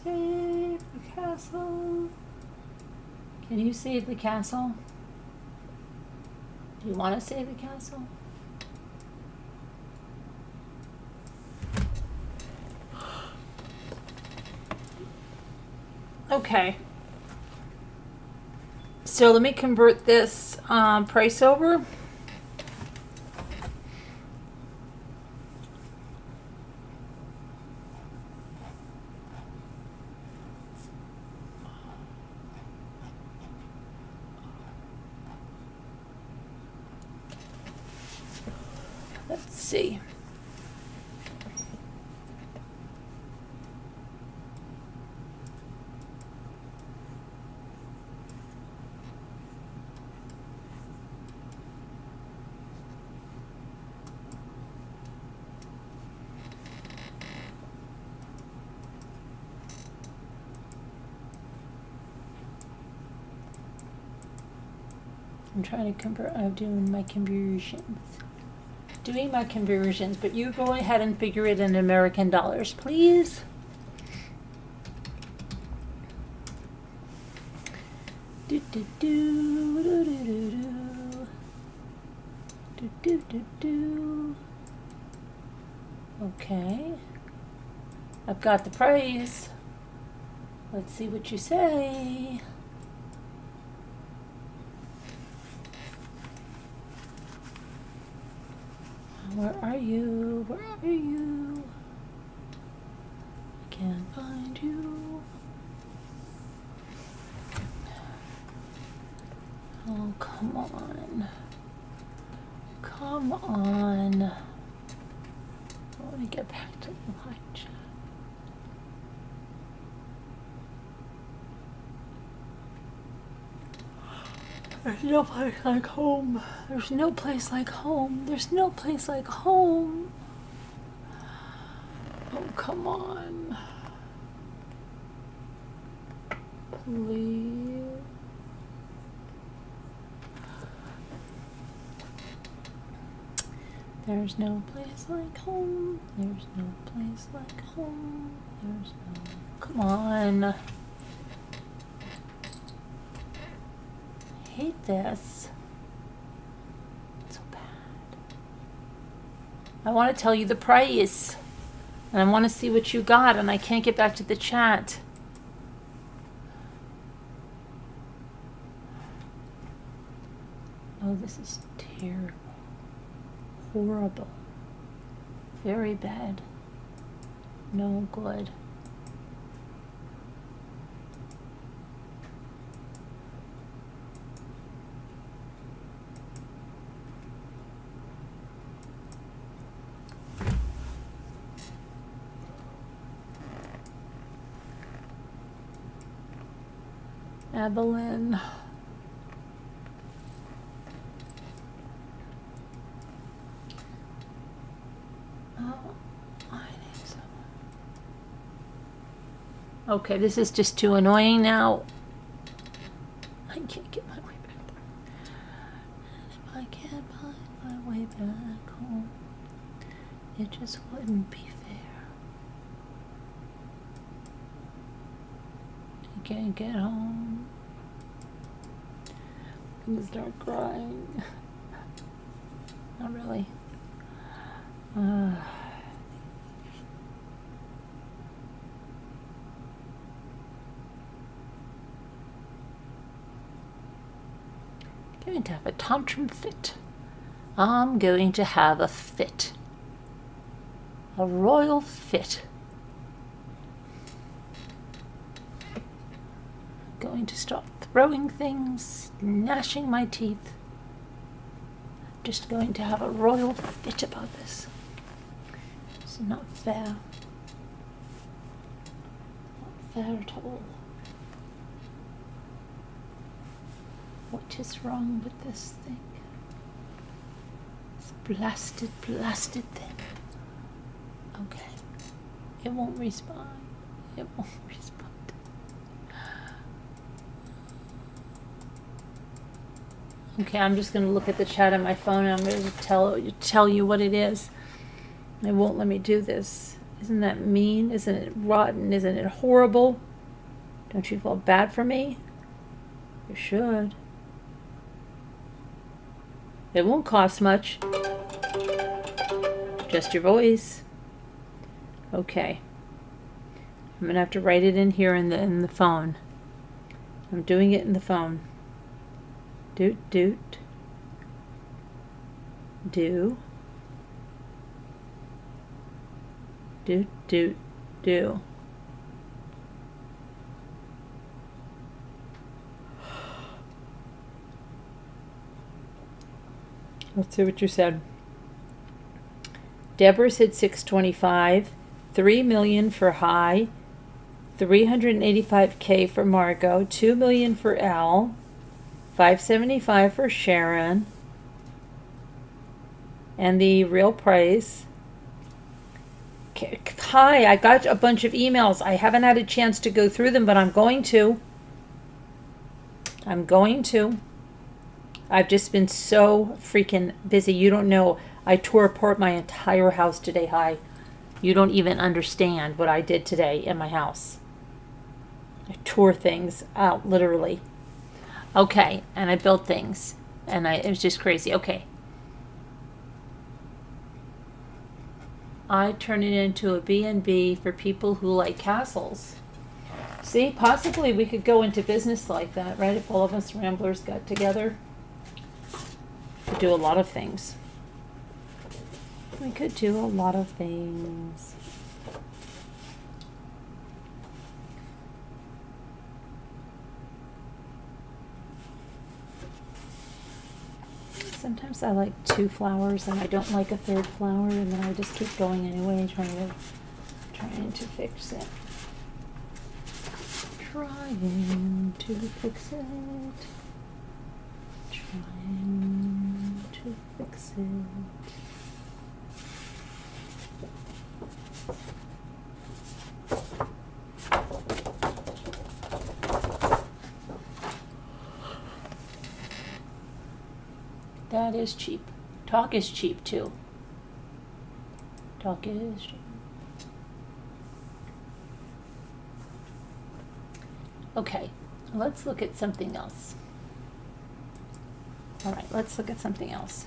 Save the castle. Can you save the castle? Do you want to save the castle? Okay. So let me convert this price over. Let's see. I'm trying to convert. I'm doing my conversions. Doing my conversions, but you go ahead and figure it in American dollars, please. Do do do do do do do do do do. Okay, I've got the price. Let's see what you say. Where are you? Where are you? I can't find you. Oh, come on. Come on. I want to get back to the live chat. There's no place like home. There's no place like home. There's no place like home. Oh, come on. Please. There's no place like home. There's no place like home. There's no... Come on. I hate this. It's so bad. I want to tell you the price. And I want to see what you got, and I can't get back to the chat. Oh, this is terrible. Horrible. Very bad. No good. Evelyn. Okay, this is just too annoying now. I can't get my way back there. And if I can't find my way back home, it just wouldn't be fair. I can't get home. I'm gonna start crying. Not really. Going to have a tantrum fit. I'm going to have a fit. A royal fit. Going to start throwing things, gnashing my teeth. I'm just going to have a royal fit about this. It's not fair. Not fair at all. What is wrong with this thing? This blasted thing. Okay. It won't respond. It won't respond. Okay, I'm just going to look at the chat on my phone and I'm going to tell you what it is. It won't let me do this. Isn't that mean? Isn't it rotten? Isn't it horrible? Don't you feel bad for me? You should. It won't cost much. Just your voice. Okay. I'm going to have to write it in here in the phone. I'm doing it in the phone. Doot, doot. Do. Doot, doot, do. Let's see what you said. Deborah said 625, 3 million for High, 385K for Margot, 2 million for Al, 575 for Sharon, and the real price. Hi, I got a bunch of emails. I haven't had a chance to go through them, but I'm going to. I've just been so freaking busy. You don't know. I tore apart my entire house today. Hi. You don't even understand what I did today in my house. I tore things out, literally. Okay, and I built things. And it was just crazy. Okay. I turn it into a B&B for people who like castles. See, possibly we could go into business like that, right? If all of us ramblers got together. We could do a lot of things. We could do a lot of things. Sometimes I like 2 flowers and I don't like a 3rd flower, and then I just keep going anyway, trying to fix it. Trying to fix it. Trying to fix it. That is cheap. Talk is cheap too. Talk is cheap. Okay, let's look at something else. All right, let's look at something else.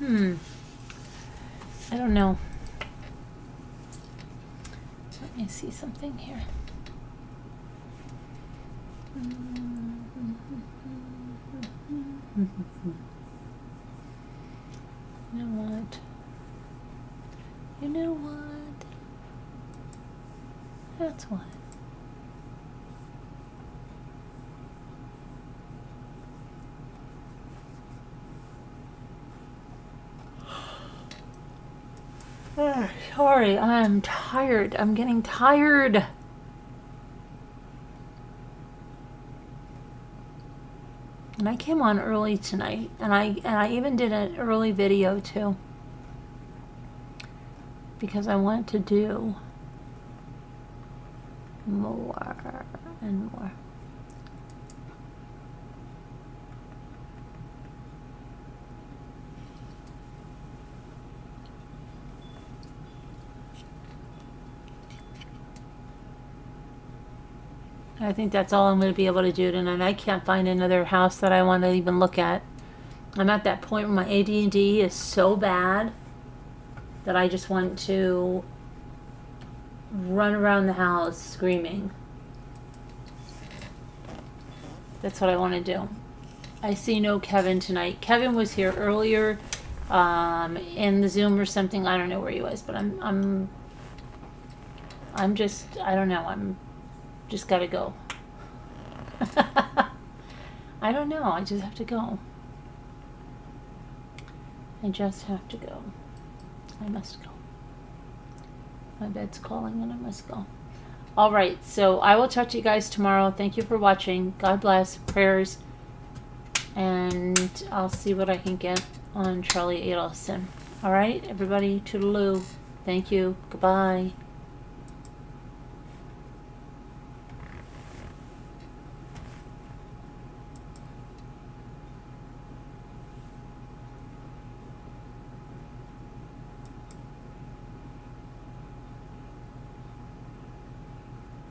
I don't know. Let me see something here. You know what? You know what? That's what. Sorry, I'm tired. I'm getting tired. And I came on early tonight, and I even did an early video too, because I want to do more and more. I think that's all I'm going to be able to do tonight. I can't find another house that I want to even look at. I'm at that point where my AD&D is so bad that I just want to run around the house screaming. That's what I want to do. I see no Kevin tonight. Kevin was here earlier in the Zoom or something. I don't know where he was, but I'm just, I don't know. I'm just gotta go. I don't know. I just have to go. I just have to go. I must go. My bed's calling and I must go. All right. So I will talk to you guys tomorrow. Thank you for watching. God bless. Prayers. And I'll see what I can get on Charlie Adelson. All right, everybody. Toodaloo. Thank you. Goodbye.